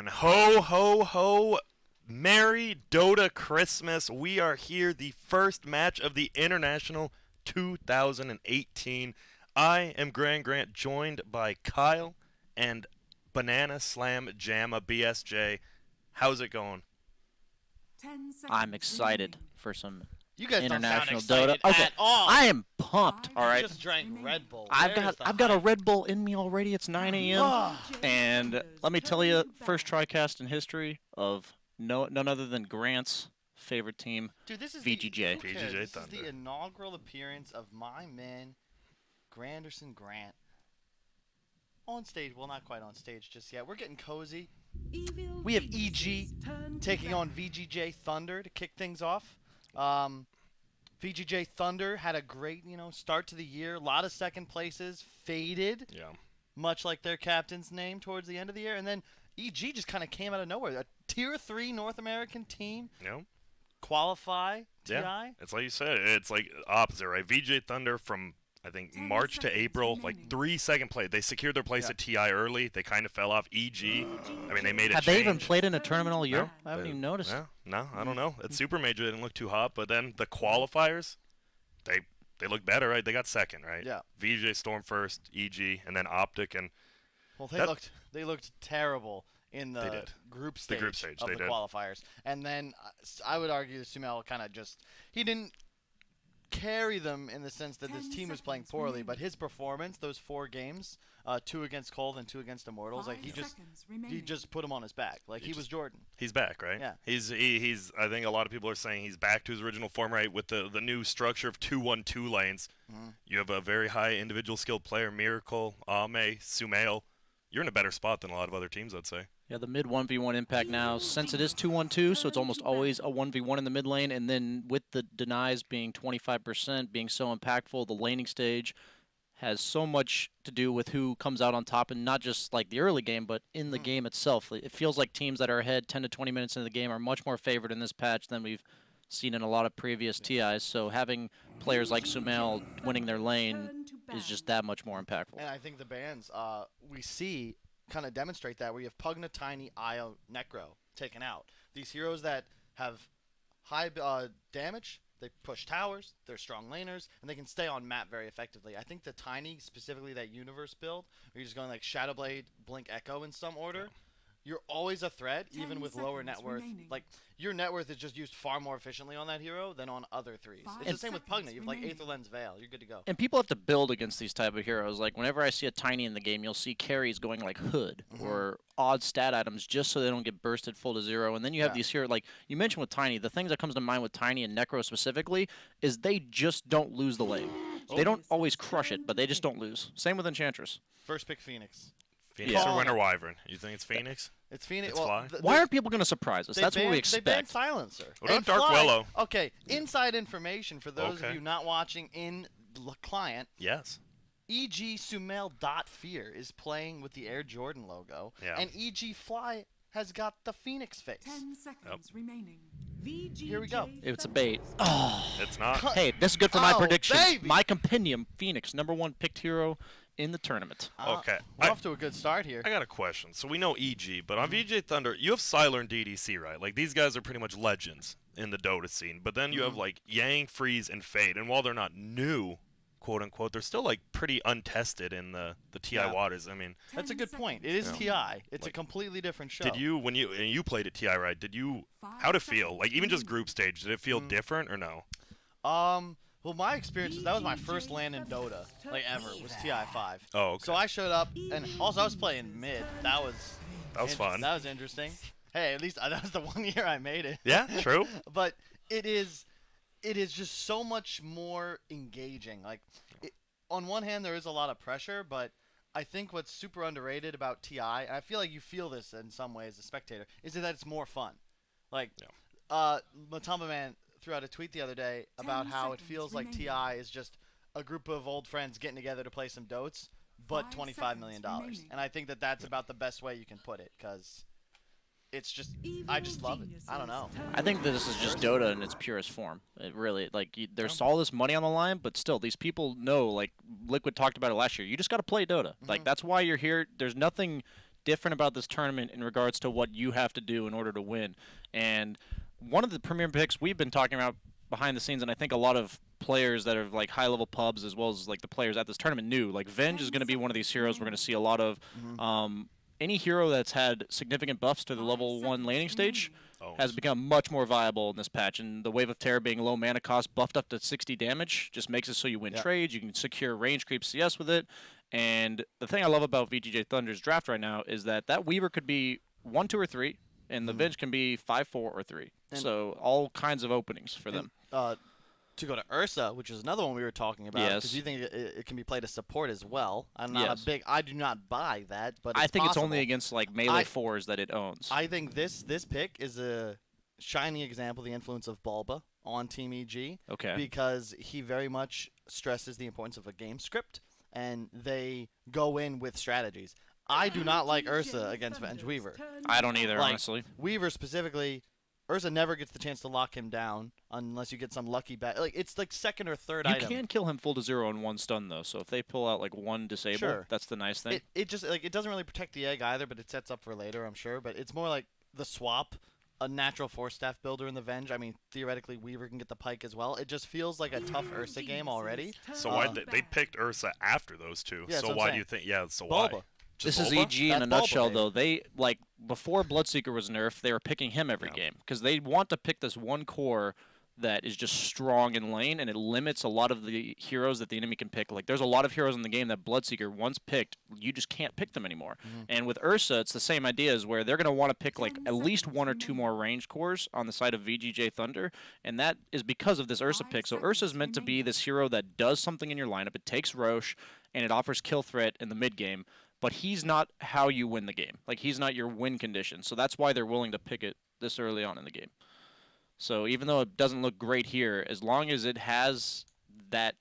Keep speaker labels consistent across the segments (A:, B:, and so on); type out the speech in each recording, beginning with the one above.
A: And ho, ho, ho, Merry Dota Christmas. We are here, the first match of the International 2018. I am Grant, joined by Kyle and Banana Slam Jamma BSJ. How's it going?
B: I'm excited for some
C: You guys don't sound
B: international
C: excited
B: Dota. Okay,
C: at all.
B: I am pumped. All
C: You
B: right,
C: just drank Red Bull.
B: I've
C: Where is
B: got
C: the
B: a
C: hype?
B: Red Bull in me already. It's 9 a.m. and let me tell you, first TriCast in history of none other than Grant's favorite team,
C: Dude, this is
B: VGJ.
C: who cares?
A: VGJ
C: This is
A: Thunder.
C: the inaugural appearance of my man, Granderson Grant. On stage, well, not quite on stage just yet. We're getting cozy. We have EG taking on VGJ Thunder to kick things off. VGJ Thunder had a great, start to the year. A lot of second places, faded,
A: Yeah.
C: much like their captain's name towards the end of the year. And then EG just kind of came out of nowhere. A Tier 3 North American team qualify TI.
A: Yeah. It's like you said. It's like opposite, right? VGJ Thunder from, I think, March to April, like 3 second place. They secured their place at TI early. They kind of fell off. EG, I mean, they made a
B: Have
A: change.
B: they even played in a tournament all year?
A: No,
B: I haven't
A: they-
B: even noticed.
A: Yeah, no, I don't know. At Super Major, they didn't look too hot, but then the qualifiers, they look better, right? They got second, right?
C: Yeah.
A: VJ Storm first, EG, and then Optic, and
C: Well,
A: That-
C: they looked terrible in
A: They
C: the
A: did.
C: group
A: The
C: stage,
A: group stage,
C: of
A: they
C: the
A: did.
C: qualifiers. And then I would argue that Sumel kind of he didn't carry them in the sense that this team was playing poorly, but his performance, those 4 games, 2 against Cold and 2 against Immortals, like he just put him on his back, like he was Jordan.
A: he's back, right?
C: Yeah.
A: He's. I think a lot of people are saying he's back to his original form, right? With the new structure of 2-1-2 lanes. You have a very high individual skilled player, Miracle, Ame, Sumail. You're in a better spot than a lot of other teams, I'd say.
B: Yeah, the mid 1v1 impact now, since it is 2-1-2, so it's almost always a 1v1 in the mid lane, and then with the denies being 25%, being so impactful, the laning stage has so much to do with who comes out on top, and not just like the early game, but in the game itself. It feels like teams that are ahead 10 to 20 minutes into the game are much more favored in this patch than we've seen in a lot of previous TIs, so having players like Sumail winning their lane is just that much more impactful.
C: And I think the bans we see kind of demonstrate that, where you have Pugna, Tiny, Io, Necro taken out. These heroes that have high damage, they push towers, they're strong laners, and they can stay on map very effectively. I think the Tiny, specifically that Universe build, where you're just going like Shadowblade, Blink Echo in some order, you're always a threat, even with lower net worth. Like, your net worth is just used far more efficiently on that hero than on other threes. It's the same with Pugna. You have like Aether Lens Veil. You're good to go.
B: And people have to build against these type of heroes. Like, whenever I see a Tiny in the game, you'll see carries going like Hood or odd stat items just so they don't get bursted full to 0. And then you have these heroes, like you mentioned with Tiny, the things that comes to mind with Tiny and Necro specifically is they just don't lose the lane. They don't always crush it, but they just don't lose. Same with Enchantress.
C: First pick Phoenix.
A: Phoenix
C: Yeah.
A: or Winter Wyvern? You think it's Phoenix?
C: It's Phoenix.
A: It's
C: well,
A: Fly?
C: th-
B: Why
C: they-
B: aren't people going to surprise us?
C: they
B: That's what we
C: banned-
B: expect.
C: They banned Silencer.
A: What about
C: And
A: Dark
C: Fly-
A: Willow?
C: Okay, inside information for those
A: Okay.
C: of you not watching in the client.
A: Yes.
C: EG Sumail.Fear is playing with the Air Jordan logo,
A: Yeah.
C: and EG Fly has got the Phoenix face.
D: 10 seconds remaining. VGJ
C: Here we go.
B: It's a bait. Oh,
A: It's not.
B: hey, this is good for my
C: Oh,
B: prediction.
C: baby.
B: My compendium, Phoenix, #1 picked hero in the tournament.
A: Okay.
C: We're off to a good start here.
A: I got a question. So we know EG, but on VJ Thunder, you have Sylar and DDC, right? Like, these guys are pretty much legends in the Dota scene. But then you have, like, Yang, Freeze, and Fade. And while they're not new, quote-unquote, they're still, like, pretty untested in the TI
C: Yeah.
A: waters. I mean,
C: That's a good point. It is
A: Yeah.
C: TI. It's a
A: Like,
C: completely different show.
A: did you, when you played at TI, right, how'd it feel? Like, even just group stage, did it feel different or no?
C: Well, my experience was that was my first LAN in Dota, like ever, was TI5.
A: Oh, okay.
C: So I showed up, and also I was playing mid. That was
A: fun.
C: That was interesting. Hey, at least that was the one year I made it.
A: Yeah, true.
C: But it is just so much more engaging. Like, on one hand, there is a lot of pressure, but I think what's super underrated about TI, and I feel like you feel this in some ways as a spectator, is that it's more fun. Like, Matamba Man threw out a tweet the other day about how it feels like TI is just a group of old friends getting together to play some dotes, but $25 million. And I think that that's about the best way you can put it, because it's just, I just love it. I don't know.
B: I think this is just Dota in its purest form. It really, like, there's all this money on the line, but still, these people know, like Liquid talked about it last year, you just got to play Dota. Like, that's why you're here. There's nothing different about this tournament in regards to what you have to do in order to win. And one of the premier picks we've been talking about behind the scenes, and I think a lot of players that are like high-level pubs as well as like the players at this tournament knew, like Venge is going to be one of these heroes we're going to see a lot of. Any hero that's had significant buffs to the level 1 laning stage has become much more viable in this patch, and the Wave of Terror being low mana cost, buffed up to 60 damage, just makes it so you win trades, you can secure range creep CS with it, and the thing I love about VGJ Thunder's draft right now is that Weaver could be 1, 2, or 3, and the Venge can be 5, 4, or 3. And so all kinds of openings for them.
C: To go to Ursa, which is another one we were talking about, because you think it can be played as support as well. I'm not a big. I do not buy that, but
B: I think
C: possible.
B: it's only against like melee 4s that it owns.
C: I think this pick is a shining example of the influence of Bulba on Team EG.
B: Okay.
C: Because he very much stresses the importance of a game script, and they go in with strategies. I do not like Ursa against Venge Weaver.
B: I don't either,
C: like,
B: honestly.
C: Weaver specifically. Ursa never gets the chance to lock him down unless you get some lucky bat. Like it's like second or third item.
B: You can kill him full to 0 in 1 stun though. So if they pull out like 1 disable, that's the nice thing.
C: It just like it doesn't really protect the egg either, but it sets up for later, I'm sure. But it's more like the swap, a natural force staff builder in the Venge. I mean, theoretically Weaver can get the pike as well. It just feels like a tough Ursa game already.
A: So why they picked Ursa after those two?
C: Yeah,
A: so why do you think? Yeah, so
C: Bulba.
A: why?
B: This
A: Just
B: is
A: Bulba?
B: EG in
C: That's
B: a nutshell,
C: Bulba,
B: though. They, like, before Bloodseeker was nerfed, they were picking him every game. Because they want to pick this one core that is just strong in lane, and it limits a lot of the heroes that the enemy can pick. Like, there's a lot of heroes in the game that Bloodseeker once picked, you just can't pick them anymore. And with Ursa, it's the same idea, is where they're going to want to pick, like, at least 1 or 2 more range cores on the side of VGJ Thunder, and that is because of this Ursa pick. So Ursa's meant to be this hero that does something in your lineup. It takes Roche, and it offers kill threat in the mid game. But he's not how you win the game. Like, he's not your win condition. So that's why they're willing to pick it this early on in the game. So even though it doesn't look great here, as long as it has that,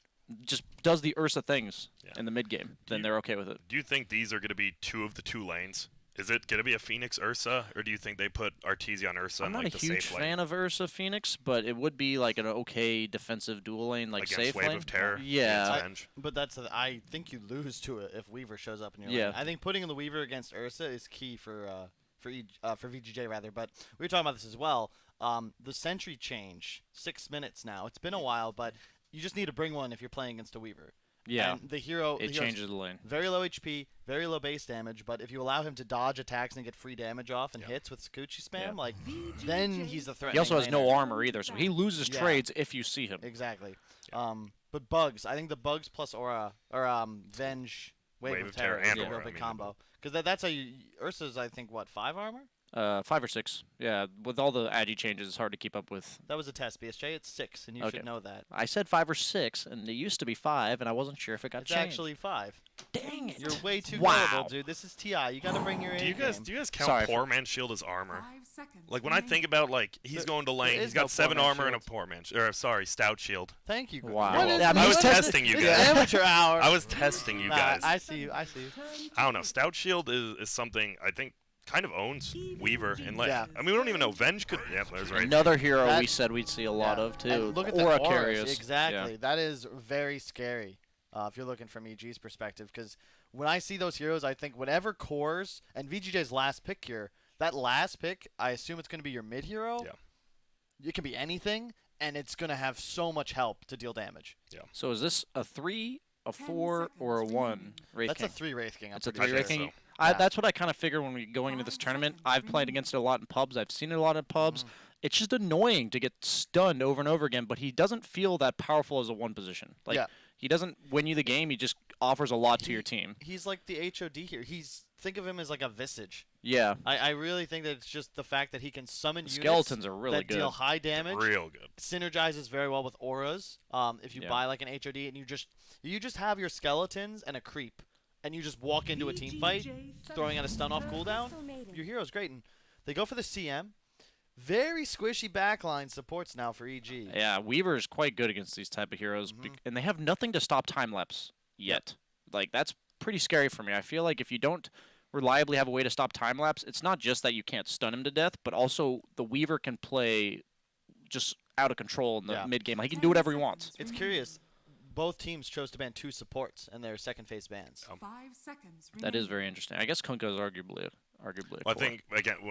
B: just does the Ursa things in the mid game, then they're okay with it.
A: Do you think these are going to be 2 of the 2 lanes? Is it going to be a Phoenix Ursa, or do you think they put Artesia Ursa in like the safe lane?
B: I'm not a huge fan of Ursa Phoenix, but it would be like an okay defensive dual lane, like
A: against
B: safe
A: Wave
B: lane.
A: of Terror.
B: Yeah.
C: But I think you lose to it if Weaver shows up in your
B: Yeah.
C: lane. I think putting in the Weaver against Ursa is key for VGJ rather. But we were talking about this as well. The sentry change, 6 minutes now. It's been a while, but you just need to bring one if you're playing against a Weaver.
B: Yeah.
C: And the hero
B: changes the lane.
C: Very low HP, very low base damage, but if you allow him to dodge attacks and get free damage off and hits with Sakuchi spam, like then he's a threat.
B: He also has no armor either, so he loses trades if you see him.
C: Exactly. But bugs, I think the bugs plus Aura or Venge Wave of Terror is a real big combo. Because that's how you Ursa's I think what 5 armor?
B: 5 or 6. Yeah, with all the agi changes, it's hard to keep up with.
C: That was a test, BSJ. It's 6, and you should know that.
B: I said 5 or 6, and it used to be 5, and I wasn't sure if it got
C: it's
B: changed.
C: It's actually 5.
B: Dang it!
C: You're way too gullible, dude. This is TI. You got to bring your
A: Do you guys count
B: Sorry,
A: Poor Man's Shield as armor?
D: 5 seconds
A: Like when I think about like he's going to lane, he's got 7 armor and a Poor Man's, or sorry, Stout Shield.
C: Thank you.
B: Wow.
A: I was testing you guys.
C: Amateur hour.
A: I was testing you guys.
C: I see you. I see you.
A: I don't know. Stout Shield is something I think kind of owns Weaver in lane.
C: Yeah.
A: I mean, we don't even know. Venge could. Yeah, there's right.
B: Another hero we said we'd see a lot of too.
C: And look at
B: Aura
C: the auras.
B: carriers.
C: Exactly.
B: Yeah.
C: That is very scary if you're looking from EG's perspective. Because when I see those heroes, I think whatever cores and VGJ's last pick here, that last pick, I assume it's going to be your mid hero.
A: Yeah.
C: It can be anything, and it's going to have so much help to deal damage.
A: Yeah.
B: So is this a 3, a 4, or a 1 Wraith
C: That's
B: King?
C: a 3 Wraith King.
B: It's a
C: pretty
B: 3 Wraith
C: sure.
B: King.
A: so.
B: That's what I kind of figured when we going into this tournament. I've played against it a lot in pubs. I've seen it a lot in pubs. It's just annoying to get stunned over and over again, but he doesn't feel that powerful as a 1 position. Like he doesn't win you the game. He just offers a lot to your team.
C: He's like the HOD here. Think of him as like a Visage.
B: Yeah.
C: I really think that it's just the fact that he can summon
B: Skeletons
C: units
B: are really
C: that
B: good.
C: deal high damage.
A: Real good.
C: Synergizes very well with auras. If you buy like an HOD and you just have your skeletons and a creep, and you just walk into a team fight, throwing out a stun off cooldown, your hero's great. And they go for the CM. Very squishy backline supports now for EG.
B: Yeah, Weaver is quite good against these type of heroes, and they have nothing to stop time lapse yet. Like that's pretty scary for me. I feel like if you don't reliably have a way to stop time lapse, it's not just that you can't stun him to death, but also the Weaver can play just out of control in the mid game. Like, he can do whatever he wants.
C: It's curious. both teams chose to ban 2 supports in their second phase bans.
D: 5 seconds.
B: That is
D: remaining.
B: very interesting. I guess Kunko is arguably a
A: Well, I
B: core.
A: think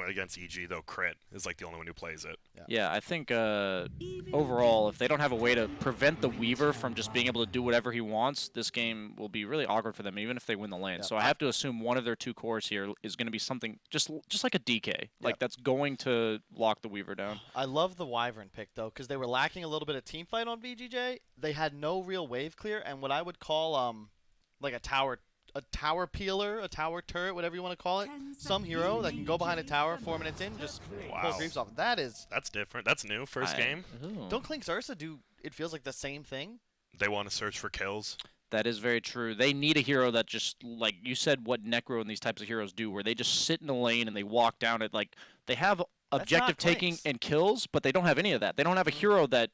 A: against EG though, Crit is like the only one who plays it.
B: Yeah, I think overall, if they don't have a way to prevent the Weaver from just being able to do whatever he wants, this game will be really awkward for them, even if they win the lane.
C: Yeah.
B: So I have to assume one of their 2 cores here is going to be something just like a DK, like that's going to lock the Weaver down.
C: I love the Wyvern pick, though, because they were lacking a little bit of team fight on VGJ. They had no real wave clear, and what I would call like a tower peeler, a tower turret, whatever you want to call it.
D: 10
C: Some hero that can go behind a tower 4 minutes in, just pull
A: Wow.
C: creeps off. That's
A: different. That's new. First game.
B: Ooh.
C: Don't Klink's Ursa do, it feels like the same thing?
A: They want to search for kills.
B: That is very true. They need a hero that just, like you said, what Necro and these types of heroes do, where they just sit in the lane and they walk down it. Like, they have objective taking
C: Klink's.
B: and kills, but they don't have any of that. They don't have a hero that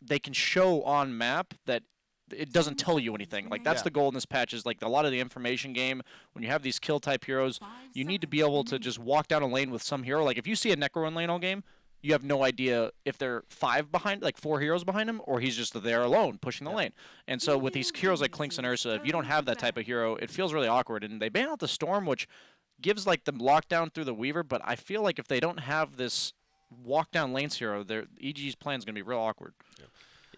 B: they can show on map that it doesn't tell you anything. Like, that's
C: Yeah.
B: the goal in this patch, is like a lot of the information game. When you have these kill type heroes,
D: 5
B: you need to
D: seconds
B: be able to
D: remaining.
B: just walk down a lane with some hero. Like, if you see a Necro in lane all game, you have no idea if they're 5 behind, like 4 heroes behind him, or he's just there alone pushing the lane. And so with these heroes like Klinks and Ursa, if you don't have that type of hero, it feels really awkward. And they ban out the Storm, which gives like the lockdown through the Weaver, but I feel like if they don't have this walk down lanes hero, their EG's plan is going to be real awkward.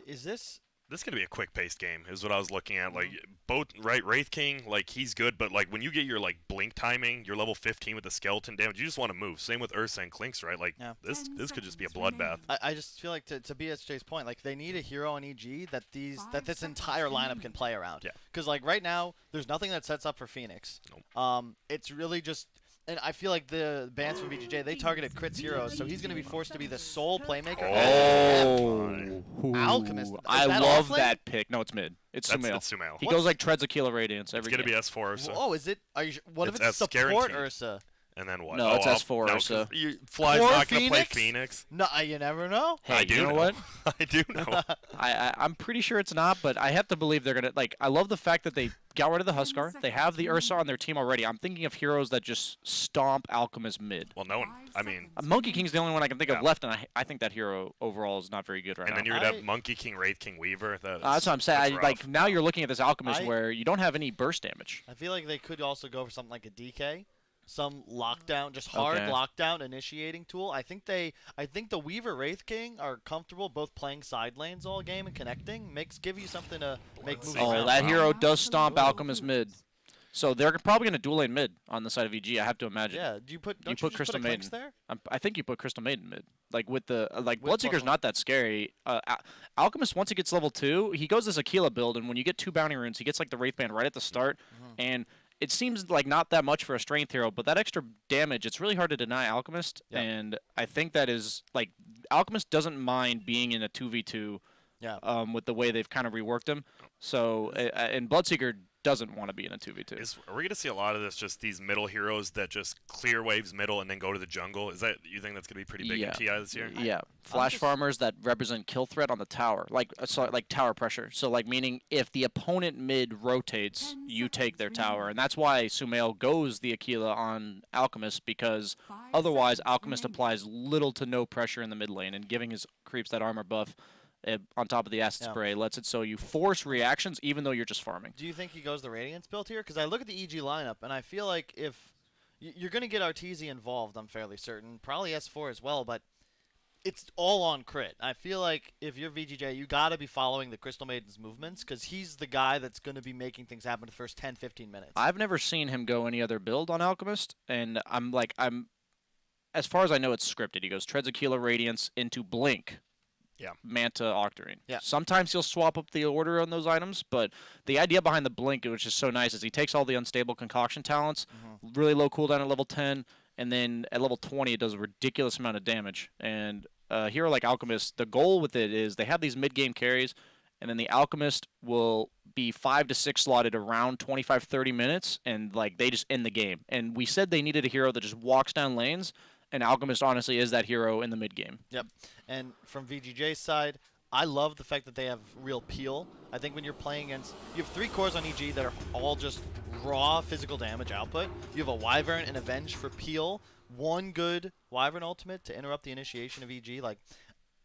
C: Is this...
A: This is gonna be a quick-paced game, is what I was looking at. Like both, right? Wraith King, like he's good, but like when you get your like blink timing, you're level 15 with the skeleton damage, you just want to move. Same with Ursa and Klinks, right? Like
C: Yeah.
A: this could just be a
D: 10 seconds
A: bloodbath.
D: remaining.
C: I just feel like to BSJ's point, like they need a hero on EG that
D: 5
C: this
D: seconds
C: entire lineup
D: remaining.
C: can play around.
A: Yeah.
C: Because like right now, there's nothing that sets up for Phoenix. It's really just, and I feel like the bans from VGJ, they targeted Crit's heroes, so he's going to be forced to be the sole playmaker.
A: Oh.
C: Alchemist. Is
B: I
C: that
B: love
C: off lane?
B: that pick. No, it's mid. It's
A: That's
B: Sumail.
A: Sumail.
B: He
C: What's-
B: goes like treads Aquila Radiance
A: It's
B: every
A: gonna
B: game.
A: be S4 Ursa,
C: Oh, is it? Are you? What if
A: It's
C: it's
A: S
C: support
A: guaranteed.
C: Ursa?
A: and then what?
B: No, it's S4
A: no,
B: Ursa.
A: 'cause Fly's
C: Or
A: not gonna play
C: Phoenix?
A: Phoenix.
C: No, you never know.
B: Hey,
A: I do
B: you know what?
A: I do know.
B: I'm pretty sure it's not, but I have to believe they're gonna like. I love the fact that they got rid of the Huskar. They have the Ursa on their team already. I'm thinking of heroes that just stomp Alchemist mid.
A: Well, no one. I mean,
B: Monkey King's the only one I can think
A: Yeah.
B: of left, and I think that hero overall is not very good right
A: and
B: now.
A: then you're
C: I-
A: gonna have Monkey King, Wraith King, Weaver.
B: That's what I'm saying.
A: that's
B: Like
A: rough.
B: now you're looking at this Alchemist
C: I-
B: where you don't have any burst damage.
C: I feel like they could also go for something like a DK, some lockdown, just hard
B: Okay.
C: lockdown initiating tool. I think the Weaver Wraith King are comfortable both playing side lanes all game and connecting. Give you something to make
A: Let's
C: moves
A: see.
B: Oh,
C: around.
B: that
D: Wow.
B: hero does stomp Alchemist mid. So they're probably going to dual lane mid on the side of VG. I have to imagine.
C: Yeah, do you put don't
B: You
C: you,
B: put
C: just
B: Crystal
C: put a Clinks
B: Maiden.
C: there?
B: I think you put Crystal Maiden mid. Like with the like
C: With
B: Bloodseeker's
C: plus
B: not that scary. Alchemist once he gets level 2, he goes this Aquila build, and when you get 2 bounty runes, he gets like the Wraith Band right at the start, and it seems like not that much for a strength hero, but that extra damage, it's really hard to deny Alchemist,
C: Yeah.
B: and I think that is like Alchemist doesn't mind being in a 2v2.
C: Yeah.
B: With the way they've kind of reworked him, so and Bloodseeker doesn't want to be in a 2v2.
A: Are we gonna see a lot of this? Just these middle heroes that just clear waves middle and then go to the jungle. Is that you think that's gonna be pretty big
B: Yeah.
A: in TI this year?
B: Yeah, flash
C: just-
B: farmers that represent kill threat on the tower, like like tower pressure. So like meaning if the opponent mid rotates,
D: 10
B: you take their
D: seconds
B: tower,
D: remaining.
B: and that's why Sumail goes the Aquila on Alchemist because
D: 5
B: otherwise
D: seconds
B: Alchemist
D: remaining.
B: applies little to no pressure in the mid lane, and giving his creeps that armor buff on top of the acid
C: Yeah.
B: spray lets it so you force reactions even though you're just farming.
C: Do you think he goes the Radiance build here? Because I look at the EG lineup, and I feel like if you're going to get Arteezy involved, I'm fairly certain. Probably S4 as well, but it's all on crit. I feel like if you're VGJ, you got to be following the Crystal Maiden's movements, because he's the guy that's going to be making things happen the first 10, 15 minutes.
B: I've never seen him go any other build on Alchemist, and I'm as far as I know, it's scripted. He goes Treads Aquila Radiance into Blink.
A: Yeah.
B: Manta Octarine.
C: Yeah.
B: Sometimes he'll swap up the order on those items, but the idea behind the Blink, which is so nice, is he takes all the unstable concoction talents, really low cooldown at level 10, and then at level 20 it does a ridiculous amount of damage. And a hero like Alchemist, the goal with it is they have these mid-game carries, and then the Alchemist will be 5 to 6 slotted around 25-30 minutes, and like they just end the game. And we said they needed a hero that just walks down lanes, and Alchemist honestly is that hero in the mid game.
C: Yep. And from VGJ's side, I love the fact that they have real peel. I think when you're playing against, you have 3 cores on EG that are all just raw physical damage output. You have a Wyvern and Avenge for peel. One good Wyvern ultimate to interrupt the initiation of EG. Like,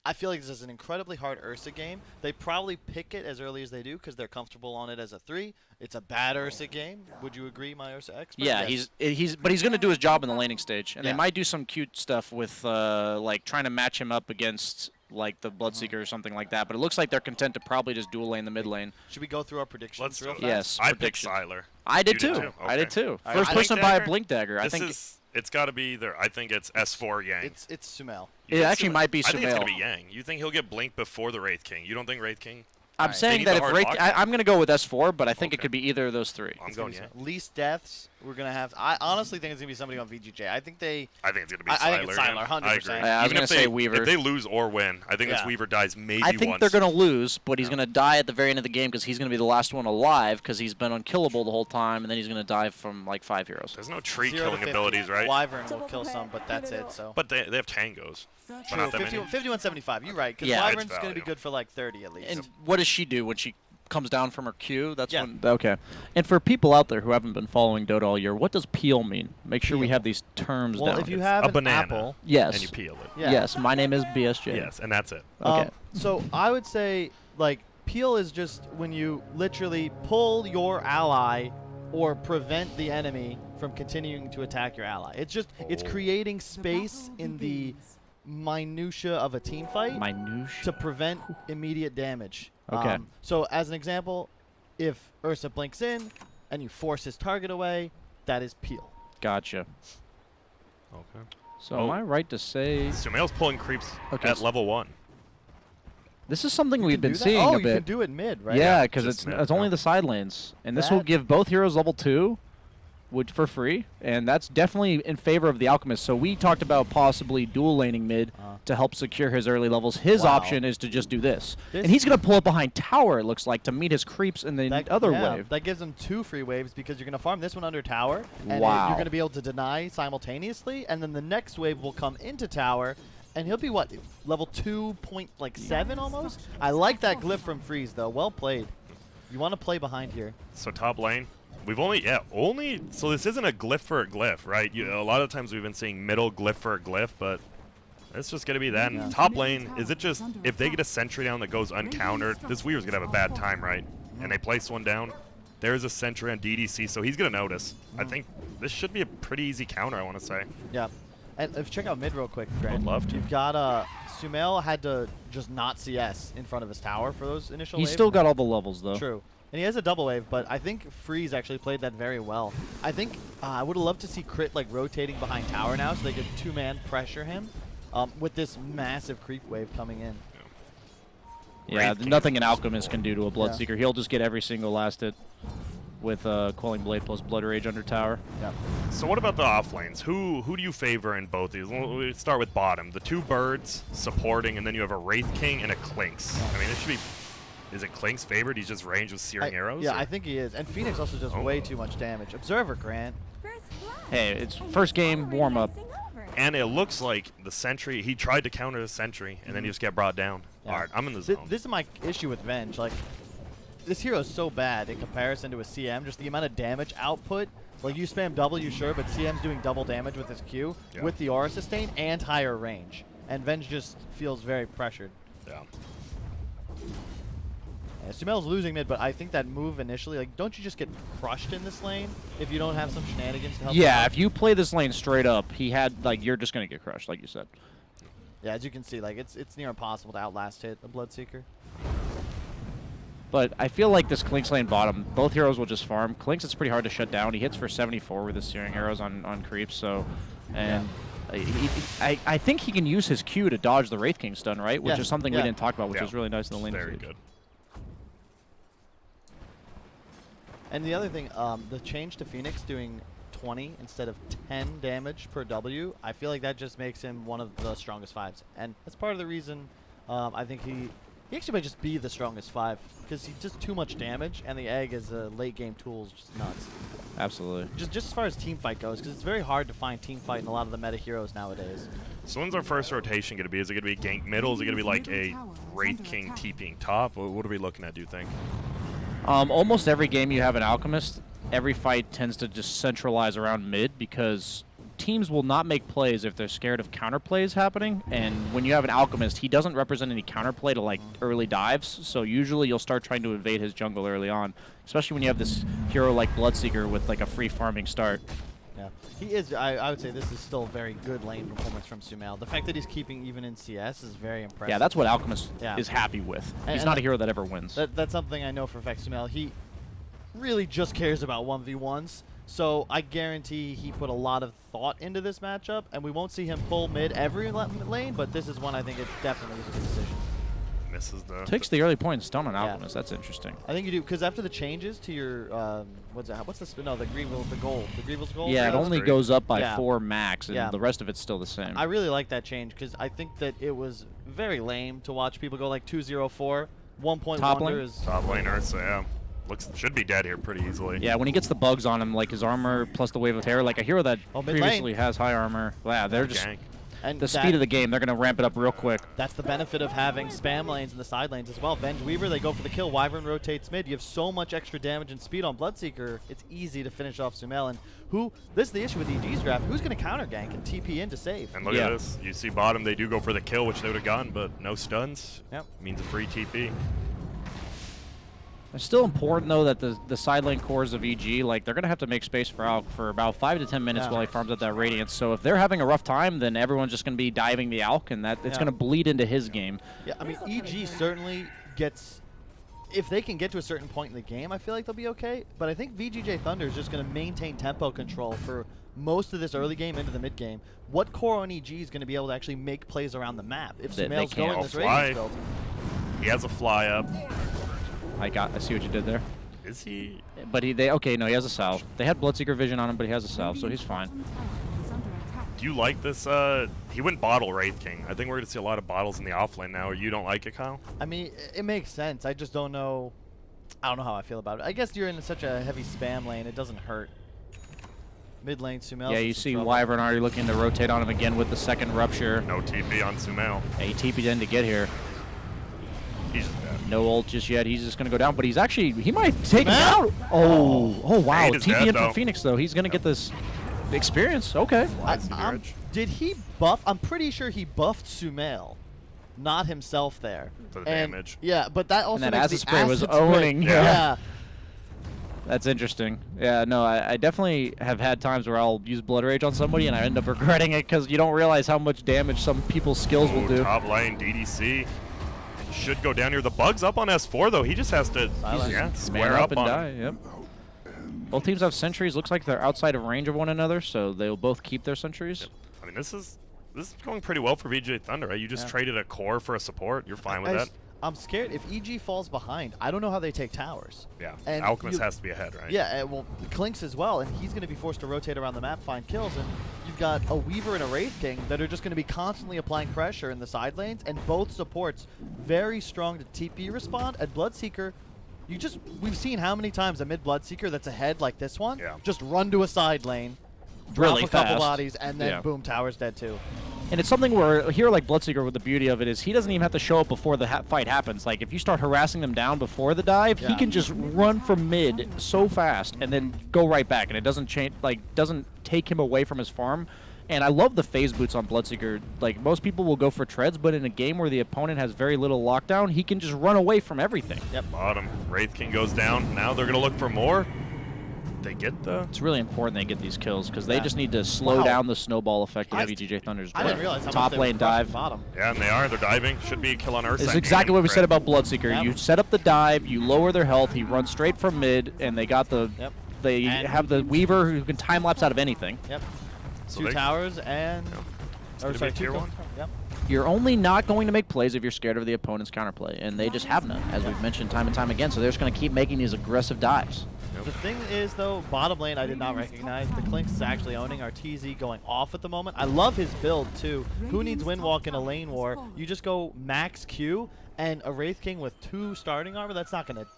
C: I feel like this is an incredibly hard Ursa game. They probably pick it as early as they do because they're comfortable on it as a 3. It's a bad Ursa game. Would you agree, my Ursa expert?
B: Yeah,
C: Yes.
B: he's going to do his job in the laning stage, and
C: Yeah.
B: they might do some cute stuff with like trying to match him up against like the Bloodseeker or something like that. But it looks like they're content to probably just dual lane the mid lane.
C: Should we go through our predictions
A: Let's
C: real
A: do
C: fast?
A: it.
B: Yes,
A: I picked
B: prediction.
A: Siler.
B: I did
A: You
B: too.
A: did too?
B: I did
A: Okay.
B: too.
C: All
B: First
C: right.
B: person
A: Blink
B: by a
A: dagger?
B: blink dagger. I
A: This
B: think
A: is. It's got to be either. I think it's S4 Yang.
C: It's Sumail.
A: You
B: it
A: think
B: actually might be
A: I think it's gonna
B: Sumail.
A: be Yang. You think he'll get blinked before the Wraith King? You don't think Wraith King?
B: I'm
C: Alright.
A: They
B: saying
A: need
B: that
A: the
B: if
A: hard
B: Wraith,
A: lock.
B: I'm going to go with S4, but I think it
A: Okay.
B: could be either of those 3.
A: I'm
C: It's gonna
A: going
C: be
A: Yang.
C: least deaths. We're gonna have. I honestly think it's gonna be somebody on VGJ. I think they.
A: I think it's gonna be
C: I
A: Siler.
C: think it's Siler,
A: yeah.
C: 100%.
A: I agree.
C: Yeah,
B: I was
A: Even
B: gonna
A: if
B: say
A: they,
B: Weaver.
A: If they lose or win, I think this
C: Yeah.
A: Weaver dies maybe
B: I think
A: once.
B: they're going to lose, but he's
A: Yeah.
B: going to die at the very end of the game because he's going to be the last one alive because he's been unkillable the whole time, and then he's going to die from like 5 heroes.
A: There's no tree
C: 0 to
A: killing
C: 50.
A: abilities, right?
C: Wyvern will kill some, but that's it. So.
A: But they have tangos. But
C: True.
A: not that
C: 50,
A: many.
C: 5175. You're right. Because
B: Yeah.
C: Wyvern's
A: It's
C: gonna be
A: value.
C: good for like 30 at least.
B: And what does she do when she comes down from her queue? That's
C: Yeah.
B: when. Okay. And for people out there who haven't been following Dota all year, what does peel mean? Make sure we
C: Peel.
B: have these terms
C: well,
B: down.
C: if you
A: It's
C: have
A: a
C: an
A: banana.
C: apple.
B: yes.
A: And you peel it.
C: Yeah.
B: Yes. My name is BSJ.
A: Yes, and that's it.
B: Okay.
C: So I would say like peel is just when you literally pull your ally or prevent the enemy from continuing to attack your ally. It's
A: Oh.
C: creating space in the minutia of a team fight
B: Minutia.
C: to prevent immediate damage.
B: Okay.
C: So as an example, if Ursa blinks in and you force his target away, that is peel.
B: Gotcha.
A: Okay.
B: So
A: Oh.
B: am I right to say
A: Sumail's pulling creeps
B: Okay,
A: at
B: so-
A: level 1.
B: this is something
C: You
B: we've
C: can
B: been
C: do that?
B: seeing
C: Oh,
B: a
C: you
B: bit?
C: can do it mid, right?
B: Yeah,
A: Yeah,
B: because
A: just
B: it's
A: mid,
B: it's only
A: yeah.
B: the side lanes, and this will
C: That-
B: give both heroes level 2, which for free, and that's definitely in favor of the Alchemist. So we talked about possibly dual laning mid to help secure his early levels. His
C: Wow.
B: option is to just do this,
C: This-
B: and he's gonna pull up behind tower. It looks like to meet his creeps in the other
C: yeah,
B: wave.
C: That gives him 2 free waves because you're going to farm this one under tower. And
B: Wow.
C: you're going to be able to deny simultaneously. And then the next wave will come into tower. And he'll be, what, level 2.7 almost? I like that glyph from Freeze, though. Well played. You want to play behind here.
A: So top lane, we've only so this isn't a glyph for a glyph, right? A lot of times we've been seeing middle glyph for a glyph, but it's just gonna be that.
C: Yeah.
A: Top lane, is it just if they get a sentry down that goes uncountered, this Weaver's gonna have a bad time, right? And they place one down. There's a sentry on DDC, so he's gonna notice. I think this should be a pretty easy counter, I want to say.
C: Yeah. And if check out mid real quick, Grant.
A: Would love to.
C: You've got Sumail had to just not CS in front of his tower for those initial
B: He's
C: waves.
B: still got all the levels though.
C: True. And he has a double wave, but I think Freeze actually played that very well. I think I would have loved to see Crit like rotating behind tower now so they could 2-man pressure him with this massive creep wave coming in.
B: Yeah,
A: Wraith King.
B: nothing an Alchemist can do to a Bloodseeker. He'll just get every single last hit with Quelling Blade plus Blood Rage under tower.
C: Yep.
A: So what about the off lanes? Who do you favor in both these? We'll start with bottom. The 2 birds supporting, and then you have a Wraith King and a Clinks. I mean, this should be. Is it Clinks favored? He's just ranged with searing arrows.
C: Yeah,
A: or-
C: I think he is. And Phoenix also does
A: Oh.
C: way too much damage. Observer, Grant.
B: Hey, it's first game warm up.
A: And it looks like the sentry. He tried to counter the sentry, and then he just got brought down.
C: Yeah.
A: All right, I'm in the
C: Th-
A: zone.
C: this is my issue with Venge. Like, this hero is so bad in comparison to a CM. Just the amount of damage output. Like, you spam W, sure, but CM's doing double damage with his Q,
A: Yeah.
C: with the aura sustain, and higher range. And Venge just feels very pressured.
A: Yeah.
C: Yeah, Sumail's losing mid, but I think that move initially, like, don't you just get crushed in this lane if you don't have some shenanigans to help you
B: Yeah,
C: out?
B: if you play this lane straight up, he had like you're just gonna get crushed, like you said.
C: Yeah, as you can see, like, it's near impossible to outlast hit a Bloodseeker.
B: But I feel like this Clinks lane bottom, both heroes will just farm. Clinks, it's pretty hard to shut down. He hits for 74 with his searing arrows on creeps, so and I think he can use his Q to dodge the Wraith King stun, right? Which
C: Yes,
B: is something
C: yeah.
B: we didn't talk about, which
A: Yeah.
B: was really nice in the lane.
A: Very
B: stage.
A: good.
C: And the other thing, the change to Phoenix doing 20 instead of 10 damage per W, I feel like that just makes him one of the strongest 5s. And that's part of the reason I think he actually might just be the strongest 5 because he does too much damage, and the egg as a late game tool is just nuts.
B: Absolutely.
C: Just as far as team fight goes, because it's very hard to find team fight in a lot of the meta heroes nowadays.
A: So when's our first rotation going to be? Is it going to be gank middle? Is it going to be like a Wraith King TPing top? What are we looking at, do you think?
B: Almost every game you have an Alchemist, every fight tends to just centralize around mid because teams will not make plays if they're scared of counterplays happening. And when you have an Alchemist, he doesn't represent any counterplay to like early dives. So usually you'll start trying to invade his jungle early on, especially when you have this hero like Bloodseeker with like a free farming start.
C: Yeah, he is. I would say this is still a very good lane performance from Sumail. The fact that he's keeping even in CS is very impressive.
B: Yeah, that's what Alchemist
C: Yeah.
B: is happy with.
C: And-
B: He's
C: and
B: not a
C: that-
B: hero that ever wins.
C: That's something I know for a fact. Sumail, he really just cares about 1v1s. So I guarantee he put a lot of thought into this matchup, and we won't see him pull mid every lane, but this is one I think it definitely was a good decision.
A: Misses the.
B: Takes the early point and stun on
C: Yeah.
B: Alchemist. That's interesting.
C: I think you do, because after the changes to your, what's the, no, the Grievous, the gold. The Grievous gold?
B: Yeah, it
A: that's
B: only
A: great.
B: goes up by
C: Yeah.
B: 4 max, and
C: Yeah.
B: the rest of it's still the same.
C: I really like that change, because I think that it was very lame to watch people go like 2-0-4. 1 point
B: Top
C: wonder
B: lane?
C: is...
A: Top laner, so yeah. Should be dead here pretty easily.
B: Yeah, when he gets the bugs on him, like his armor plus the wave of terror, like a hero that
C: Oh, mid lane.
B: previously has high armor, yeah, they're just
A: Gank.
C: And
B: the speed of the game. They're gonna ramp it up real quick.
C: That's the benefit of having spam lanes in the side lanes as well. Venge Weaver, they go for the kill. Wyvern rotates mid. You have so much extra damage and speed on Bloodseeker, it's easy to finish off Sumail. And this is the issue with EG's draft. Who's going to counter gank and TP in to save?
A: And look
B: Yeah.
A: at this. You see bottom, they do go for the kill, which they would have gotten, but no stuns.
C: Yep.
A: Means a free TP.
B: It's still important though that the side lane cores of EG, like they're gonna have to make space for Alk for about 5 to 10 minutes
C: Yeah.
B: while he farms up that radiance. So if they're having a rough time, then everyone's just gonna be diving the Alk, and that it's
C: Yeah.
B: gonna bleed into his game.
C: Yeah, I mean, EG certainly gets... If they can get to a certain point in the game, I feel like they'll be okay. But I think VGJ Thunder is just going to maintain tempo control for most of this early game into the mid game. What core on EG is going to be able to actually make plays around the map if
B: They
C: Sumail's
B: can't.
C: going this
A: Fly.
C: radiance build?
A: He has a fly up.
B: I see what you did there.
A: Is he?
B: But he has a salve. They had Bloodseeker vision on him, but he has a salve, so he's fine.
A: Do you like this? He went bottle Wraith King. I think we're going to see a lot of bottles in the offlane now. You don't like it, Kyle?
C: I mean, it makes sense. I just don't know. I don't know how I feel about it. I guess you're in such a heavy spam lane, it doesn't hurt. Mid lane, Sumail.
B: Yeah, you see Wyvern already looking to rotate on him again with the second rupture.
A: No TP on Sumail.
B: Yeah, he TP'd in to get here.
A: He's just dead.
B: No ult just yet. He's just gonna go down, but he might take him
C: Sumail?
B: out. Oh wow!
A: Fade is
B: TP
A: dead,
B: in for
A: though.
B: Phoenix though. He's gonna get this experience. Okay.
A: Flies to Garage.
C: Did he buff? I'm pretty sure he buffed Sumail, not himself there.
A: For the
C: And-
A: damage.
C: Yeah, but that also
B: that
C: makes
B: acid
C: the
B: spray was
C: acid spray-
B: owning,
A: yeah.
C: Yeah.
B: That's interesting. Yeah, no, I definitely have had times where I'll use Blood Rage on somebody and I end up regretting it because you don't realize how much damage some people's skills will do.
A: Top lane, DDC. Should go down here. The bug's up on S4, though. He just has to
C: Silent.
A: square
B: Man
A: up
B: and
A: on
B: die.
A: him.
B: Yep. Both teams have sentries. Looks like they're outside of range of one another, so they'll both keep their sentries.
A: I mean, this is going pretty well for VGJ Thunder, right? You just
C: Yeah.
A: traded a core for a support. You're fine with that.
C: I'm scared if EG falls behind. I don't know how they take towers.
A: Yeah.
C: And
A: Alchemist
C: you-
A: has to be ahead, right?
C: Yeah, well, Clinks as well, and he's going to be forced to rotate around the map, find kills, and you've got a Weaver and a Wraith King that are just going to be constantly applying pressure in the side lanes, and both supports very strong to TP respond, and Bloodseeker, we've seen how many times a mid Bloodseeker that's ahead like this one,
A: Yeah.
C: just run to a side lane, drop
B: Really
C: a couple
B: fast.
C: bodies, and then
B: Yeah.
C: boom, tower's dead too.
B: And it's something where a hero like Bloodseeker, with the beauty of it is he doesn't even have to show up before the fight happens. Like if you start harassing them down before the dive, he
C: Yeah.
B: can just run from mid so fast and then go right back, and it doesn't change, doesn't take him away from his farm. And I love the phase boots on Bloodseeker. Like most people will go for treads, but in a game where the opponent has very little lockdown, he can just run away from everything.
A: Bottom. Wraith King goes down. Now they're going to look for more. They get the...
B: It's really important they get these kills because they
C: Yeah.
B: just need to slow
C: Wow.
B: down the snowball effect
C: I-
B: of VGJ Thunder's
C: I didn't
B: drive.
C: realize how
B: Top
C: much they were
B: lane
C: crushing
B: dive.
C: bottom.
A: Yeah, and they are. They're diving. Should be a kill on Ursa.
B: It's exactly what we said about Bloodseeker.
C: Yep.
B: You set up the dive, you lower their health, he runs straight from mid, and they got the
C: Yep.
B: they
C: And-
B: have the Weaver who can time lapse out of anything.
C: Yep.
A: So
C: Two
A: they-
C: towers and...
A: It's
C: Or
A: gonna be
C: sorry,
A: a
C: two
A: tier
C: kills.
A: one?
C: Yep.
B: You're only not going to make plays if you're scared of the opponent's counterplay, and they just have none, as we've mentioned time and time again. So they're just going to keep making these aggressive dives.
C: The thing is, though, bottom lane I did not recognize. The Clinks is actually owning RTZ going off at the moment. I love his build, too. Who needs Windwalk in a lane war? You just go max Q and a Wraith King with 2 starting armor. That's not going to...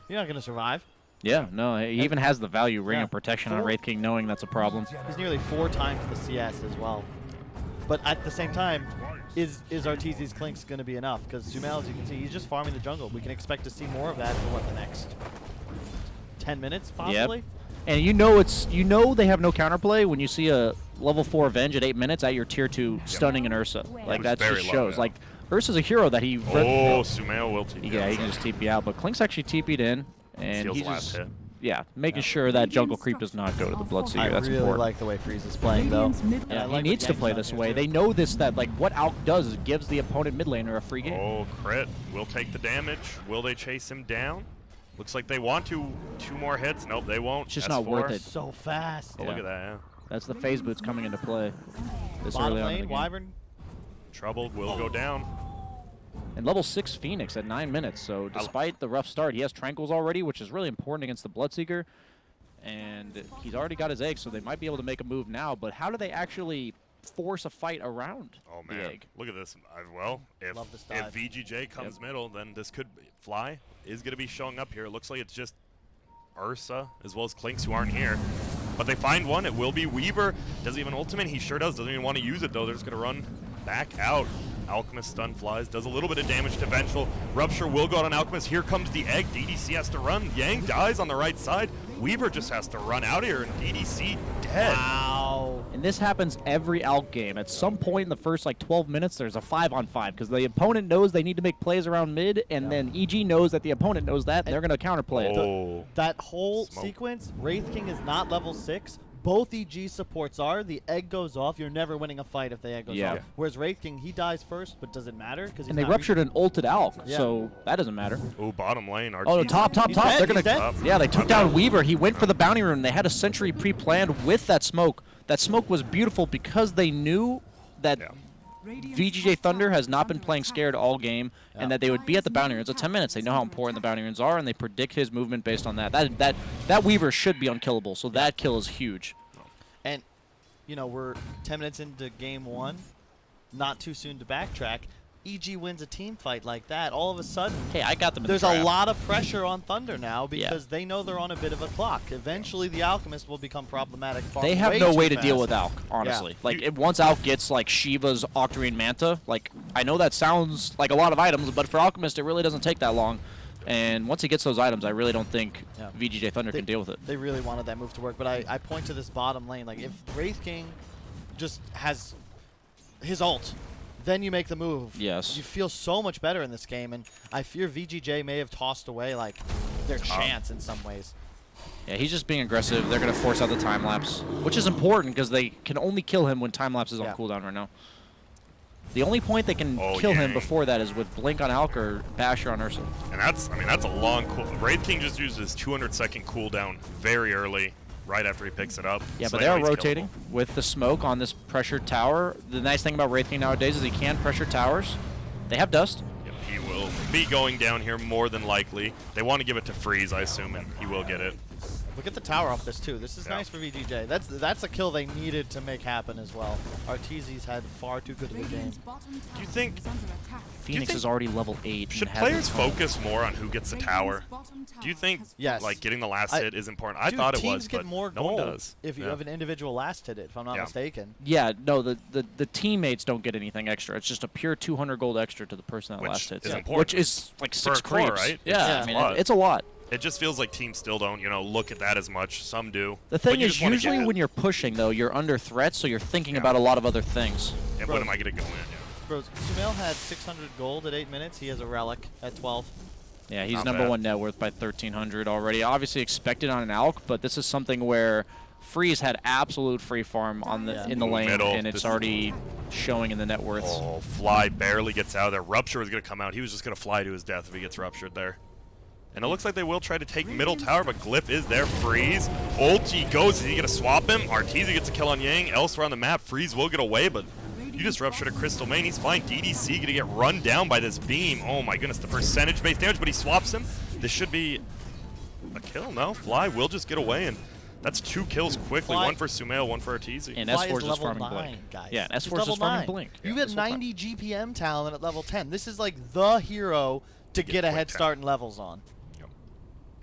C: You're not going to survive.
B: Yeah, no, he even has the value ring
C: Yeah.
B: of protection on
C: 4
B: Wraith King, knowing that's a problem.
C: He's nearly 4 times the CS as well. But at the same time, is RTZ's Clinks going to be enough? Because Sumail, as you can see, he's just farming the jungle. We can expect to see more of that for, what, the next 10 minutes, possibly?
B: And you know they have no counterplay when you see a level 4 Avenge at 8 minutes at your tier 2 stunning an Ursa. Like that
A: very
B: just
A: low,
B: shows.
A: yeah.
B: Like Ursa's a hero that he.
A: Oh, Sumail will TP.
B: Yeah, he can just TP out, but Klink's actually TP'd in, and
A: Steals
B: he's
A: last
B: just
A: hit.
B: making sure that jungle creep does not go to the Bloodseeker.
C: I
B: That's
C: really
B: important.
C: like the way Freeze is playing, though.
B: Yeah,
C: I
B: he
C: like
B: needs
C: what
B: to
C: Yang's
B: play
C: done
B: this
C: here,
B: way.
C: too.
B: They know this, that like what Alk does is gives the opponent mid laner a free game.
A: Oh, crit. Will take the damage. Will they chase him down? Looks like they want to. 2 more hits. Nope, they won't.
B: It's just
A: S4.
B: not worth it.
C: So fast.
A: Oh, look at that, yeah.
B: That's the phase boots coming into play. This
C: Bottom
B: early on in the
C: lane,
B: game.
C: Wyvern.
A: Trouble will go down.
B: And level 6 Phoenix at 9 minutes. So despite the rough start, he has Tranquils already, which is really important against the Bloodseeker. And he's already got his egg, so they might be able to make a move now. But how do they actually force a fight around
A: Oh,
B: the
A: man.
B: egg?
A: Look at this. Well, if
C: Love this
A: if
C: dive.
A: VGJ comes middle, then this could be, Fly is going to be showing up here. It looks like it's just Ursa as well as Clinks who aren't here. But they find one. It will be Weaver. Doesn't even ultimate. He sure does. Doesn't even want to use it, though. They're just going to run back out. Alchemist stun flies. Does a little bit of damage to Vengeful. Rupture will go out on Alchemist. Here comes the egg. DDC has to run. Yang dies on the right side. Weaver just has to run out here, and DDC dead.
C: Wow.
B: And this happens every Alk game. At some point in the first like 12 minutes, there's a 5-on-5 because the opponent knows they need to make plays around mid, and then EG knows that the opponent knows that, and they're going to counterplay it.
A: Oh.
C: That whole
A: Smoke.
C: sequence, Wraith King is not level 6. Both EG supports are. The egg goes off. You're never winning a fight if the egg goes
B: Yeah.
C: off. Whereas Wraith King, he dies first, but does it matter? Because
B: And they ruptured an ulted Alk,
C: Yeah.
B: so that doesn't matter.
A: Oh, bottom lane.
B: Oh, no,
A: Arteezy.
B: top.
C: He's dead,
B: They're gonna.
C: he's dead.
A: Up.
B: Yeah, they took down Weaver. He went for the bounty rune. They had a sentry pre-planned with that smoke. That smoke was beautiful because they knew that
A: Yeah.
B: VGJ Thunder has not been playing scared all game, and that they would be at the bounty runes. At 10 minutes, they know how important the bounty runes are, and they predict his movement based on that. That Weaver should be unkillable, so that kill is huge.
C: And, you know, we're 10 minutes into game 1. Not too soon to backtrack. EG wins a team fight like that. All of a sudden,
B: Hey, I got them in
C: there's
B: the
C: a
B: trap.
C: lot of pressure on Thunder now because they know they're on a bit of a clock. Eventually, the Alchemist will become problematic.
B: They have
C: way
B: no
C: too
B: way to
C: fast.
B: deal with Alk, honestly.
C: Yeah.
B: Like, once Alk gets, like, Shiva's Octarine Manta, like, I know that sounds like a lot of items, but for Alchemist, it really doesn't take that long. And once he gets those items, I really don't think
C: Yeah.
B: VGJ Thunder
C: They-
B: can deal with it.
C: They really wanted that move to work, but I point to this bottom lane. Like, if Wraith King just has his ult, then you make the move.
B: Yes.
C: You feel so much better in this game, and I fear VGJ may have tossed away, like, their chance in some ways.
B: Yeah, he's just being aggressive. They're going to force out the time lapse, which is important because they can only kill him when time lapse is on
C: Yeah.
B: cooldown right now. The only point they can
A: Oh,
B: kill him
A: Yang.
B: before that is with Blink on Alk or Basher on Ursa.
A: And that's a long cool. Wraith King just used his 200-second cooldown very early, right after he picks it up.
B: Yeah,
A: So
B: but
A: they
B: they
A: know
B: are
A: he's
B: rotating
A: killable.
B: with the smoke on this pressured tower. The nice thing about Wraith King nowadays is he can pressure towers. They have dust.
A: Yep, he will be going down here more than likely. They want to give it to Freeze, I assume, and he will get it.
C: Look at the tower off this, too. This is
A: Yeah.
C: nice for VGJ. That's a kill they needed to make happen as well. Arteezy's had far too good of a game.
A: Do you think-
B: Phoenix
A: think-
B: is already level 8.
A: Should
B: and has
A: players
B: his home.
A: focus more on who gets the tower? Do you think
C: Yes.
A: like getting the last
C: I-
A: hit is important? I
C: Dude,
A: thought it
C: teams
A: was,
C: get
A: but
C: more
A: no
C: gold
A: one does.
C: if you
A: Yeah.
C: have an individual last hit it, if I'm not
A: Yeah.
C: mistaken.
B: Yeah, no, the teammates don't get anything extra. It's just a pure 200 gold extra to the person that
A: Which
B: last hits.
A: is
B: it,
A: important.
B: Which is like
A: For
B: 6
A: a core,
B: creeps.
A: right?
B: Yeah,
A: It's
B: I mean,
A: a lot.
B: it's a lot.
A: It just feels like teams still don't, look at that as much. Some do.
B: The
A: But
B: thing
A: you
B: is,
A: just wanna get
B: usually
A: it.
B: when you're pushing, though, you're under threat, so you're thinking
A: Yeah.
B: about a lot of other things.
A: And when am I going to go in? Yeah.
C: Bro, Sumail had 600 gold at 8 minutes. He has a relic at 12.
B: Yeah, he's
A: Not
B: number
A: bad.
B: 1 net worth by 1,300 already. Obviously expected on an Alk, but this is something where Freeze had absolute free farm on the in the
A: Ooh,
B: lane,
A: middle.
B: and it's
A: This-
B: already showing in the net worths.
A: Oh, Fly barely gets out of there. Rupture was going to come out. He was just going to fly to his death if he gets ruptured there. And it looks like they will try to take middle tower, but Glyph is there. Freeze. Ulti goes. Is he going to swap him? Arteezy gets a kill on Yang. Elsewhere on the map, Freeze will get away, but you just ruptured a Crystal Main. He's fine. DDC going to get run down by this beam. Oh my goodness, the percentage-based damage, but he swaps him. This should be a kill, no? Fly will just get away, and that's 2 kills quickly.
C: Fly-
A: One for Sumail, one for Arteezy.
B: And
C: Fly
B: S4
C: is
B: is just
C: level
B: farming
C: 9,
B: Blink.
C: guys.
B: Yeah,
C: He's
B: S4 is
C: level
B: just farming
C: 9.
B: Blink.
C: You
B: Yeah,
C: have
B: this whole time.
C: 90 GPM talent at level 10. This is like the hero to get a
A: quick
C: head
A: tap.
C: start in levels on.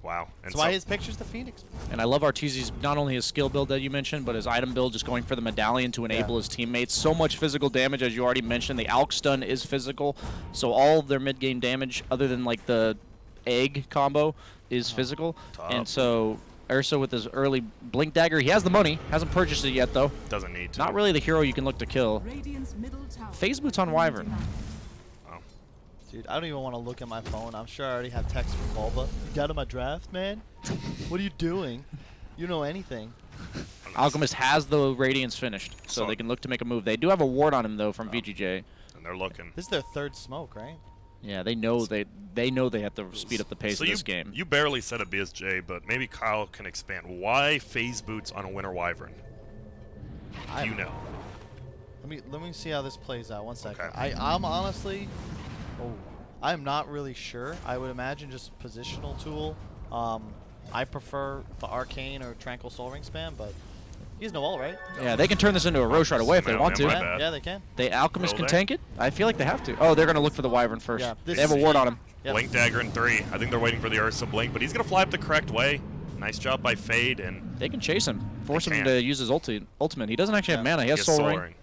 A: Wow. And
C: That's why
A: so-
C: his picture's the Phoenix.
B: And I love Arteezy's not only his skill build that you mentioned, but his item build, just going for the medallion to enable his teammates. So much physical damage, as you already mentioned. The Alk stun is physical, so all of their mid-game damage, other than like the egg combo, is physical.
A: Tough.
B: And so Ursa with his early Blink Dagger. He has the money. Hasn't purchased it yet, though.
A: Doesn't need to.
B: Not really the hero you can look to kill.
D: Radiant's middle tower
B: Phase Boots on Wyvern.
C: Dude, I don't even want to look at my phone. I'm sure I already have text from Bulba. You down in my draft, man? What are you doing? You know anything.
B: Alchemist has the Radiance finished, so they can look to make a move. They do have a ward on him, though, from VGJ.
A: And they're looking.
C: This is their third smoke, right?
B: Yeah, they know they have to speed up the pace of this game.
A: You barely said a BSJ, but maybe Kyle can expand. Why phase boots on a Winter Wyvern? You know.
C: Let me see how this plays out. 1 second.
A: Okay.
C: I'm honestly, I'm not really sure. I would imagine just positional tool. I prefer the Arcane or Tranquil Soul Ring spam, but he has no ult, right?
B: Yeah, they can turn this into a Roche right away if they want
A: my
B: to.
A: bad.
C: Yeah, they can.
B: The Alchemist
A: Will
B: can
A: they?
B: tank it? I feel like they have to. Oh, they're going to look for the Wyvern first.
C: Yeah,
B: They have a ward on him.
C: Yep.
A: Blink Dagger in 3. I think they're waiting for the Ursa Blink, but he's going to fly up the correct way. Nice job by Fade, and
B: They can chase him. Force him
A: can.
B: to use his ultimate. He doesn't actually have
C: Yeah.
B: mana. He has
A: he
B: Soul
A: Soul
B: Ring.
A: Ring.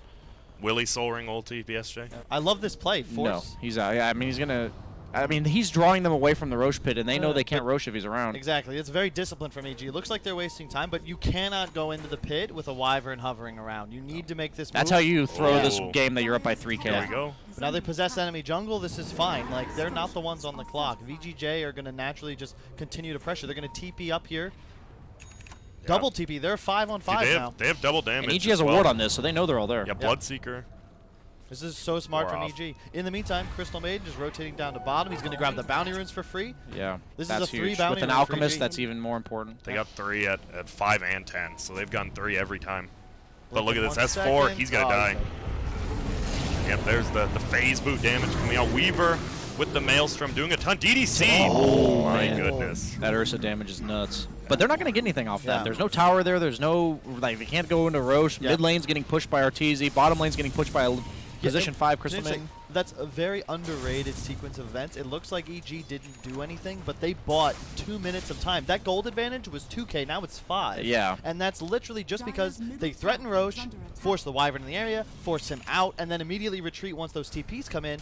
A: Will he Soul Ring ulti, BSJ?
C: I love this play. Force.
B: No, he's out. Yeah, I mean, he's going to... I mean, he's drawing them away from the Roche pit, and they know they can't
C: but-
B: Roche if he's around.
C: Exactly. It's very disciplined from EG. It looks like they're wasting time, but you cannot go into the pit with a Wyvern hovering around. You need to make this
B: That's
C: move.
B: how you throw this
A: Oh.
B: game that you're up by 3K.
A: There we go.
C: But now they possess enemy jungle. This is fine. Like, they're not the ones on the clock. VGJ are going to naturally just continue to pressure. They're going to TP up here. Double TP. They're 5 on 5
A: Dude,
C: now.
A: they have double damage.
B: And EG
A: as
B: has a
A: well.
B: ward on this, so they know they're all there.
A: Yeah, Bloodseeker.
C: This is so smart
A: We're
C: from
A: off.
C: EG. In the meantime, Crystal Maiden just rotating down to bottom. He's going to grab the bounty runes for free.
B: Yeah,
C: This is
B: that's
C: a 3
B: huge.
C: bounty
B: With an
C: rune for
B: Alchemist,
C: EG.
B: that's even more important.
A: They got 3 at 5 and 10, so they've gotten 3 every time. But look at this,
C: 1
A: S4,
C: second.
A: he's going to
C: Oh,
A: die. Yep, there's the phase boot damage coming out. Weaver with the Maelstrom doing a ton. DDC!
B: Oh,
A: my
B: man.
A: goodness.
B: That Ursa damage is nuts. But they're not going to get anything off
C: Yeah.
B: that. There's no tower there. There's no, like, they can't go into Roche.
C: Yeah.
B: Mid lane's getting pushed by Arteezy. Bottom lane's getting pushed by a position 5 Crystal
C: Interesting.
B: Maiden.
C: That's a very underrated sequence of events. It looks like EG didn't do anything, but they bought 2 minutes of time. That gold advantage was 2K, now it's 5.
B: Yeah.
C: And that's literally just because they threaten Roche, force the Wyvern in the area, force him out, and then immediately retreat once those TPs come in.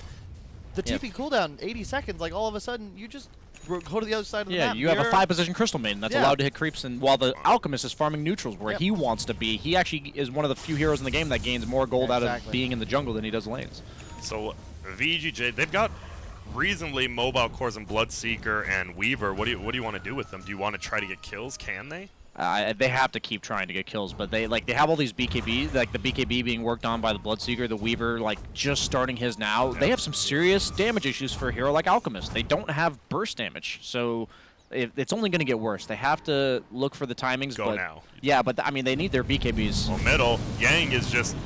C: The
B: Yeah.
C: TP cooldown, 80 seconds, like all of a sudden, you just go to the other side of the
B: Yeah,
C: map.
B: you have a
C: Mirror-
B: 5-position Crystal Maiden that's
C: Yeah.
B: allowed to hit creeps, and while the Alchemist is farming neutrals where
C: Yep.
B: he wants to be, he actually is one of the few heroes in the game that gains more gold out of
C: Exactly.
B: being in the jungle than he does lanes.
A: So VGJ, they've got reasonably mobile cores in Bloodseeker and Weaver. What do you want to do with them? Do you want to try to get kills? Can they?
B: They have to keep trying to get kills, but they have all these BKB, like the BKB being worked on by the Bloodseeker, the Weaver, like just starting his now. They have some serious damage issues for a hero like Alchemist. They don't have burst damage, so it's only going to get worse. They have to look for the timings.
A: Go
B: but
A: now.
B: Yeah, but I mean they need their BKBs.
A: Well, middle, Yang is just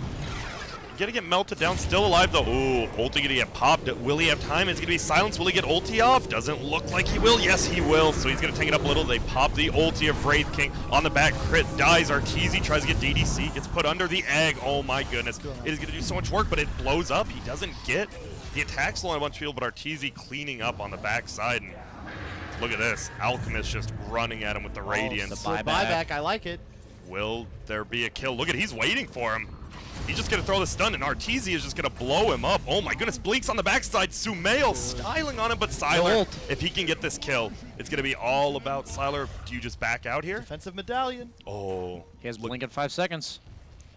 A: gonna get melted down, still alive though. Ooh, ulti gonna get popped. Will he have time? It's gonna be silence. Will he get ulti off? Doesn't look like he will. Yes, he will. So he's gonna tank it up a little. They pop the ulti of Wraith King on the back. Crit dies. Arteezy tries to get DDC. Gets put under the egg. Oh my goodness. It is gonna do so much work, but it blows up. He doesn't get the attack slow on a bunch of people, but Arteezy cleaning up on the backside. And look at this. Alchemist just running at him with the Radiance.
C: So
B: Buyback.
C: buyback, I like it.
A: Will there be a kill? Look at, he's waiting for him. He's just going to throw the stun, and Arteezy is just going to blow him up. Oh my goodness, Bleak's on the backside. Sumail styling on him, but Sylar,
B: ult.
A: if he can get this kill, it's going to be all about Sylar. Do you just back out here?
C: Defensive medallion.
A: Oh.
B: He has blink in 5 seconds.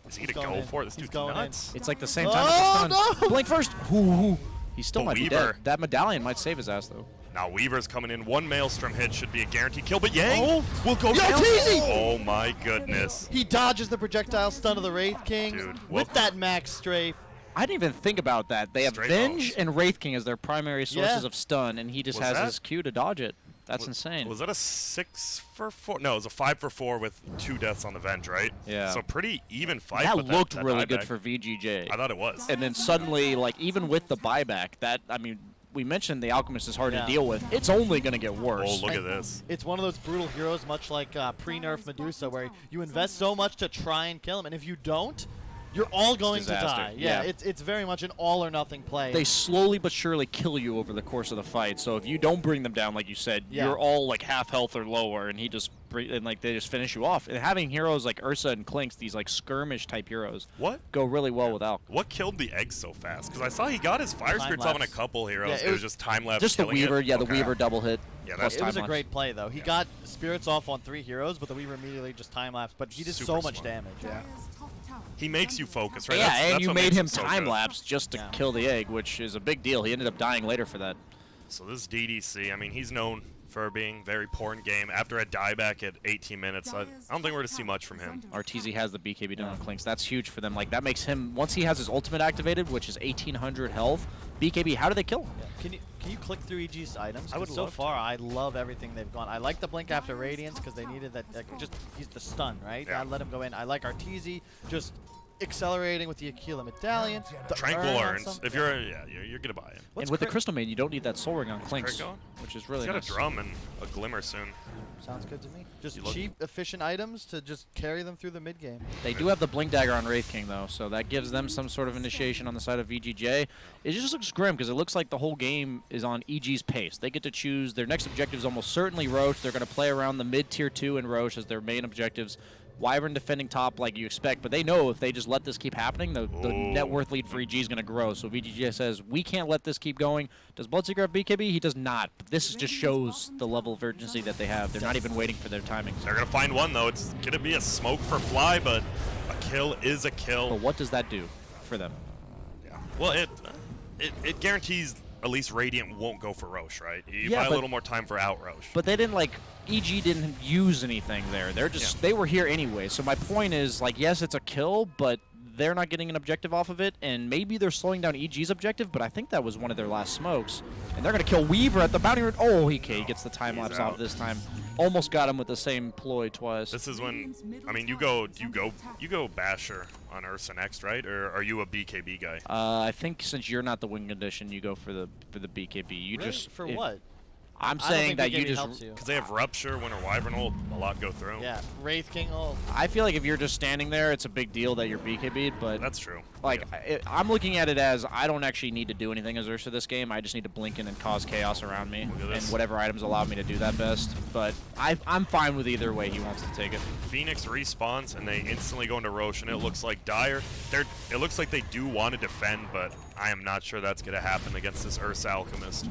A: Is he going to
C: going
A: go
C: in.
A: for it? This
C: He's
A: dude's
C: going in.
A: nuts.
B: It's like the same time as the
C: Oh,
B: stun.
C: no!
B: Blink first. Ooh. He still
A: But
B: might be
A: Weaver.
B: dead. That medallion might save his ass though.
A: Now Weaver's coming in. One Maelstrom hit should be a guaranteed kill, but Yang will go
C: Yo,
A: down.
C: Teasy!
A: Oh my goodness.
C: He dodges the projectile stun of the Wraith King
A: Dude,
C: with
A: welcome.
C: that max strafe.
B: I didn't even think about that. They have
A: Straight
B: Venge
A: bones.
B: and Wraith King as their primary sources
C: Yeah.
B: of stun, and he just
A: Was
B: has
A: that-
B: his Q to dodge it. That's insane.
A: Was that a 6-for-4? No, it was a 5-for-4 with 2 deaths on the Venge, right?
B: Yeah.
A: So pretty even fight.
B: That
A: with
B: looked
A: that
B: really good
A: buyback.
B: for VGJ.
A: I thought it was.
B: And then suddenly, like, even with the buyback, that, I mean, we mentioned the Alchemist is hard
C: Yeah.
B: to deal with. It's only going to get worse.
A: Oh, look at
C: And
A: this.
C: It's one of those brutal heroes, much like pre-nerf Medusa, where you invest so much to try and kill him, and if you don't, you're all going to
B: disaster.
C: die.
B: Yeah.
C: It's very much an all or nothing play.
B: They slowly but surely kill you over the course of the fight. So if you don't bring them down, like you said,
C: Yeah.
B: you're all like half health or lower, and they just finish you off. And having heroes like Ursa and Clinks, these like skirmish type heroes,
A: What?
B: go really well with Alch.
A: What killed the egg so fast? Because I saw he got his fire
C: Time
A: spirits off on a
C: lapse.
A: couple heroes.
C: Yeah,
A: it
C: it
A: was
C: was
A: just time lapse.
B: Just the
A: killing it?
B: Weaver, yeah, the
A: Okay.
B: Weaver double hit.
A: Yeah,
B: Plus
C: It was a
B: time-lapse.
C: great play, though. He got Spirits off on 3 heroes, but the Weaver immediately just time-lapsed. But he did
A: Super
C: so much
A: smart.
C: damage, yeah.
A: He makes you focus, right?
B: Yeah,
A: That's
B: and you
A: what
B: made
A: makes
B: him
A: so
B: time
A: good.
B: lapse just to
C: Yeah.
B: kill the egg, which is a big deal. He ended up dying later for that.
A: So this DDC, I mean, he's known for being very poor in game. After a dieback at 18 minutes, I don't think we're going to see much from him.
B: RTZ has the BKB down on Clinks. That's huge for them. Like, that makes him, once he has his ultimate activated, which is 1,800 health, BKB, how do they kill him?
C: Can you click through EG's items?
A: I would
C: 'Cause so
A: love
C: far, I love everything they've gone. I like the blink after Radiance because they needed that. He's the stun, right?
A: Yeah.
C: I let him go in. I like Arteezy just accelerating with the Aquila Medallion. The
A: Tranquil
C: urn on
A: urns.
C: some-
A: If you're, you're going to buy it.
C: What's
B: and with the
C: crit-
B: Crystal Maiden, you don't need that Soul Ring on
A: Crit
B: Clinks,
A: going?
B: which is really
A: He's got
B: nice.
A: a drum and a glimmer soon.
C: Sounds good to me. Just
A: You look-
C: cheap, efficient items to just carry them through the mid game.
B: They do have the Blink Dagger on Wraith King, though, so that gives them some sort of initiation on the side of VGJ. It just looks grim because it looks like the whole game is on EG's pace. They get to choose. Their next objective is almost certainly Roche. They're going to play around the mid-tier 2 and Roche as their main objectives. Wyvern defending top like you expect, but they know if they just let this keep happening, the net worth lead for EG is going to grow. So VGJ says, we can't let this keep going. Does Bloodseeker have BKB? He does not. But this just shows the level of urgency that they have. They're not even waiting for their timings.
A: They're going to find one, though. It's going to be a smoke for Fly, but a kill is a kill.
B: But what does that do for them?
A: Yeah. Well, it guarantees at least Radiant won't go for Roche, right? You
B: Yeah,
A: buy a
B: but-
A: little more time for out Roche.
B: But they didn't EG didn't use anything there. They're just they were here anyway. So my point is yes, it's a kill, but they're not getting an objective off of it, and maybe they're slowing down EG's objective, but I think that was one of their last smokes. And they're gonna kill Weaver at the bounty run. Oh, he gets the time lapse off
A: out.
B: this time. Almost got him with the same ploy twice.
A: This is when, I mean, you go Basher on Ursa next, right? Or are you a BKB guy?
B: I think since you're not the win condition, you go for the BKB. You
C: Really?
B: just
C: For
B: if-
C: what?
B: I'm
C: I don't
B: saying
C: think
B: that
C: BKB
B: you
C: helps
B: just
C: you.
A: Because they have Rupture, Winter Wyvern ult, a lot go through.
C: Yeah, Wraith King ult.
B: I feel like if you're just standing there, it's a big deal that you're BKB'd, but
A: That's true.
B: like
A: Yeah.
B: I'm looking at it as I don't actually need to do anything as Ursa this game. I just need to blink in and cause chaos around me,
A: Look at
B: and
A: this.
B: whatever items allow me to do that best. But I'm fine with either way he wants to take it.
A: Phoenix respawns and they instantly go into Roche, and it looks like Dire. It looks like they do want to defend, but I am not sure that's going to happen against this Ursa Alchemist.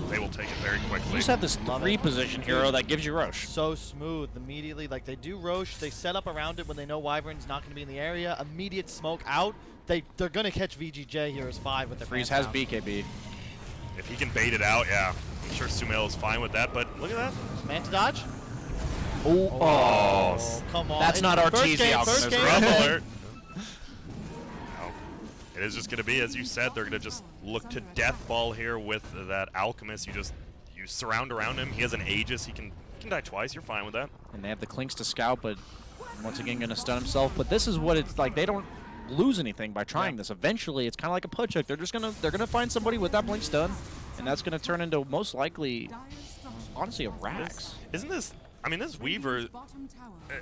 A: They will take it very quickly.
B: You just have this
C: Love it.
B: 3-position hero that gives you Roche.
C: So smooth immediately. Like they do Roche, they set up around it when they know Wyvern's not going to be in the area. Immediate smoke out. They're going to catch VGJ here as 5 with their
B: Freeze
C: fans
B: has
C: down.
B: BKB.
A: If he can bait it out, yeah. I'm sure Sumail is fine with that, but look at that.
C: Manta dodge.
B: Oh,
C: Come on.
B: That's
C: It's
B: not
C: first
B: Arteezy
C: game,
B: Alchemist,
C: first game.
B: right?
A: Scrub alert. No. It is just going to be, as you said, they're going to just look to death ball here with that Alchemist. You surround around him. He has an Aegis. He can die twice. You're fine with that.
B: And they have the Clinks to scout, but once again going to stun himself. But this is what it's like. They don't lose anything by trying this. Eventually, it's kind of like a put check. They're gonna find somebody with that blink stun, and that's gonna turn into most likely, honestly, a Rax.
A: Isn't this? I mean, this Weaver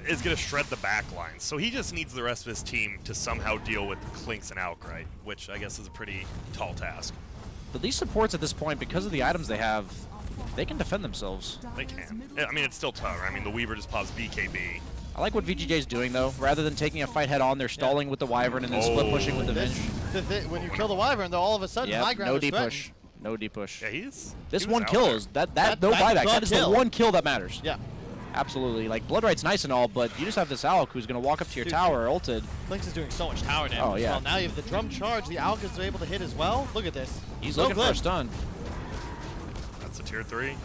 A: is going to shred the back line, so he just needs the rest of his team to somehow deal with Clinks and Alcrite, which I guess is a pretty tall task.
B: But these supports at this point, because of the items they have, they can defend themselves.
A: They can. I mean, it's still tough. I mean, the Weaver just pops BKB.
B: I like what VGJ's doing, though. Rather than taking a fight head on, they're stalling with the Wyvern and then split pushing with the
C: This,
B: Venge.
C: when you kill the Wyvern, though all of a sudden high
B: Yep,
C: ground
B: no
C: is
B: D
C: threatened.
B: push. No D push.
A: Yeah, he's.
B: This
A: he was
B: one
A: out
B: kill
A: there.
B: is that
C: that's
B: no buyback.
C: the
B: That is the
C: kill.
B: one kill that matters.
C: Yeah.
B: Absolutely. Like, Bloodright's nice and all, but you just have this Alk who's going to walk up to your
C: Dude.
B: tower ulted.
C: Lynx is doing so much tower damage.
B: Oh,
C: as
B: yeah.
C: Well, now you have the drum charge. The Alk is able to hit as well. Look at this.
B: He's
C: So
B: looking for a
C: good.
B: stun.
A: That's a tier 3.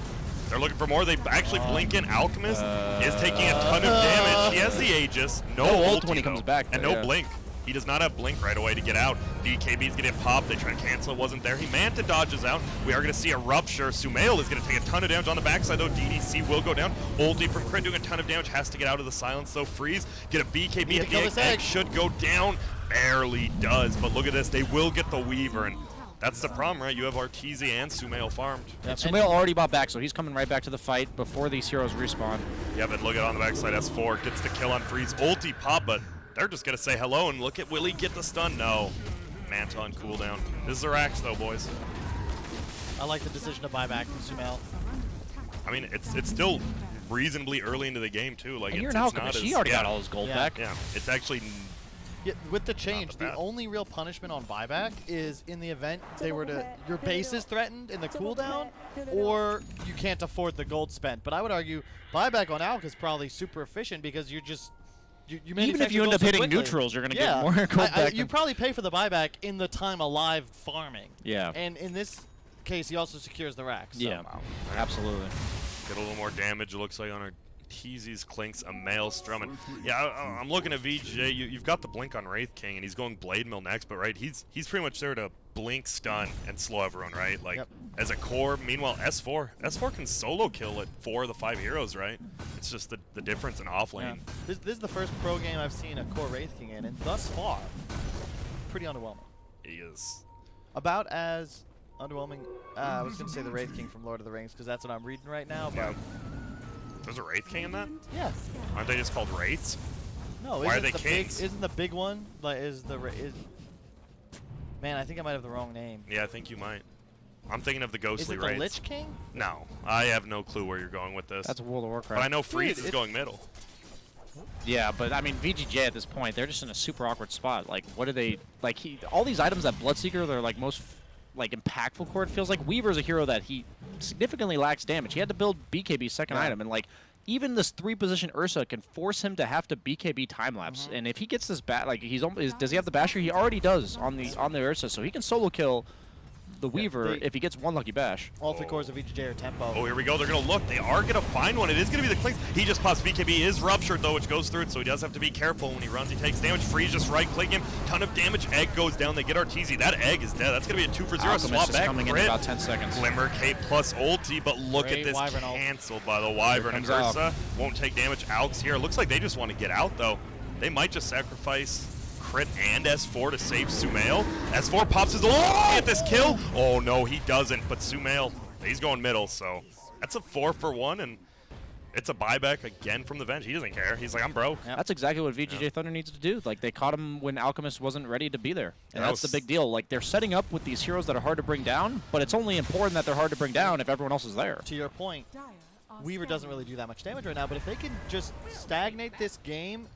A: They're looking for more. They actually blink in. Alchemist is taking a ton of damage. He has the Aegis. No
B: ult
A: ulti,
B: when he
A: though,
B: comes back,
A: and
B: though,
A: no
B: yeah.
A: blink. He does not have blink right away to get out. BKB's getting popped. They try to cancel. It wasn't there. He Manta dodges out. We are going to see a Rupture. Sumail is going to take a ton of damage on the backside, though. DDC will go down. Ulti from Crit doing a ton of damage. Has to get out of the silence, though. Freeze. Get a BKB
C: Need to
A: at
C: kill
A: the
C: this
A: egg.
C: egg.
A: Should go down. Barely does. But look at this. They will get the Weaver, and that's the problem, right? You have Arteezy and Sumail farmed.
B: And Sumail already bought back, so he's coming right back to the fight before these heroes respawn.
A: Yeah, but look at on the backside. S4 gets the kill on Freeze. Ulti pop, but they're just going to say hello and look at Willie get the stun. No. Manta on cooldown. This is a Rax, though, boys.
C: I like the decision to buy back from Sumail.
A: I mean, it's still reasonably early into the game, too. Like,
B: And you're
A: it's
B: an
A: not
B: Alchemist.
A: as,
B: He already
A: yeah,
B: got all his gold
C: Yeah.
B: back.
A: Yeah, it's actually
C: Yeah, with the change, the
A: bad.
C: only real punishment on buyback is in the event they were to your base is threatened in the cooldown, or you can't afford the gold spent. But I would argue buyback on Alk is probably super efficient because you're just you
B: Even if
C: manufacture
B: you end
C: gold
B: up
C: so
B: hitting
C: quickly.
B: neutrals, you're going to
C: Yeah,
B: get more gold back.
C: you
B: than-
C: probably pay for the buyback in the time alive farming.
B: Yeah.
C: And in this case, he also secures the racks. So.
B: Yeah, absolutely.
A: Get a little more damage, it looks like, on our Teezy's Clinks, a Maelstrom. And yeah, I'm looking at VGJ. You've got the blink on Wraith King, and he's going Blade Mill next, but right, he's pretty much there to blink, stun, and slow everyone, right? Like, as a core. Meanwhile, S4 can solo kill at 4 of the 5 heroes, right? It's just the difference in offlane.
C: Yeah. This is the first pro game I've seen a core Wraith King in, and thus far, pretty underwhelming.
A: He is.
C: About as underwhelming. I was going to say the Wraith King from Lord of the Rings because that's what I'm reading right now. But
A: Yeah. There's a Wraith King in that?
C: yeah,
A: Aren't they just called Wraiths?
C: no.
A: Why are
C: isn't
A: they
C: the
A: kings?
C: Isn't the big one like Man, I think I might have the wrong name.
A: Yeah, I think you might. I'm thinking of the
C: Is
A: ghostly
C: it the
A: Wraiths.
C: Lich King?
A: No, I have no clue where you're going with this.
B: That's World of Warcraft.
A: But I know Freeze
C: Dude,
A: is
C: it's-
A: going middle.
B: Yeah, but I mean, VGJ at this point, they're just in a super awkward spot. Like, what are they like? All these items that Bloodseeker, they're like most like impactful core. It feels like Weaver's a hero that he significantly lacks damage. He had to build BKB's second item, and like even this 3-position Ursa can force him to have to BKB time lapse. And if he gets this like does he have the basher? He already does on the Ursa, so he can solo kill the Weaver if he gets one lucky bash.
C: All 3 cores of VGJ are tempo.
A: Oh, here we go. They're going to look. They are going to find one. It is going to be the Clinks. He just pops BKB. He is ruptured, though, which goes through it, so he does have to be careful when he runs. He takes damage. Freeze just right-click him. Ton of damage. Egg goes down. They get Arteezy. That egg is dead. That's going to be a 2 for 0.
B: Alchemist
A: Swap
B: is
A: back.
B: coming in
A: Crit.
B: about 10 seconds.
A: Glimmer, K plus ulti, but look
C: Great
A: at this
C: Wyvern ult.
A: canceled by the Wyvern. And
B: comes Alk.
A: Ursa won't take damage. Alk's here. Looks like they just want to get out, though. They might just sacrifice Crit and S4 to save Sumail. S4 pops his ult. Get this kill. Oh, no, he doesn't. But Sumail, he's going middle, so that's a 4 for 1, and it's a buyback again from the bench. He doesn't care. He's like, I'm broke.
B: That's exactly what VGJ Thunder needs to do. Like, they caught him when Alchemist wasn't ready to be there. And
A: That
B: that's the
A: was-
B: big deal. Like, they're setting up with these heroes that are hard to bring down, but it's only important that they're hard to bring down if everyone else is there.
C: To your point,
D: Dire are
C: Weaver doesn't
D: scanning.
C: really do that much damage right now, but if they can just stagnate this game,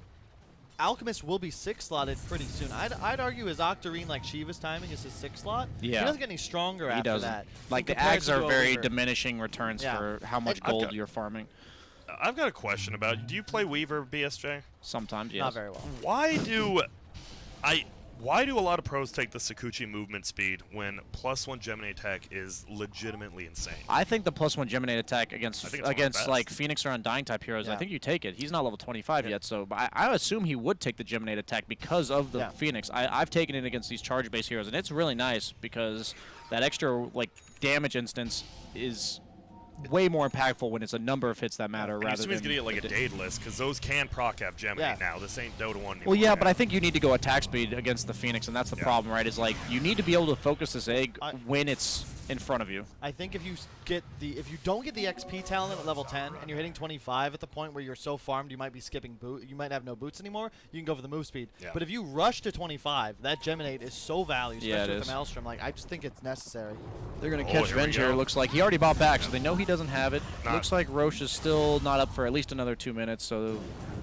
C: Alchemist will be 6-slotted pretty soon. I'd argue his Octarine, like Shiva's timing, is his 6 slot.
B: Yeah.
C: He doesn't get any stronger
B: He
C: after
B: doesn't.
C: that.
B: Like, the
C: compared
B: Ags
C: to
B: are
C: Duo
B: very
C: Weaver.
B: diminishing returns
C: Yeah.
B: for how much
A: I've
B: gold
A: got-
B: you're farming.
A: I've got a question about it. Do you play Weaver, BSJ?
B: Sometimes, yes.
C: Not very well.
A: Why do a lot of pros take the Sakuchi movement speed when +1 Gemini attack is legitimately insane?
B: I think the +1 Geminate attack against
A: I think it's one of the best.
B: like Phoenix or Undying type heroes, I
C: Yeah.
B: think you take it. He's not level 25 yet, so I assume he would take the Geminate attack because of the
C: Yeah.
B: Phoenix. I've taken it against these charge-based heroes, and it's really nice because that extra like damage instance is way more impactful when it's a number of hits that matter
A: And
B: rather
A: assume
B: than
A: he's gonna get like a
B: the
A: Dade list because those can proc have Gemini
C: Yeah.
A: now. This ain't Dota 1 anymore.
B: Well, yeah, but I think you need to go attack speed against the Phoenix, and that's the
A: Yeah.
B: problem, right? Is like you need to be able to focus this egg
C: I-
B: when it's in front of you.
C: I think if you don't get the XP talent at level 10 and you're hitting 25 at the point where you're so farmed you might be skipping boot, you might have no boots anymore, you can go for the move speed.
A: Yeah.
C: But if you rush to 25, that Geminate is so valued,
B: Yeah,
C: especially
B: it
C: with
B: is.
C: the Maelstrom. Like, I just think it's necessary.
B: They're going to
A: Oh,
B: catch
A: here we
B: Venge here.
A: go.
B: Looks like he already bought back, so they know he doesn't have it.
A: Not-
B: Looks like Roche is still not up for at least another 2 minutes, so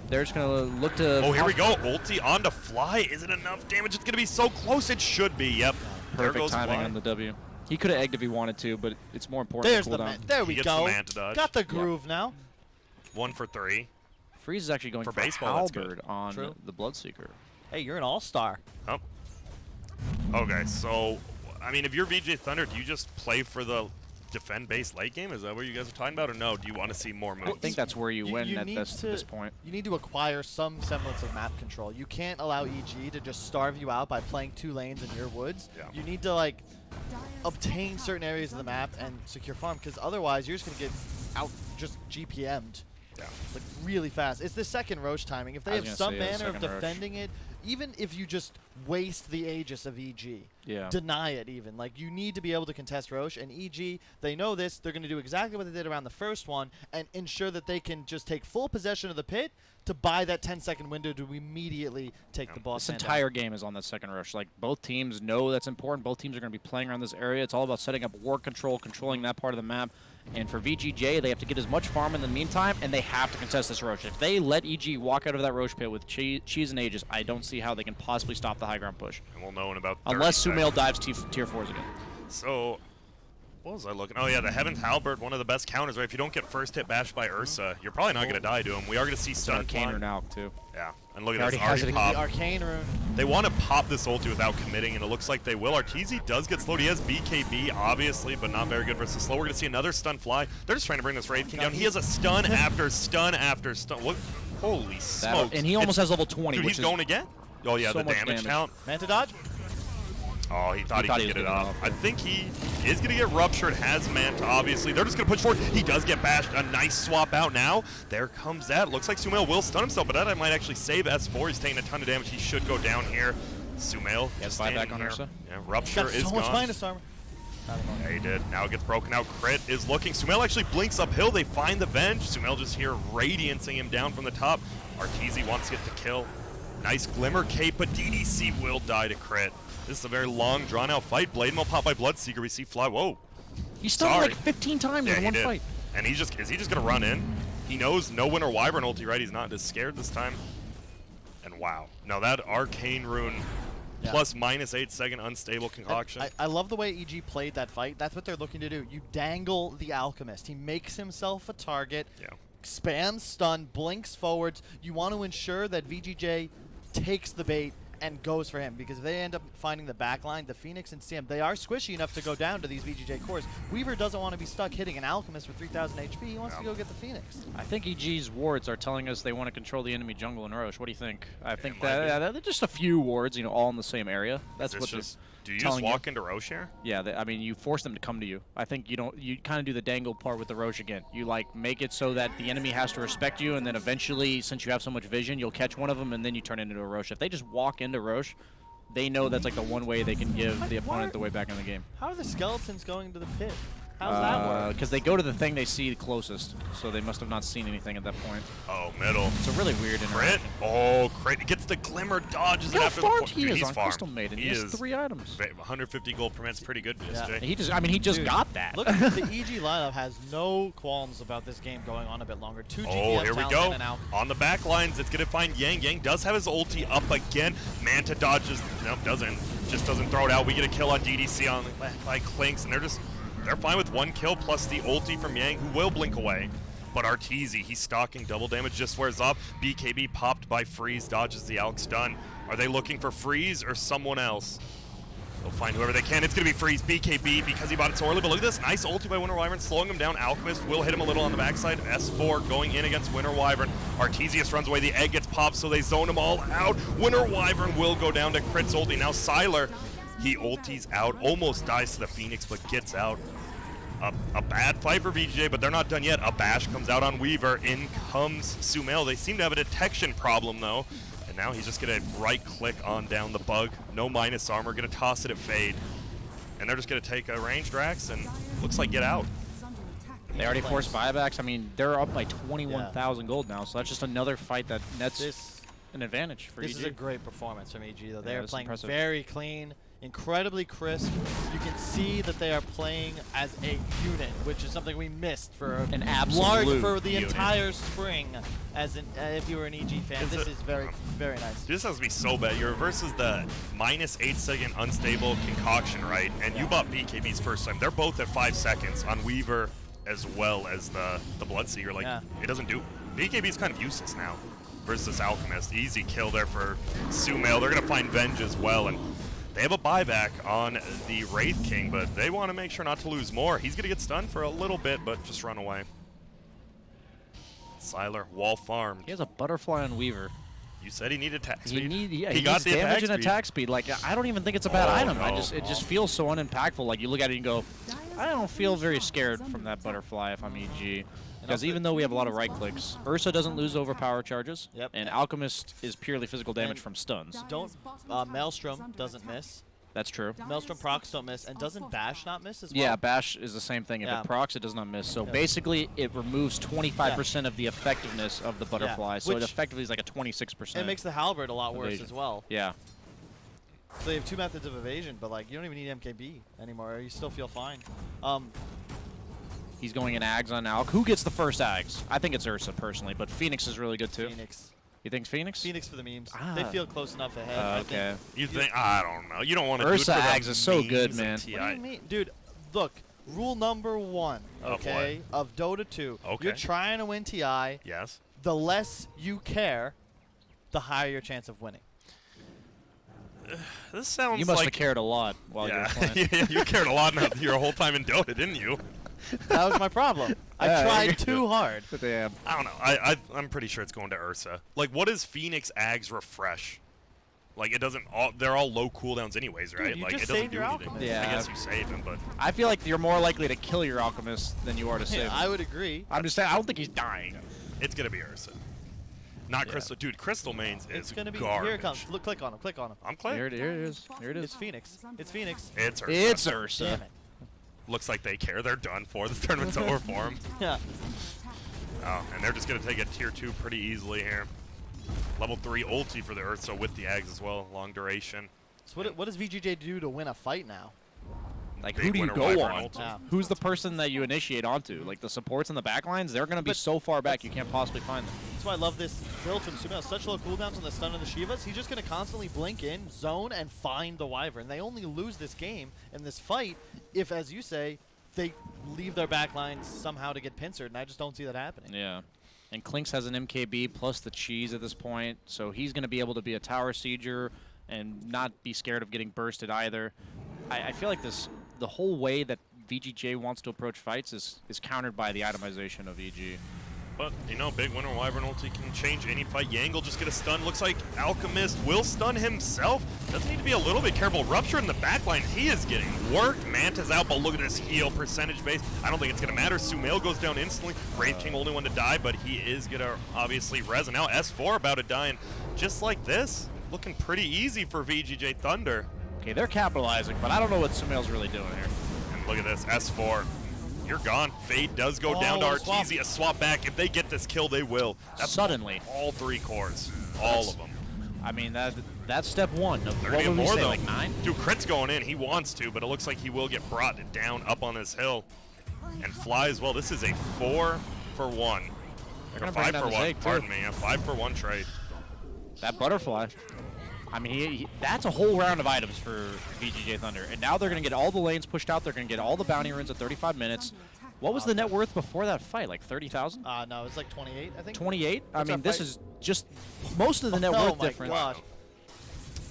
B: they're just going to look to...
A: Oh, here we go. Ulti on to Fly. Is it enough damage? It's gonna be so close. It should be. Yep. There
B: Perfect
A: goes
B: timing
A: Fly.
B: on the W. He could have egged if he wanted to, but it's more important
C: There's
B: to
C: the
B: cool
C: man.
B: down.
C: There we
A: gets
C: go.
A: the man to dodge.
C: Got the groove now.
A: 1 for 3.
B: Freeze is actually going
A: For
B: for
A: baseball, that's good.
B: Halberd on
C: True.
B: the Bloodseeker.
C: Hey, you're an all-star.
A: Oh. Okay, so I mean, if you're VJ Thunder, do you just play for the defend-based late game? Is that what you guys are talking about, or no? Do you want to see more moves?
B: I think that's where you win at
C: need
B: this point.
C: You need to acquire some semblance of map control. You can't allow EG to just starve you out by playing 2 lanes in your woods.
A: Yeah.
C: You need to like obtain certain areas of the map and secure farm, because otherwise you're just gonna get out just GPM'd.
A: Yeah.
C: Like really fast. It's the second Roche timing. If they
B: I was
C: have
B: gonna
C: some
B: say, yeah,
C: manner of
B: second Roche.
C: defending it, even if you just waste the Aegis of EG,
B: Yeah.
C: deny it even. Like, you need to be able to contest Roche, and EG, they know this. They're going to do exactly what they did around the first one and ensure that they can just take full possession of the pit to buy that 10-second window to immediately take the boss
B: This
C: man down.
B: entire game is on that second rush. Like, both teams know that's important. Both teams are going to be playing around this area. It's all about setting up war control, controlling that part of the map, And for VGJ, they have to get as much farm in the meantime, and they have to contest this Roche. If they let EG walk out of that Roche pit with Cheese and Aegis, I don't see how they can possibly stop the high ground push.
A: And we'll know in about 30
B: Unless Sumail
A: seconds.
B: dives tier 4s again.
A: So, what was I looking? Oh yeah, the Heaven's Halberd, one of the best counters, right? If you don't get first hit bashed by Ursa, you're probably not going to die to him. We are going to see stun
B: Arcane
A: fly.
B: Rune out, too.
A: Yeah, and look at
B: Already
A: this,
B: has
A: already
B: it.
C: The
A: popped.
C: Arcane Rune.
A: They want to pop this ulti without committing, and it looks like they will. Arteezy does get slowed. He has BKB, obviously, but not very good versus slow. We're going to see another stun fly. They're just trying to bring this Wraith King down. He has a stun after stun after stun. What? Holy smokes.
B: And he almost has level 20,
A: Dude,
B: which
A: he's
B: is
A: going again? Oh, yeah,
B: so
A: the
B: much
A: damage
B: damage.
A: count.
C: Manta dodge?
A: Oh, he thought he could get it
B: off.
A: off. I think he is going to get ruptured, has Manta, obviously. They're just going to push forward. He does get bashed. A nice swap out now. There comes that. Looks like Sumail will stun himself, but that might actually save S4. He's taking a ton of damage. He should go down here. Sumail
B: He has
A: just
B: buyback
A: standing
B: on
A: here.
B: Ursa.
A: Yeah, Rupture
C: Got
A: is
C: so much
A: gone.
C: minus armor.
A: Yeah, he did. Now it gets broken out. Crit is looking. Sumail actually blinks uphill. They find the Venge. Sumail just here radiancing him down from the top. Arteezy wants to get the kill. Nice Glimmer Cape, but DDC will die to Crit. This is a very long, drawn-out fight. Blade Mail pop by Bloodseeker. We see fly. Whoa.
B: He stunned
A: Sorry.
B: like 15 times
A: Yeah,
B: in
A: he
B: one
A: did.
B: fight.
A: And is he just going to run in? He knows no Winter Wyvern ulti, right? He's not as scared this time. And wow. Now that Arcane Rune
C: Yeah.
A: plus -8-second unstable concoction.
C: I love the way EG played that fight. That's what they're looking to do. You dangle the Alchemist. He makes himself a target,
A: Yeah.
C: spams stun, blinks forwards. You want to ensure that VGJ takes the bait and goes for him, because if they end up finding the backline, the Phoenix and CM, they are squishy enough to go down to these VGJ cores. Weaver doesn't want to be stuck hitting an Alchemist for 3,000 HP. He wants to go get the Phoenix.
B: I think EG's wards are telling us they want to control the enemy jungle and Roche. What do you think? I think
A: might be.
B: that they're just a few wards, all in the same area. That's
A: Is
B: what
A: this just, do you
B: telling
A: just walk into Roche here?
B: Yeah, I mean, you force them to come to you. I think you kind of do the dangle part with the Roche again. You make it so that the enemy has to respect you, and then eventually, since you have so much vision, you'll catch one of them, and then you turn it into a Roche. If they just walk into Roche, they know that's like the one way they can give the opponent the way back in the game.
C: How are the skeletons going to the pit? How's that work?
B: Because they go to the thing they see the closest, so they must have not seen anything at that point.
A: Oh, middle.
B: It's a really weird
A: Crit.
B: interaction.
A: Oh, Crit. He gets the Glimmer, dodges
B: Look
A: it
B: how
A: after
B: farmed
A: the
B: he
A: Dude,
B: is
A: he's
B: on
A: farmed.
B: Crystal Maiden. He
A: He
B: has
A: is
B: 3 items.
A: 150 gold per man's pretty good,
C: Yeah.
A: BSJ.
B: He just
C: Dude,
B: got that.
C: Look, the EG lineup has no qualms about this game going on a bit longer. 2 GTS
A: Oh, here we
C: talent
A: go.
C: in and out.
A: On the back lines, it's going to find Yang. Yang does have his ulti up again. Manta dodges. Nope, doesn't. Just doesn't throw it out. We get a kill on DDC on by Clinks, and they're fine with 1 kill plus the ulti from Yang, who will blink away. But Arteezy, he's stocking double damage, just wears up. BKB popped by Freeze, dodges the Alk stun. Are they looking for Freeze or someone else? They'll find whoever they can. It's going to be Freeze, BKB, because he bought it so early. But look at this, nice ulti by Winter Wyvern, slowing him down. Alchemist will hit him a little on the backside. S4 going in against Winter Wyvern. Arteezius runs away. The egg gets popped, so they zone him all out. Winter Wyvern will go down to Crit's ulti. Now Sylar, he ultis out, almost dies to the Phoenix, but gets out. A bad fight for VGJ, but they're not done yet. A bash comes out on Weaver. In comes Sumail. They seem to have a detection problem, though. And now he's just going to right-click on down the bug. No minus armor. Going to toss it at Fade. And they're just going to take a range Drax and looks like get out.
B: They already forced buybacks. I mean, they're up by 21,000 gold now, so that's just another fight that nets an advantage for EG.
C: This is a great performance from EG, though. They
B: Yeah,
C: are
B: this is
C: playing
B: impressive.
C: very clean, incredibly crisp. You can see that they are playing as a unit, which is something we missed for
B: An
C: large
B: absolute
C: for the
A: unit.
C: entire spring. As if you were an EG fan,
A: Is
C: this
A: it-
C: is very, very nice.
A: This has to be so bad. Your versus the -8-second unstable concoction, right? And you bought BKB's first time. They're both at 5 seconds on Weaver as well as the Bloodseeker. Like,
C: Yeah.
A: it doesn't do... BKB's kind of useless now versus Alchemist. Easy kill there for Sumail. They're going to find Venge as well, and they have a buyback on the Wraith King, but they want to make sure not to lose more. He's going to get stunned for a little bit, but just run away. Sylar, wall farmed.
B: He has a butterfly on Weaver.
A: You said he needed attack speed.
B: He
A: he got
B: needs
A: the
B: damage and
A: speed.
B: attack speed. Like, I don't even think it's a bad
A: Oh,
B: item.
A: no.
B: It just feels so unimpactful. Like, you look at it and go, I don't feel very scared from that butterfly if I'm EG. Because even though we have a lot of right clicks, Ursa doesn't lose overpower charges,
C: Yep.
B: and Alchemist is purely physical damage
C: And
B: from stuns.
C: Maelstrom doesn't miss.
B: That's true.
C: Maelstrom procs don't miss, and doesn't Bash not miss as well?
B: Yeah, Bash is the same thing. If
C: Yeah.
B: it procs, it does not miss. So
C: Yeah.
B: basically, it removes 25% of the effectiveness of the butterfly. So it
C: Which-
B: effectively is like a 26%.
C: It makes the halberd a lot worse
B: Evasion.
C: as well.
B: Yeah.
C: So you have 2 methods of evasion, but like you don't even need MKB anymore. You still feel fine.
B: He's going in Ags on Alk. Who gets the first Ags? I think it's Ursa, personally, but Phoenix is really good, too.
C: Phoenix.
B: You think Phoenix?
C: Phoenix for the memes.
B: Ah.
C: They feel close enough ahead. I
B: Okay.
A: You think? I don't know. You don't want to do it for
B: Ursa
A: the
B: Ags is so good,
A: memes
B: man.
A: and TI.
C: What do you mean? Dude, look. Rule number 1, okay, of Dota 2.
A: Okay.
C: You're trying to win TI.
A: Yes.
C: The less you care, the higher your chance of winning.
A: This sounds
B: You must
A: like
B: have cared a lot while you were
A: yeah.
B: playing.
A: Yeah, you cared a lot your whole time in Dota, didn't you?
C: That was my problem. I
B: Yeah,
C: tried
B: you're
C: too hard.
B: But they,
A: I don't know. I'm pretty sure it's going to Ursa. Like, what does Phoenix Ags refresh? Like, it doesn't. They're all low cooldowns anyways, right?
C: you
A: like,
C: just
A: it doesn't
C: save
A: do
C: your
A: anything.
C: Alchemist.
B: Yeah.
A: I guess you save him, but
B: I feel like you're more likely to kill your Alchemist than you are to save
C: Yeah,
B: him.
C: I would agree.
B: I'm just saying, I don't think he's dying.
A: it's gonna be Ursa. Not
B: Yeah.
A: Crystal, dude. Crystal mains
C: It's
A: is
C: gonna be
A: garbage.
C: here it comes. Look, click on him. Click on him.
A: I'm clear.
B: Here it is. Here it
C: It's
B: is.
C: Phoenix. It's Phoenix.
A: It's Ursa.
B: It's Ursa.
C: Damn it.
A: Looks like they care. They're done for. This tournament's over for them.
C: Yeah.
A: Oh, and they're just gonna take a tier 2 pretty easily here. Level 3 ulti for the Ursa with the Ags as well. Long duration.
C: So what does VGJ do to win a fight now?
B: Like,
A: Big
B: who do you
A: winner,
B: go
A: Wyvern
B: on?
A: ulti.
C: Yeah.
B: Who's the person that you initiate onto? Like, the supports and the backlines, they're going to be
C: But
B: so far back you can't possibly find them.
C: That's why I love this build from Sumail. Such low cooldowns on the stun of the Shivas. He's just going to constantly blink in, zone, and find the Wyvern. They only lose this game and this fight if, as you say, they leave their backlines somehow to get pincered, and I just don't see that happening.
B: Yeah. And Klinks has an MKB plus the cheese at this point, so he's going to be able to be a tower sieger and not be scared of getting bursted either. I feel like the whole way that VGJ wants to approach fights is countered by the itemization of EG.
A: But, you know, big winner Wyvern ulti can change any fight. Yang will just get a stun. Looks like Alchemist will stun himself. Doesn't need to be a little bit careful. Rupture in the backline. He is getting worked. Manta's out, but look at his heal percentage base. I don't think it's going to matter. Sumail goes down instantly. Wraith King only one to die, but he is going to obviously res. And now S4 about to die. And just like this, looking pretty easy for VGJ Thunder.
B: Okay, they're capitalizing, but I don't know what Sumail's really doing here.
A: And look at this, S4. You're gone. Fade does go down to
C: swap.
A: Arteezy. A swap back. If they get this kill, they will. That's
B: Suddenly.
A: all 3 cores. All of them.
B: I mean, that's step one. Of
A: They're
B: what
A: gonna
B: would
A: get
B: we
A: more
B: say,
A: though.
B: like 9?
A: Dude, Crit's going in. He wants to, but it looks like he will get brought down up on this hill. And Fly as well. This is a 4 for 1.
B: They're
A: Or
B: gonna bring
A: 5
B: down
A: for
B: the
A: 1.
B: Zeke, too.
A: Pardon me. A 5 for 1 trade.
B: That butterfly. I mean, that's a whole round of items for VGJ Thunder. And now they're going to get all the lanes pushed out. They're going to get all the bounty runes at 35 minutes. What was the net worth before that fight? Like 30,000?
C: No, it's like 28, I think.
B: 28? I
C: What's
B: mean,
C: our
B: this
C: fight?
B: is just most of the net
C: Oh
B: worth
C: my
B: difference.
C: God.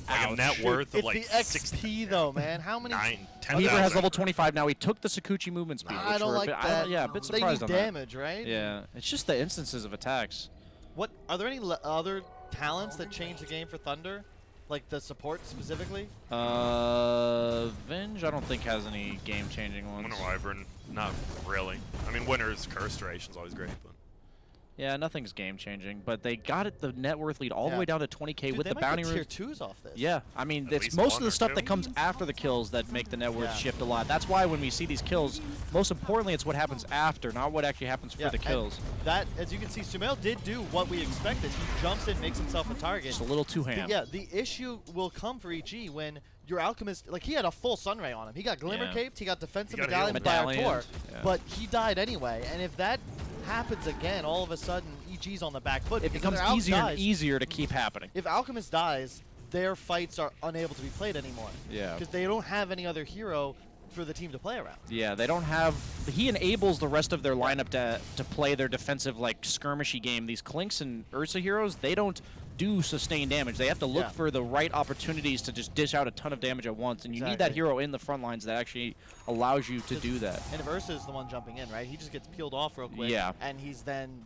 A: Like a
B: Ouch.
A: net worth of
C: It's
A: like
C: the
A: 6,
C: XP though, man. How many?
A: 9, 10.
B: Weaver has level 25 now. He took the Sakuchi movement speed.
C: I
B: which
C: don't
B: we're
C: like
B: a bit,
C: that.
B: yeah, a bit
C: They
B: surprised
C: need
B: on
C: damage, right?
B: that. Yeah, it's just the instances of attacks.
C: What are there any other talents that change the game for Thunder, like the support specifically?
B: Venge, I don't think has any game-changing ones.
A: Winter Wyvern, not really. I mean, Winter's curse duration's always great, but
B: Yeah, nothing's game-changing, but they got it the net worth lead all the
C: Yeah.
B: way down to 20K
C: Dude,
B: with
C: they
B: the
C: might
B: bounty
C: get tier
B: runes.
C: 2s off this.
B: Yeah, I mean,
A: At
B: it's
A: least
B: most
A: one
B: of the
A: or
B: stuff
A: two.
B: that comes after the kills that make the net worth
C: Yeah.
B: shift a lot. That's why when we see these kills, most importantly, it's what happens after, not what actually happens
C: Yeah,
B: for the
C: and
B: kills.
C: That, as you can see, Sumail did do what we expected. He jumps in, makes himself a target.
B: Just a little too ham.
C: Yeah, the issue will come for EG when your Alchemist, like he had a full Sunray on him. He got Glimmer
B: Yeah.
C: Caped, he got Defensive
A: He got
C: Medallion
A: healed.
C: by
B: Medallion,
C: Artor,
B: yeah.
C: but he died anyway. And if that happens again, all of a sudden EG's on the back foot.
B: It
C: because
B: becomes
C: if their Alch
B: easier and
C: dies-
B: easier to keep happening.
C: If Alchemist dies, their fights are unable to be played anymore.
B: Yeah.
C: Because they don't have any other hero for the team to play around.
B: Yeah, they don't have. He enables the rest of their lineup to play their defensive, like, skirmishy game. These Klinks and Ursa heroes, they don't do sustained damage. They have to look
C: Yeah.
B: for the right opportunities to just dish out a ton of damage at once, and you need that
C: Exactly.
B: hero in the front lines that actually allows you to do that.
C: And if Ursa is the one jumping in, right? He just gets peeled off real quick.
B: Yeah.
C: And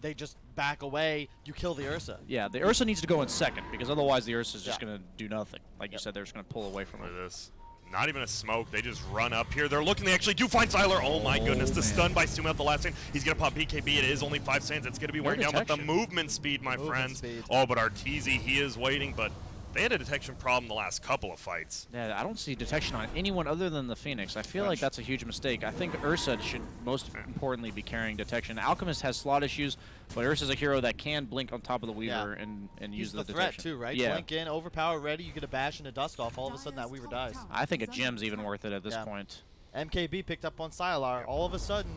C: they just back away. You kill the Ursa.
B: Yeah, the Ursa needs to go in second, because otherwise the Ursa is just
C: Yeah.
B: going to do nothing. Like you
C: Yep.
B: said, they're just going to pull away from
A: look
B: it.
A: at this. Not even a smoke. They just run up here. They're looking. They actually do find Sylar. Oh my
B: Oh,
A: goodness. The
B: man.
A: stun by Sumail at the last thane. He's going to pop BKB. It is only 5 seconds. It's going to be
B: No
A: wearing down with the
B: detection.
A: movement speed, my
C: Movement
A: friends.
C: speed.
A: Oh, but Arteezy, he is waiting, but they had a detection problem the last couple of fights.
B: Yeah, I don't see detection on anyone other than the Phoenix. I feel like
A: Which-
B: that's a huge mistake. I think Ursa should most importantly be carrying detection. Alchemist has slot issues, but Ursa's a hero that can blink on top of the Weaver and use
C: He's the threat
B: detection.
C: too, right?
B: Yeah.
C: Blink in, overpower ready, you get a bash and a dust off. All of a sudden that Weaver dies.
B: I think a gem's even worth it at this
C: Yeah.
B: point.
C: MKB picked up on Sylar. All of a sudden,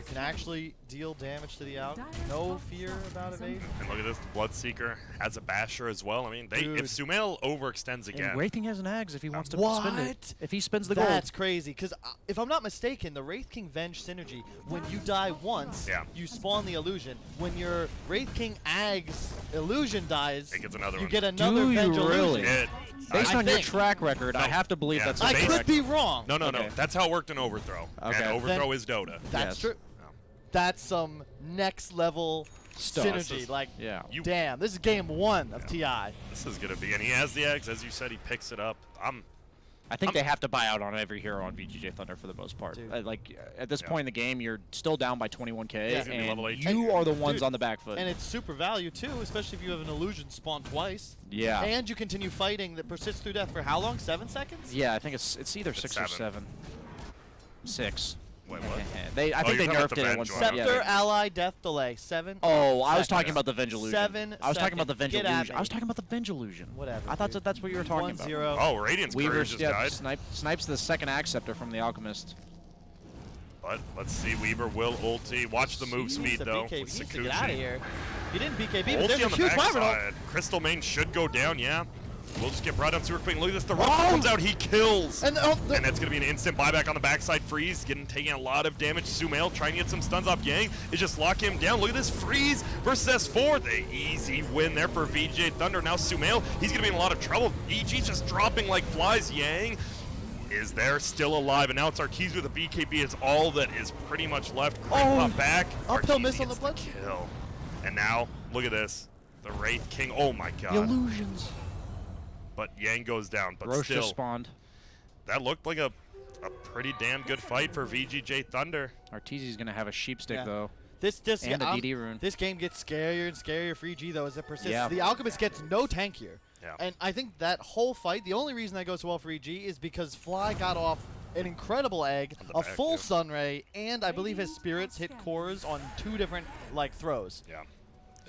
C: can actually deal damage to the Alk. No fear about evasion.
A: And look at this, the Bloodseeker has a basher as well. I mean,
C: Dude.
A: if Sumail overextends again.
B: And Wraith King has an Ags if he wants to
C: What?
B: spend it. If he spends the gold.
C: That's crazy, because if I'm not mistaken, the Wraith King Venge synergy, when you die once,
A: Yeah.
C: you spawn the illusion. When your Wraith King Ags illusion dies,
A: It gets another
C: you
A: one.
C: get another
B: Do you
C: Venge
B: really?
C: illusion.
B: Based
C: I
B: on your
C: think.
B: track record, I
A: No.
B: have to believe
A: Yeah,
B: that's
A: so
C: I
A: based-
C: could be wrong.
A: No, no,
B: Okay.
A: no. That's how it worked in Overthrow.
B: Okay.
A: And Overthrow
C: Then-
A: is Dota.
C: That's
B: Yes.
C: true.
A: No.
C: That's some next level
B: Stuff.
C: synergy. Like,
B: Yeah.
A: You-
C: damn, this is game 1 of TI.
A: This is going to be, and he has the Eggs, as you said, he picks it up.
B: I think they have to buy out on every hero on VGJ Thunder for the most part.
C: Dude.
B: At this
A: Yeah.
B: point in the game, you're still down by 21k,
C: Yeah.
A: He's gonna be level
B: and
A: 18.
B: you are the ones
C: Dude,
B: on the back foot.
C: And it's super value, too, especially if you have an illusion spawn twice.
B: Yeah.
C: And you continue fighting that persists through death for how long? 7 seconds?
B: Yeah, I think it's either
A: It's
B: 6 or
A: 7.
B: 7. 6.
A: Wait, what?
B: I
A: Oh,
B: think they
A: you're talking about
B: nerfed
A: the
B: it at
A: Venge
B: one
A: one.
B: point. Yeah,
C: Scepter,
B: they-
C: ally, death delay. 7.
B: Oh, I was
C: seconds.
B: talking about the Venge illusion.
C: 7
B: I was talking about the
C: seconds.
B: Venge
C: Get at
B: illusion.
C: me.
B: I was talking about the Venge illusion.
C: Whatever,
B: I thought
C: dude.
B: that's what you were talking about.
C: 1-0.
A: Oh, Radiant's
B: Weaver
A: Courier just died.
B: snipes the second Axe Scepter from the Alchemist.
A: But let's see, Weaver will ulti. Watch the move
C: He
A: speed,
C: needs to
A: though.
C: BKB.
A: With
C: He needs to get out of
A: Sakuchi.
C: here. He didn't BKB, but
A: Ulti
C: there's a
A: on the
C: huge Wyvern ult.
A: backside. Crystal Main should go down, yeah. We'll just get brought down super quick. Look at this. The rock
C: Oh!
A: comes out. He kills.
C: And
A: And that's going to be an instant buyback on the backside. Freeze taking a lot of damage. Sumail trying to get some stuns off Yang. Is just lock him down. Look at this Freeze versus S4. The easy win there for VGJ Thunder. Now Sumail, he's going to be in a lot of trouble. EG's just dropping like flies. Yang is there, still alive. And now it's Arteezy with a BKB. It's all that is pretty much left. Quick pop back.
C: Uphill
A: Arteezy
C: miss on
A: gets
C: the blood.
A: kill. And now, look at this. The Wraith King. Oh my god.
B: Illusions.
A: But Yang goes down. But
B: Roche
A: still,
B: just spawned.
A: that looked like a pretty damn good fight for VGJ Thunder.
B: Arteezy's gonna have a sheep stick
C: Yeah.
B: though.
C: This
B: And a DD rune.
C: This game gets scarier and scarier for EG though as it persists.
B: Yeah.
C: The Alchemist gets no tankier.
A: Yeah.
C: And I think that whole fight, the only reason that goes so well for EG is because Fly got off an incredible egg,
A: On the
C: a
A: back,
C: full
A: yeah.
C: Sunray, and I believe his spirits hit cores on 2 different throws.
A: Yeah.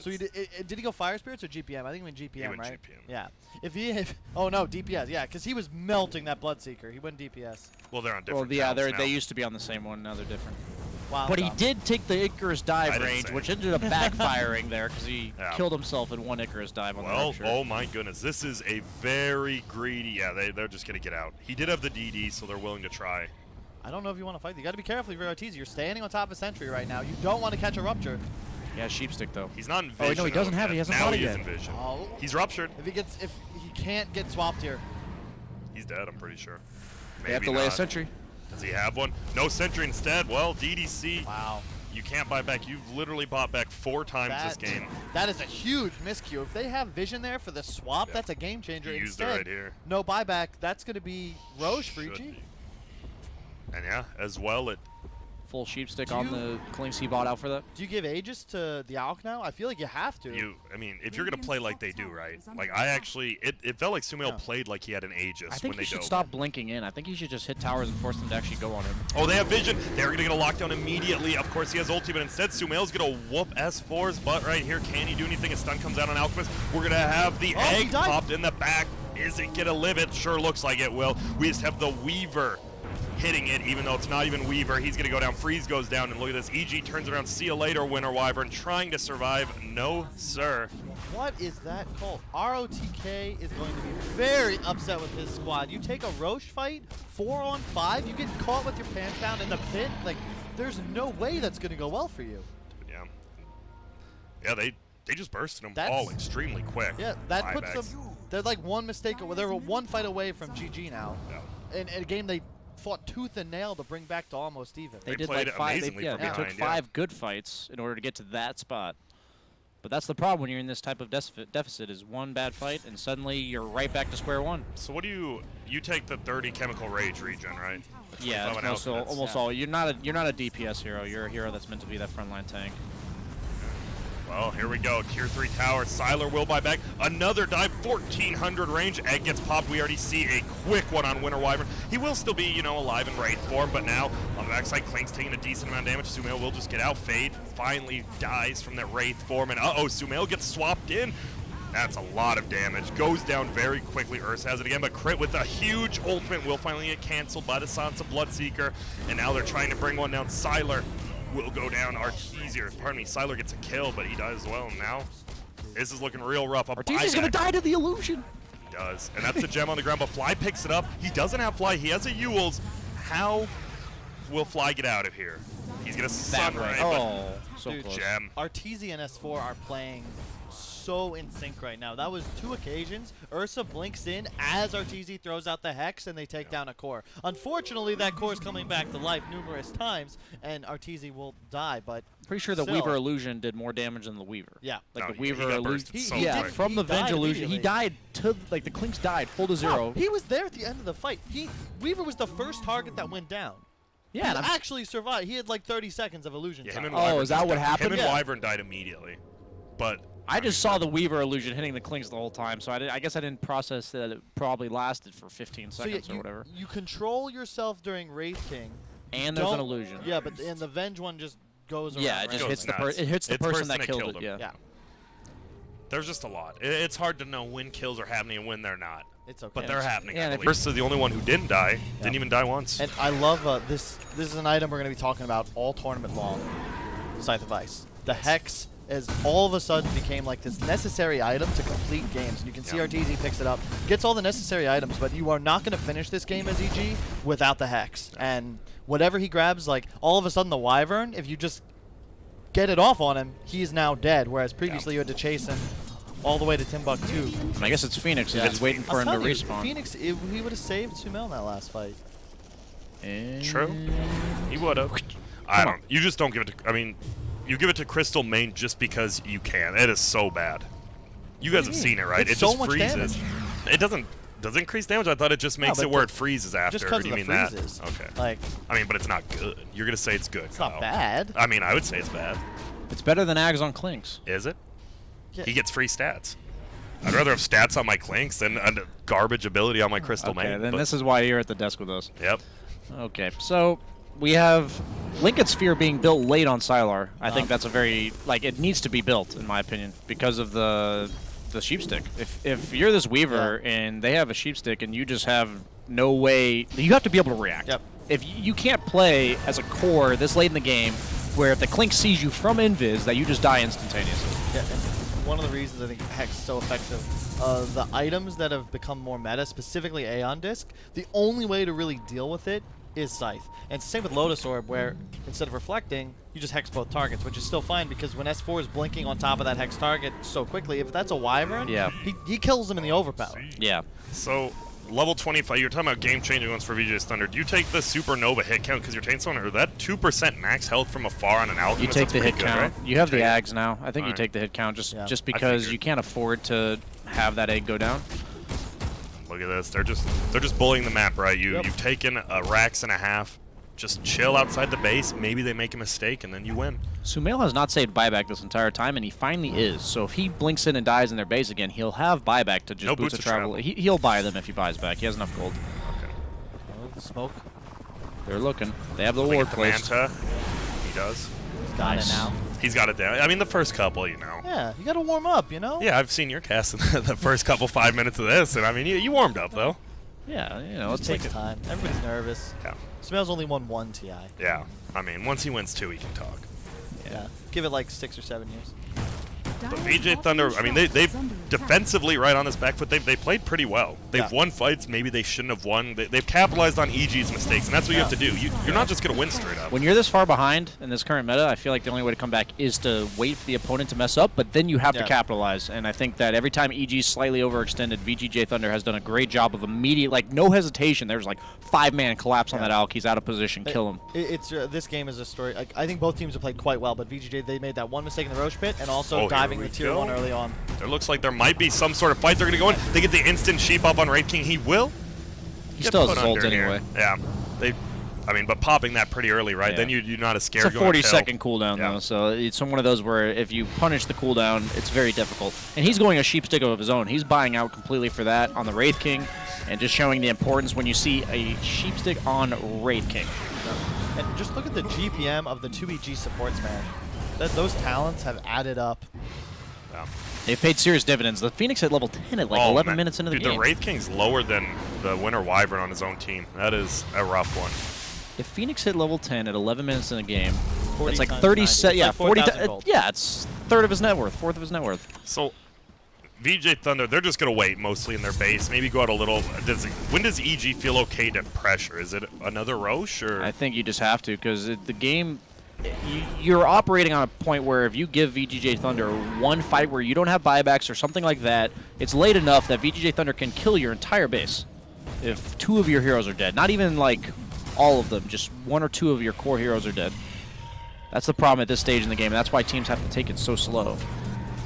C: So he did he go fire spirits or GPM? I think he went GPM,
A: went
C: right?
A: GPM.
C: Yeah. Oh no, DPS. Yeah, because he was melting that Bloodseeker. He went DPS.
A: Well, they're on
B: Well,
A: different
B: yeah,
A: counts now.
B: they used to be on the same one. Now they're different.
C: Wow.
B: But he did take the Icarus
A: I
B: dive
A: didn't
B: range,
A: say
B: which
A: it.
B: ended up backfiring there because he
A: Yeah.
B: killed himself in one Icarus dive on the
A: Well,
B: rupture.
A: oh my goodness. This is a very greedy. Yeah, they're just going to get out. He did have the DD, so they're willing to try.
C: I don't know if you want to fight. You got to be careful if you're Arteezy. You're standing on top of Sentry right now. You don't want to catch a rupture.
B: Yeah, sheep stick though.
A: He's not in
B: Oh,
A: vision.
B: wait, no, he doesn't
A: of
B: have it.
A: yet.
B: He hasn't
A: Now
B: fought
A: he
B: it
A: is
B: yet.
A: in vision.
C: Oh.
A: He's ruptured.
C: If he can't get swapped here.
A: He's dead, I'm pretty sure.
B: They have
A: Maybe
B: to lay a
A: not.
B: sentry.
A: Does he have one? No sentry instead. Well, DDC.
C: Wow.
A: You can't buy back. You've literally bought back 4 times this game.
C: That is a huge miscue. If they have vision there for the swap,
A: Yeah.
C: that's a game changer.
A: He used it
C: Instead,
A: right here.
C: no buyback. That's going to be Roche for
A: Should
C: EG.
A: be. And yeah, as well, it
B: Full sheep stick
C: Do
B: on
C: you-
B: the cleans he bought out for that.
C: Do you give Aegis to the Alk now? I feel like you have to.
A: I mean, if you're gonna play like they do, right? Like I actually, it felt like Sumail played like he had an Aegis
B: I think
A: when
B: he
A: they
B: should
A: dove.
B: stop blinking in. I think he should just hit towers and force them to actually go on him.
A: Oh, they have vision. They're gonna get a lockdown immediately. Of course, he has ulti, but instead Sumail's gonna whoop S4's butt right here. Can he do anything? A stun comes out on Alchemist. We're gonna have the
C: Oh, he
A: egg
C: died.
A: popped in the back. Is it gonna live? It sure looks like it will. We just have the Weaver hitting it, even though it's not even Weaver. He's gonna go down. Freeze goes down, and look at this. EG turns around. See you later, Winter Wyvern. Trying to survive. No, sir.
C: What is that called? ROTK is going to be very upset with his squad. You take a Roche fight, 4-on-5, you get caught with your pants down in the pit. Like, there's no way that's going to go well for you.
A: Yeah. Yeah, they just bursted them
C: That's-
A: all extremely quick.
C: Yeah, that puts
A: Buybacks.
C: them. They're like one mistake. They're one fight away from GG now.
A: Yeah.
C: In a game they fought tooth and nail to bring back to almost even.
A: They
B: did
A: played
B: like 5.
A: amazingly
B: They
A: from
B: took
A: behind, yeah.
B: 5 good fights in order to get to that spot. But that's the problem when you're in this type of deficit is one bad fight and suddenly you're right back to square one.
A: So what do you take the 30 chemical rage regen, right? The
B: Yeah,
A: 25
B: it's
A: on
B: almost,
A: Alchemist.
B: almost all. You're not a DPS hero. You're a hero that's meant to be that frontline tank.
A: Well, here we go. Tier 3 tower. Siler will buy back. Another dive. 1400 range. Egg gets popped. We already see a quick one on Winter Wyvern. He will still be, alive in Wraith form, but now on the backside, Klink's taking a decent amount of damage. Sumail will just get out. Fade finally dies from that Wraith form, and Sumail gets swapped in. That's a lot of damage. Goes down very quickly. Ursa has it again, but Crit with a huge ultimate will finally get canceled by the Sansa Bloodseeker, and now they're trying to bring one down. Siler will go down. Arteezy, pardon me, Sylar gets a kill, but he dies as well. And now, this is looking real rough.
B: Arteezy's gonna die to the illusion.
A: He does, and that's the gem on the ground, but Fly picks it up. He doesn't have Fly, he has a Ewell's. How will Fly get out of here? He's gonna Sunray,
B: Oh, so
C: Dude,
B: close.
A: gem.
C: Arteezy and S4 are playing so in sync right now. That was 2 occasions. Ursa blinks in as Arteezy throws out the Hex, and they take down a core. Unfortunately, that core is coming back to life numerous times, and Arteezy will die, but
B: Pretty sure the
C: still.
B: Weaver illusion did more damage than the Weaver.
C: Yeah.
B: Like
A: No,
B: the
A: he
B: Weaver
A: got
B: illusion.
A: bursted so
B: Yeah,
A: quick.
B: from
C: He
B: the Venge
C: died
B: illusion, he
C: immediately.
B: died to like the Clinks died full to zero.
C: No, he was there at the end of the fight. Weaver was the first target that went down.
B: Yeah,
C: He
B: and I'm-
C: actually survived. He had like 30 seconds of illusion
A: Yeah,
C: time.
A: him and
B: Oh,
A: Wyvern
B: is that what
A: died.
B: happened?
A: Him and
C: Yeah.
A: Wyvern died immediately, but
B: I just saw the Weaver illusion hitting the Clinks the whole time, so I guess I didn't process that it probably lasted for 15
C: So yeah,
B: seconds or whatever.
C: you control yourself during Wraith King.
B: And there's an
C: Don't-
B: illusion.
C: Yeah, but and the Venge one just goes around.
B: Yeah, it just
A: Goes
B: hits the
A: nuts.
B: it hits the
A: It's
B: person that killed it. Yeah.
C: Yeah,
A: there's just a lot. It's hard to know when kills are happening and when they're not,
C: it's okay.
A: but they're happening.
B: Yeah,
A: I
B: and if
A: believe. First is the only one who didn't die.
C: Yeah.
A: Didn't even die once.
C: And I love this. This is an item we're going to be talking about all tournament long. Scythe of Ice. The Hex is all of a sudden became like this necessary item to complete games. And you can see
A: Yeah.
C: Arteezy picks it up, gets all the necessary items, but you are not going to finish this game as EG without the Hex. And whatever he grabs, like all of a sudden the Wyvern, if you just get it off on him, he's now dead. Whereas previously you had to chase him all the way to Timbuktu.
B: And I guess it's Phoenix.
C: Yeah.
B: He's waiting for
C: I'm
B: him to
C: telling you,
B: respawn.
C: Phoenix, he would have saved Sumail in that last fight.
A: True. He would have. I don't. You just don't give it to. I mean, you give it to Crystal Main just because you can. It is so bad. You guys have seen it, right?
C: It's
A: It
C: so
A: just
C: much
A: freezes.
C: damage.
A: It does it increase damage? I thought it just makes
C: but
A: it where
C: the-
A: it freezes after.
C: Just
A: Or
C: because
A: do
C: of
A: you
C: the
A: mean
C: freezes.
A: that? Okay.
C: Like,
A: I mean, but it's not good. You're gonna say it's good.
C: it's not
A: Kyle.
C: bad.
A: I mean, I would say it's bad.
B: It's better than Ags on Clinks.
A: Is it?
C: Yeah.
A: He gets free stats. I'd rather have stats on my Clinks than a garbage ability on my Crystal
B: Okay,
A: Main.
B: then
A: but-
B: this is why you're at the desk with us.
A: Yep.
B: Okay, so we have Lincoln Sphere being built late on Sylar. I think that's a very it needs to be built in my opinion because of the sheepstick. If you're this Weaver and they have a sheepstick and you just have no way, you have to be able to react.
C: Yep.
B: If you can't play as a core this late in the game, where if the Clink sees you from invis, that you just die instantaneously.
C: Yeah, and one of the reasons I think Hex is so effective, the items that have become more meta, specifically Aeon Disc, the only way to really deal with it is Scythe. And it's the same with Lotus Orb, where instead of reflecting, you just Hex both targets, which is still fine because when S4 is blinking on top of that Hex target so quickly, if that's a Wyvern,
B: Yeah.
C: he kills them in the overpower.
B: Yeah.
A: So, level 25, you're talking about game-changing ones for VGJ's Thunder. Do you take the Supernova hit count because you're taking someone, or that 2% max health from afar on an Alchemist?
B: You take
A: That's
B: the
A: pretty
B: hit
A: good,
B: count.
A: right?
B: You have the
A: Take it.
B: Ags now. I think you
A: Alright.
B: take the hit count just
C: Yeah.
B: because
A: figured.
B: you can't afford to have that egg go down.
A: Look at this. They're just bullying the map, right? You've taken a Rax and a half. Just chill outside the base. Maybe they make a mistake, and then you win.
B: Sumail has not saved buyback this entire time, and he finally is. So if he blinks in and dies in their base again, he'll have buyback to just
A: No
B: boost
A: boots
B: the
A: of
B: travel.
A: travel.
B: He'll buy them if he buys back. He has enough gold.
A: Okay.
C: Oh, the smoke.
B: They're looking. They have the
A: Look
B: ward
A: at the
B: placed.
A: Manta. He does.
C: He's got
B: Nice.
C: it now.
A: He's got it down. I mean, the first couple, you know.
C: Yeah, you gotta warm up, you know?
A: Yeah, I've seen your cast in the first couple 5 minutes of this, and I mean, you warmed up, though.
B: Yeah, you know,
C: It
B: let's take
C: takes
B: it.
C: time. Everybody's nervous.
A: Yeah.
C: Sumail's only won 1 TI.
A: Yeah. I mean, once he wins 2, he can talk.
C: Yeah. Give it like 6 or 7 years.
A: But VJ Thunder, I mean, they've defensively right on this back foot. They played pretty well. They've
C: Yeah.
A: won fights maybe they shouldn't have won. They've capitalized on EG's mistakes, and that's what you have to do. You're not just going to win straight up.
B: When you're this far behind in this current meta, I feel like the only way to come back is to wait for the opponent to mess up, but then you have to
C: Yeah.
B: capitalize. And I think that every time EG's slightly overextended, VGJ Thunder has done a great job of immediate, no hesitation. There's 5-man collapse on
C: Yeah.
B: that Alk. He's out of position. Kill him.
C: It's this game is a story. I think both teams have played quite well, but VGJ they made that one mistake in the Roche pit and also
A: Oh, here
C: diving
A: we
C: the tier
A: go.
C: 1 early on.
A: There looks like there might be some sort of fight they're going to go in. They get the instant sheep up on Raid King. He will.
B: He
A: get
B: still has
A: put
B: his ult
A: under here.
B: anyway.
A: Yeah. But popping that pretty early, right?
B: Yeah.
A: Then you're not as scared.
B: It's a
A: going to
B: 40-second cooldown,
A: Yeah.
B: though, so it's one of those where if you punish the cooldown, it's very difficult. And he's going a sheepstick of his own. He's buying out completely for that on the Wraith King, and just showing the importance when you see a sheepstick on Wraith King.
C: And just look at the GPM of the 2EG supports, man. Those talents have added up.
A: Yeah.
B: They've paid serious dividends. The Phoenix at level 10 at 11
A: man.
B: minutes into the
A: Dude,
B: game.
A: the Wraith King's lower than the Winter Wyvern on his own team. That is a rough one.
B: If Phoenix hit level 10 at 11 minutes in the game, It's like
C: times
B: 30
C: 90.
B: set.
C: It's
B: Yeah,
C: like
B: 40.
C: 4,000 gold.
B: Yeah, it's third of his net worth, fourth of his net worth.
A: So, VJ Thunder, they're just gonna wait mostly in their base. Maybe go out a little. When does EG feel okay to pressure? Is it another Roche or?
B: I think you just have to because the game. You're operating on a point where if you give VGJ Thunder one fight where you don't have buybacks or something like that, it's late enough that VGJ Thunder can kill your entire base if 2 of your heroes are dead. Not even like all of them, just 1 or 2 of your core heroes are dead. That's the problem at this stage in the game. That's why teams have to take it so slow.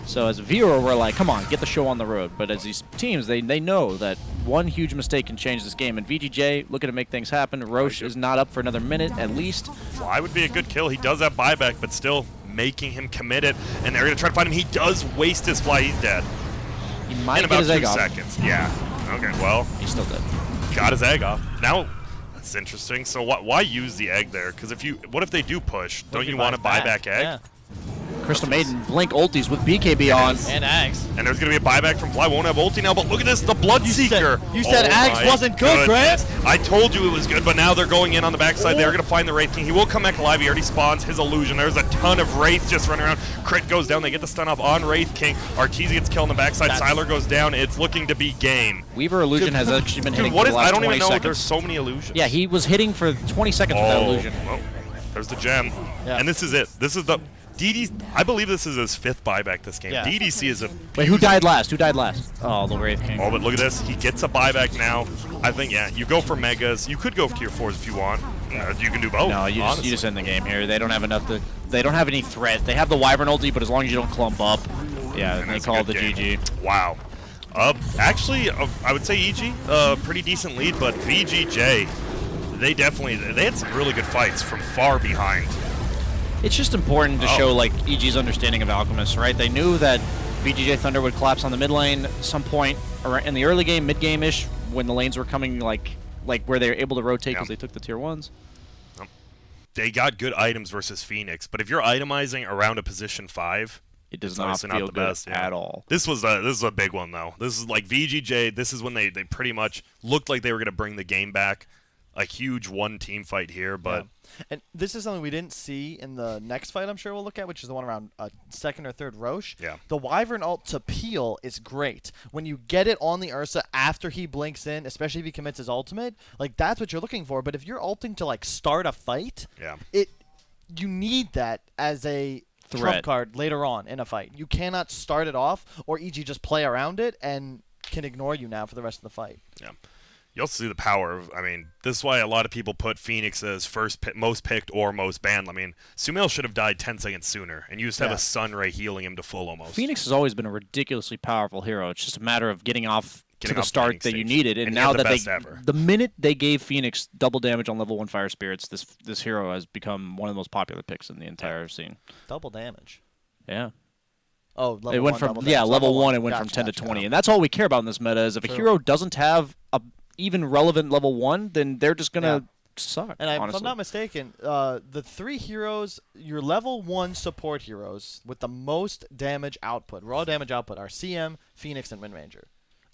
B: So as a viewer, we're like, come on, get the show on the road. But as these teams, they know that one huge mistake can change this game. And VGJ looking to make things happen. Roche is not up for another minute at least.
A: Fly would be a good kill. He does have buyback, but still making him committed. And they're going to try to find him. He does waste his fly. He's dead.
B: He might
A: in
B: get
A: about
B: his egg
A: 2
B: off.
A: seconds. Yeah. Okay, well.
B: He's still dead.
A: Got his egg off. Now, that's interesting. So why use the egg there? Because what if they do push? Don't you want a buyback egg?
C: Yeah.
B: Crystal Maiden blink ultis with BKB on.
C: And Ags.
A: And there's going to be a buyback from Fly. Won't have ulti now, but look at this, the Bloodseeker.
C: You said Ags
A: my
C: wasn't good, Grant.
A: goodness. I told you it was good, but now they're going in on the backside. They're going to find the Wraith King. He will come back alive. He already spawns his illusion. There's a ton of Wraiths just running around. Crit goes down. They get the stun off on Wraith King. Arteezy gets killed on the backside. Siler goes down. It's looking to be game.
B: Weaver illusion has actually been hitting
A: Dude, what
B: for
A: is?
B: the last
A: I don't
B: 20
A: even know.
B: seconds.
A: There's so many illusions.
B: Yeah, he was hitting for 20 seconds with that illusion.
A: Oh, there's the gem.
C: Yeah.
A: And this is it. This is the DD. I believe this is his 5th buyback this game.
C: Yeah.
A: DDC is a.
B: Wait, who died last? Who died last? Oh, the Wraith King.
A: Oh, but look at this. He gets a buyback now. I think, yeah, you go for megas. You could go for tier 4s if you want. You can do both.
B: No, you
A: honestly.
B: just end the game here. They don't have enough to. They don't have any threat. They have the Wyvern ulti, but as long as you don't clump up, yeah,
A: And
B: they
A: that's a
B: call it
A: good
B: the
A: game.
B: GG.
A: Wow. Actually, I would say EG, pretty decent lead, but VGJ, they had some really good fights from far behind.
B: It's just important to show like EG's understanding of Alchemist, right? They knew that VGJ Thunder would collapse on the mid lane at some point in the early game, mid game-ish, when the lanes were coming like where they were able to rotate because they took the tier 1s.
A: They got good items versus Phoenix, but if you're itemizing around a position 5,
B: It does
A: it's
B: not
A: obviously
B: feel
A: not the
B: good
A: best, yeah.
B: at all.
A: This is a big one though. This is like VGJ. This is when they pretty much looked like they were going to bring the game back. A huge one-team fight here, but
C: And this is something we didn't see in the next fight I'm sure we'll look at, which is the one around 2nd or 3rd Roche.
A: Yeah.
C: The Wyvern ult to peel is great. When you get it on the Ursa after he blinks in, especially if he commits his ultimate, like that's what you're looking for. But if you're ulting to like start a fight,
A: yeah.
C: You need that as a trump
B: Threat.
C: card later on in a fight. You cannot start it off or EG just play around it and can ignore you now for the rest of the fight.
A: Yeah. You also see the power of, this is why a lot of people put Phoenix as most picked or most banned. Sumail should have died 10 seconds sooner, and you just have a Sunray healing him to full almost.
B: Phoenix has always been a ridiculously powerful hero. It's just a matter of getting off to the
A: off
B: start
A: laning
B: that you
A: stage.
B: needed. And
A: And he
B: now
A: had the
B: that
A: best ever.
B: the minute they gave Phoenix double damage on level 1 Fire Spirits, this hero has become one of the most popular picks in the entire scene.
C: Double damage.
B: Yeah.
C: Oh, level
B: It went
C: 1
B: from
C: double damage.
B: level 1 it went
C: Gotcha,
B: from 10 to
C: gotcha.
B: 20. And that's all we care about in this meta is if a
C: True.
B: hero doesn't have a even relevant level 1, then they're just going to suck,
C: And if
B: honestly.
C: I'm not mistaken, the 3 heroes, your level 1 support heroes with the most damage output, raw damage output, are CM, Phoenix, and Wind Ranger.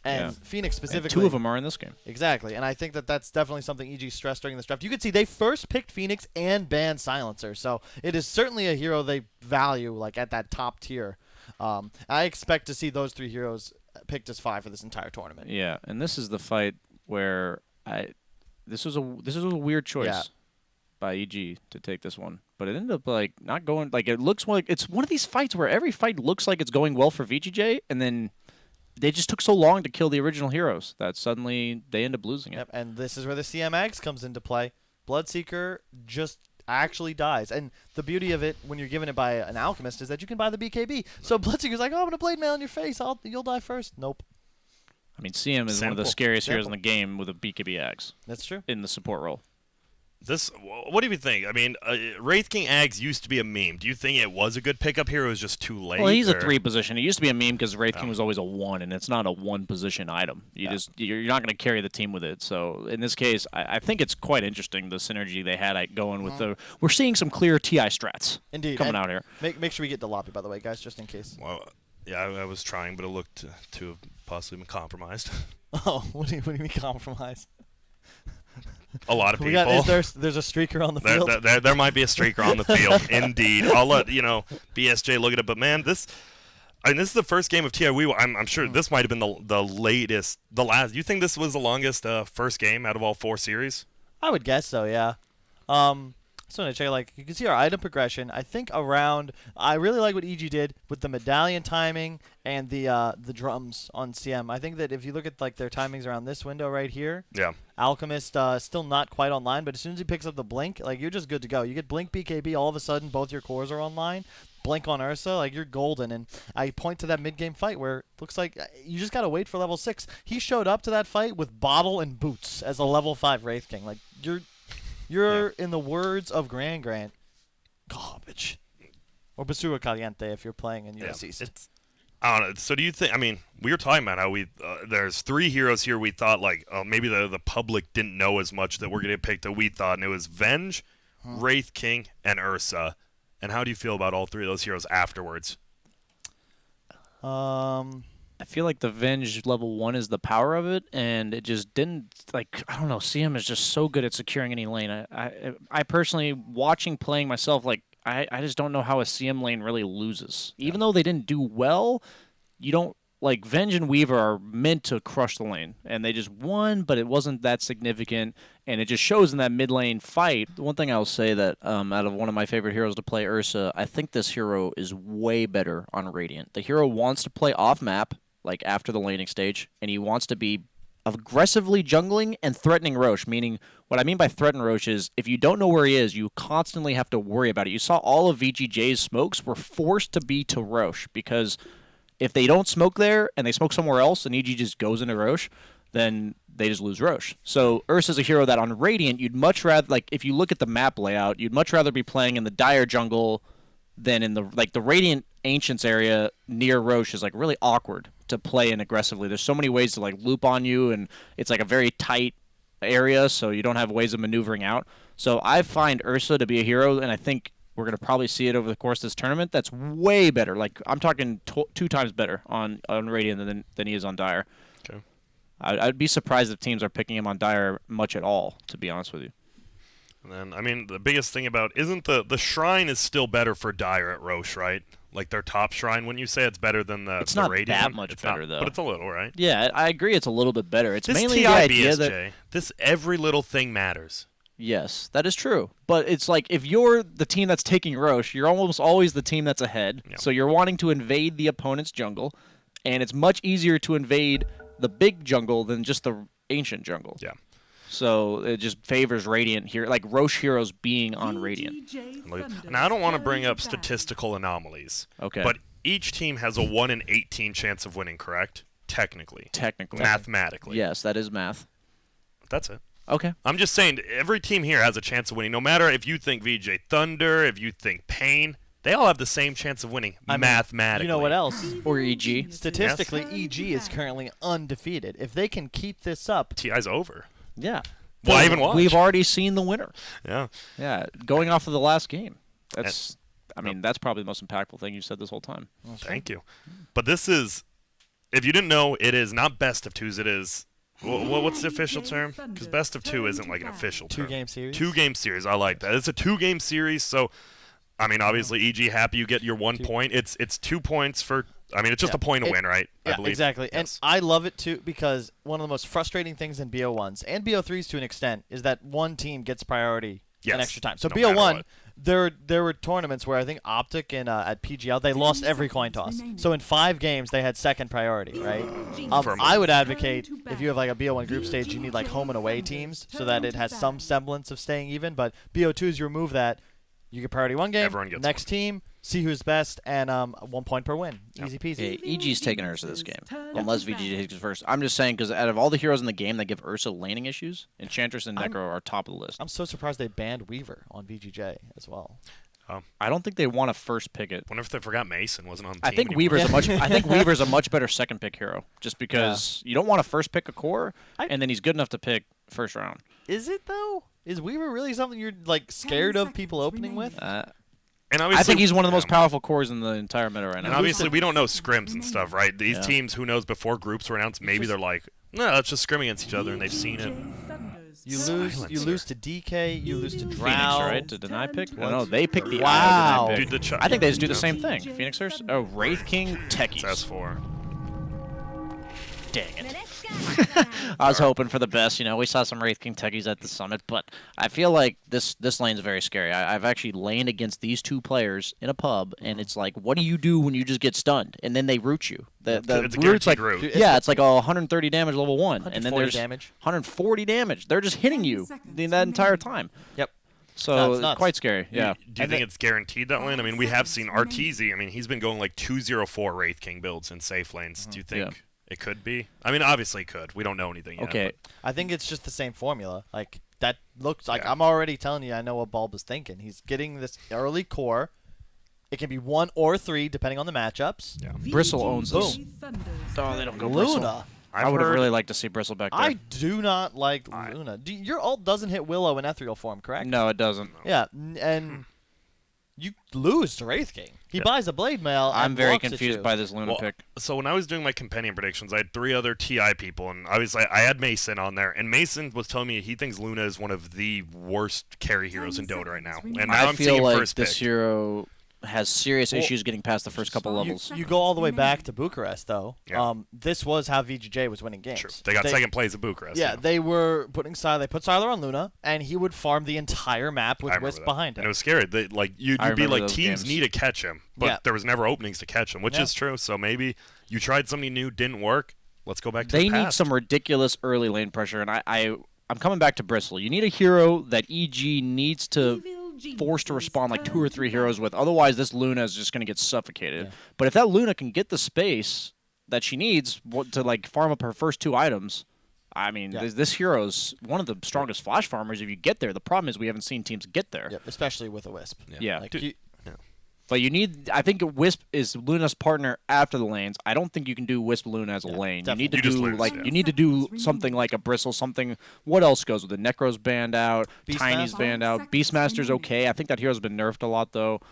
C: And
B: Yeah.
C: Phoenix
B: And
C: specifically.
B: 2 of them are in this game.
C: Exactly. And I think that that's definitely something EG stressed during this draft. You could see they first picked Phoenix and banned Silencer. So it is certainly a hero they value like at that top tier. I expect to see those 3 heroes picked as 5 for this entire tournament.
B: Yeah, and this is the fight where this was a weird choice by EG to take this one, but it ended up like not going like it looks like it's one of these fights where every fight looks like it's going well for VGJ, and then they just took so long to kill the original heroes that suddenly they end up losing it.
C: Yep. And this is where the CM Ags comes into play. Bloodseeker just actually dies. And the beauty of it when you're given it by an alchemist is that you can buy the BKB. So Bloodseeker's like, oh, I'm going to blade mail in your face. You'll die first. Nope.
B: I mean, CM is one of the
A: Simple.
B: scariest heroes in
C: Simple.
B: the game with a BKB axe
C: That's true.
B: in the support role.
A: What do you think? Wraith King Ags used to be a meme. Do you think it was a good pickup here? Or it was just too late?
B: Well, he's a
A: or-
B: 3 position. He used to be a meme because Wraith King was always a 1, and it's not a 1 position item. You're not going to carry the team with it. So in this case, I think it's quite interesting the synergy they had going with the. We're seeing some clear TI strats
C: Indeed.
B: coming
C: And
B: out here.
C: Make sure we get the lobby, by the way, guys, just in case.
A: Well, yeah, I was trying, but it looked to have possibly been compromised.
C: Oh, what do you mean compromise?
A: a lot of
C: We
A: people.
C: got, there's a streaker on the field.
A: There might be a streaker on the field, indeed. I'll let BSJ look at it. But man, this is the first game of TI. I'm sure this might have been the latest, the last. You think this was the longest first game out of all 4 series?
C: I would guess so, yeah. So to check, like, you can see our item progression. I think I really like what EG did with the medallion timing and the drums on CM. I think that if you look at like their timings around this window right here,
A: Yeah.
C: Alchemist still not quite online, but as soon as he picks up the blink, like, you're just good to go. You get blink BKB, all of a sudden both your cores are online. Blink on Ursa, like, you're golden. And I point to that mid-game fight where it looks like you just gotta wait for level 6. He showed up to that fight with bottle and boots as a level 5 Wraith King. Like, you're in the words of Grant, garbage. Or Basura Caliente if you're playing in US East.
A: I don't know. So do you think? I mean, we were talking about how there's 3 heroes here. We thought like maybe the public didn't know as much that we're gonna pick that we thought, and it was Venge, Wraith King, and Ursa. And how do you feel about all 3 of those heroes afterwards?
B: I feel like the Venge level 1 is the power of it, and it just didn't, like, I don't know, CM is just so good at securing any lane. I personally, playing myself, like, I just don't know how a CM lane really loses. Even though they didn't do well, you don't, like, Venge and Weaver are meant to crush the lane, and they just won, but it wasn't that significant, and it just shows in that mid lane fight. The one thing I'll say that out of one of my favorite heroes to play, Ursa, I think this hero is way better on Radiant. The hero wants to play off map, like after the laning stage, and he wants to be aggressively jungling and threatening Roche, meaning what I mean by threaten Roche is if you don't know where he is, you constantly have to worry about it. You saw all of VGJ's smokes were forced to be to Roche because if they don't smoke there and they smoke somewhere else and EG just goes into Roche, then they just lose Roche. So Ursa's a hero that on Radiant, you'd much rather, like if you look at the map layout, you'd much rather be playing in the Dire jungle than in the Radiant Ancients area near Roche is like really awkward to play in aggressively. There's so many ways to like loop on you, and it's like a very tight area, so you don't have ways of maneuvering out. So I find Ursa to be a hero, and I think we're going to probably see it over the course of this tournament. That's way better. Like I'm talking 2 times better on Radiant than he is on Dire.
A: Okay.
B: I'd be surprised if teams are picking him on Dire much at all, to be honest with you.
A: And then, I mean, the biggest thing about isn't the shrine is still better for Dire at Roche, right? Like their top shrine, wouldn't you say it's better than the
B: It's not
A: Radiant
B: that
A: one?
B: much
A: It's
B: better,
A: not,
B: though.
A: But it's a little, right?
B: Yeah, I agree it's a little bit better. It's
A: This
B: mainly
A: TI
B: the idea
A: BSJ,
B: that...
A: this every little thing matters.
B: Yes, that is true. But it's like if you're the team that's taking Roche, you're almost always the team that's ahead.
A: Yeah.
B: So you're wanting to invade the opponent's jungle, and it's much easier to invade the big jungle than just the ancient jungle.
A: Yeah.
B: So it just favors Radiant here, like Roche heroes being on Radiant.
A: Now, I don't want to bring up statistical anomalies.
B: Okay.
A: But each team has a 1 in 18 chance of winning, correct? Technically. Mathematically.
B: Yes, that is math.
A: That's it.
B: Okay.
A: I'm just saying, every team here has a chance of winning. No matter if you think VJ Thunder, if you think Pain, they all have the same chance of winning mathematically.
C: You know what else?
B: Or EG.
C: Statistically, EG is currently undefeated. If they can keep this up,
A: TI's over.
B: Yeah.
A: Why even watch?
B: We've already seen the winner.
A: Yeah.
B: Yeah, going off of the last game. That's probably the most impactful thing you said this whole time.
A: Thank you. But this is, if you didn't know, it is not best of 2s. It is, what's the official term? Because best of 2 isn't like an official term.
C: 2-game series.
A: 2-game series. I like that. It's a 2-game series. So, I mean, obviously, EG happy you get your 1 point. It's 2 points for. I mean, it's just a point to win, right?
C: Yeah,
A: I believe.
C: exactly. And
A: Yes.
C: I love it too because one of the most frustrating things in BO1s and BO3s to an extent is that one team gets priority
A: Yes.
C: an extra time. So
A: No matter
C: BO1,
A: what.
C: there were tournaments where I think Optic and at PGL they lost every coin toss. So in 5 games they had second priority, right? I would advocate if you have like a BO1 group stage, you need like home and away teams so that it has some semblance of staying even. But BO2s you remove that, you get priority 1 game.
A: Everyone gets
C: next team. See who's best, and 1 point per win. Easy peasy.
B: Hey, EG's taking Ursa this game, unless VGJ takes it first. I'm just saying, because out of all the heroes in the game that give Ursa laning issues, Enchantress and Necro are top of the list.
C: I'm so surprised they banned Weaver on VGJ as well.
B: I don't think they want to first pick it.
A: Wonder if they forgot Mason wasn't on the
B: I
A: team
B: think
A: anymore.
B: Weaver's a much better second pick hero, just because you don't want to first pick a core, and then he's good enough to pick first round.
C: Is it though? Is Weaver really something you're like scared of people opening with?
A: And
B: I think he's one of the most powerful cores in the entire meta right
A: And
B: now.
A: obviously, we don't know scrims and stuff, right? These teams, who knows, before groups were announced, maybe they're like, no, let's just scrim against each other, and they've seen it.
C: You lose to DK. You lose to
B: Phoenix,
C: Drow.
B: right? To deny pick?
C: What?
B: No, they picked the
C: Wow.
B: I deny pick.
A: Dude,
B: I think they just do the same thing. Phoenixers? Oh, Wraith King, Techies.
A: It's S4.
B: Dang it. I was hoping for the best. We saw some Wraith King Techies at the summit, but I feel like this lane's very scary. I've actually laned against these two players in a pub, and it's like, what do you do when you just get stunned? And then they root you. The
A: It's a
B: root's like,
A: guaranteed root.
B: yeah, it's like 130 damage level 1, and then
C: 140
B: there's
C: damage.
B: 140 damage. They're just hitting you
D: 10 seconds
B: that entire
D: remaining.
B: time.
C: Yep.
B: So
C: Nuts, nuts.
B: quite scary. Yeah.
A: Do you think it's guaranteed that lane? I mean, we have seen Arteezy. I mean, he's been going like 204 Wraith King builds in safe lanes. Do you think it could be? I mean, obviously it could. We don't know anything yet.
B: Okay.
C: I think it's just the same formula. Like that looks like
A: Yeah.
C: I'm already telling you. I know what Bulb is thinking. He's getting this early core. It can be 1 or 3 depending on the matchups.
A: Yeah.
B: Bristle owns this.
D: VGJ Thunders.
B: Oh, they don't go Bristle.
C: Luna.
B: I would have
A: heard-
B: really liked to see Bristle back there.
C: I do not like Luna. Your ult doesn't hit Willow in ethereal form, correct?
B: No, it doesn't.
C: Yeah, and you lose to Wraith King. He
A: Yeah.
C: buys a blade mail.
B: I'm
C: and
B: very
C: walks at
B: confused
C: you.
B: by this Luna
A: Well,
B: pick.
A: So when I was doing my compendium predictions, I had 3 other TI people, and I had Mason on there, and Mason was telling me he thinks Luna is one of the worst carry heroes in Dota right now. And now
B: I
A: I'm
B: feel
A: seeing
B: like
A: first
B: this
A: pick.
B: hero has serious
C: Well,
B: issues getting past the first couple
C: You,
B: levels.
C: you go all the way back to Bucharest, though.
A: Yeah.
C: This was how VGJ was winning games.
A: True. They got second place at Bucharest.
C: Yeah, they were putting They put Siler on Luna, and he would farm the entire map
A: I
C: with
A: remember
C: Wisp
A: that.
C: behind
A: And
C: him.
A: it was scary. You'd be
B: remember
A: like,
B: those
A: teams
B: games.
A: need to catch him, but
C: Yeah.
A: there was never openings to catch him, which
C: Yeah.
A: is true. So maybe you tried something new, didn't work. Let's go back to
B: They
A: the
B: need
A: past.
B: some ridiculous early lane pressure, and I'm coming back to Bristle. You need a hero that EG needs to force to respond like 2 or 3 heroes with. Otherwise, this Luna is just going to get suffocated.
C: Yeah.
B: But if that Luna can get the space that she needs to like farm up her first 2 items, I mean,
C: Yeah.
B: this hero's one of the strongest flash farmers if you get there. The problem is we haven't seen teams get there.
C: Yep, especially with a Wisp.
B: Yeah.
C: Like,
A: Dude,
B: But you need, I think Wisp is Luna's partner after the lanes. I don't think you can do Wisp Luna as a
C: Yeah,
B: lane.
C: definitely.
B: You need to
A: You just
B: do
A: lose,
B: like
A: yeah.
B: you need to do something like a Bristle, something. What else goes with it? Necro's banned out, Tiny's
C: Beastmaster?
B: banned out, Beastmaster's okay. I think that hero's been nerfed a lot though.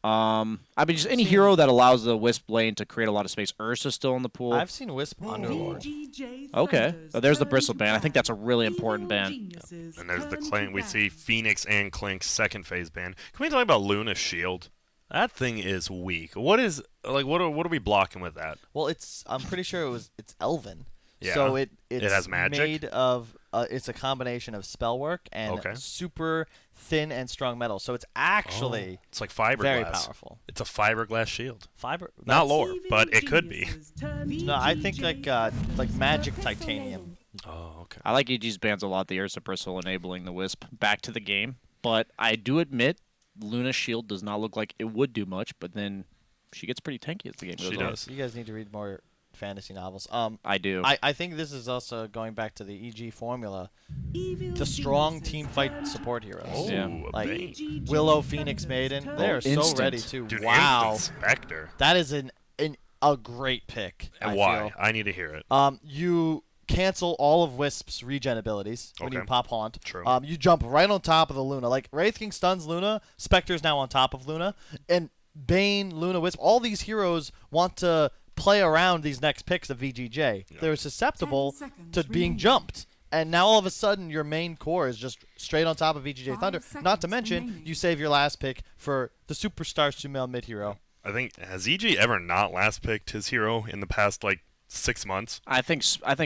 B: I mean, just any
C: Seen-
B: hero that allows the Wisp lane to create a lot of space. Ursa's still in the pool.
C: I've seen Wisp Underlord.
D: VGJ
B: Okay,
D: Thunders.
B: there's the Bristle
D: Turn
B: ban. I think that's a really
D: Evil
B: important ban.
D: geniuses
A: And there's the
D: turn to
A: Clank. We
D: ban.
A: see Phoenix and Clink's second phase ban. Can we talk about Luna's shield? That thing is weak. What is what are we blocking with that?
C: Well, I'm pretty sure it's Elven.
A: Yeah.
C: So it's
A: has magic?
C: made of it's a combination of spell work and
A: Okay.
C: super thin and strong metal. So it's actually
A: It's like fiberglass.
C: very powerful.
A: It's a fiberglass shield.
C: Fiber.
A: Not
C: that's-
A: lore, but it could be.
D: Geniuses turn
C: No, I think
D: VGJ
C: like magic
D: Thunders.
C: titanium.
A: Oh, okay.
B: I like EG's bans a lot. The Ursa Bristle enabling the Wisp back to the game. But I do admit, Luna's shield does not look like it would do much. But then she gets pretty tanky as the game goes
A: She
B: on.
A: does.
C: You guys need to read more fantasy novels.
B: I do.
C: I think this is also going back to the EG formula.
D: Evil
C: The strong
D: geniuses
C: team
D: turn
C: fight
D: to
C: support heroes.
A: Oh,
B: Yeah.
A: a
C: Like,
A: Bane.
D: VGJ
C: Willow,
D: Thunders
C: Phoenix, Maiden.
D: turn
C: They are so
B: instant.
C: ready to.
A: Dude,
C: Wow.
A: Instant Spectre.
C: That is a great pick.
A: And
C: I
A: why?
C: feel.
A: I need to hear it.
C: You cancel all of Wisp's regen abilities when you
A: Okay.
C: pop Haunt.
A: True.
C: You jump right on top of the Luna. Like Wraith King stuns Luna, Spectre's now on top of Luna, and Bane, Luna, Wisp. All these heroes want to play around these next picks of VGJ.
A: Yeah.
C: They're susceptible
D: 10 seconds
C: to being
D: remaining.
C: jumped. And now all of a sudden, your main core is just straight on top of VGJ
D: 5
C: Thunder. Not to
D: seconds
C: mention,
D: remaining.
C: you save your last pick for the superstar Sumail mid hero.
A: I think has EG ever not last picked his hero in the past like 6 months?
B: I think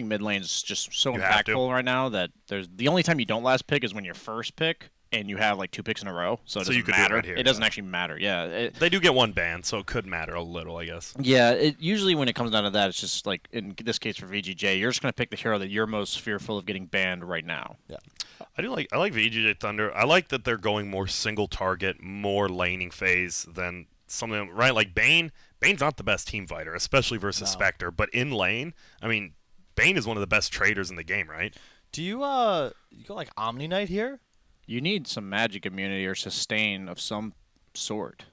B: mid lane's just so
A: You have to.
B: impactful right now that there's the only time you don't last pick is when you're first pick and you have like 2 picks in a row. So it
A: So
B: doesn't
A: you could do it
B: matter.
A: right here,
B: It doesn't
A: yeah.
B: actually matter. Yeah.
A: They do get one ban, so it could matter a little, I guess.
B: Yeah, usually when it comes down to that, it's just like in this case for VGJ, you're just gonna pick the hero that you're most fearful of getting banned right now.
A: I like VGJ Thunder. I like that they're going more single target, more laning phase than something right like Bane. Bane's not the best team fighter, especially versus
C: No.
A: Spectre. But in lane, I mean, Bane is one of the best traders in the game, right?
C: Do you go like Omni Knight here?
B: You need some magic immunity or sustain of some sort.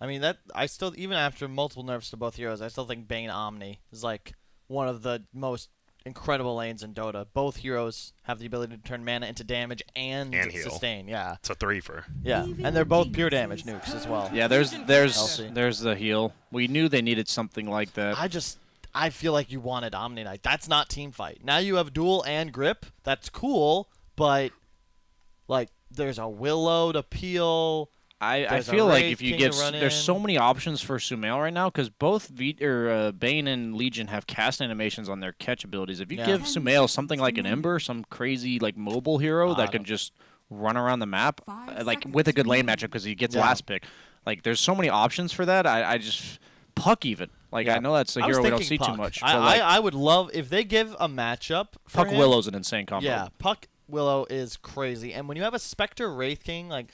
C: I mean that I still even after multiple nerfs to both heroes, I still think Bane Omni is like one of the most incredible lanes in Dota. Both heroes have the ability to turn mana into damage and
A: heal.
C: sustain. Yeah,
A: It's a 3-for.
C: yeah, and they're both pure damage nukes as well.
B: Yeah, there's
C: Elsie.
B: the heal. We knew they needed something like that.
C: I feel like you wanted Omni Knight. That's not team fight. Now you have duel and grip. That's cool, but like there's a Willow to peel.
B: I
C: There's a
B: feel like
C: Wraith
B: if you
C: King
B: give
C: to run
B: there's
C: in.
B: so many options for Sumail right now because both Bane and Legion have cast animations on their catch abilities. If you
C: Yeah.
B: give Sumail something like an Ember, some crazy like mobile hero that can
C: don't-
B: just run around the map,
D: 5
B: like with a good lane matchup because he gets last pick. Like there's so many options for that. I just Puck even. Like
C: Yeah.
B: I know that's a
C: I was
B: hero we don't
C: thinking
B: see too
C: Puck.
B: much.
C: I,
B: But like,
C: I would love if they give a matchup for
B: Puck
C: him.
B: Willow's an insane combo.
C: Yeah, Puck Willow is crazy, and when you have a Spectre Wraith King, like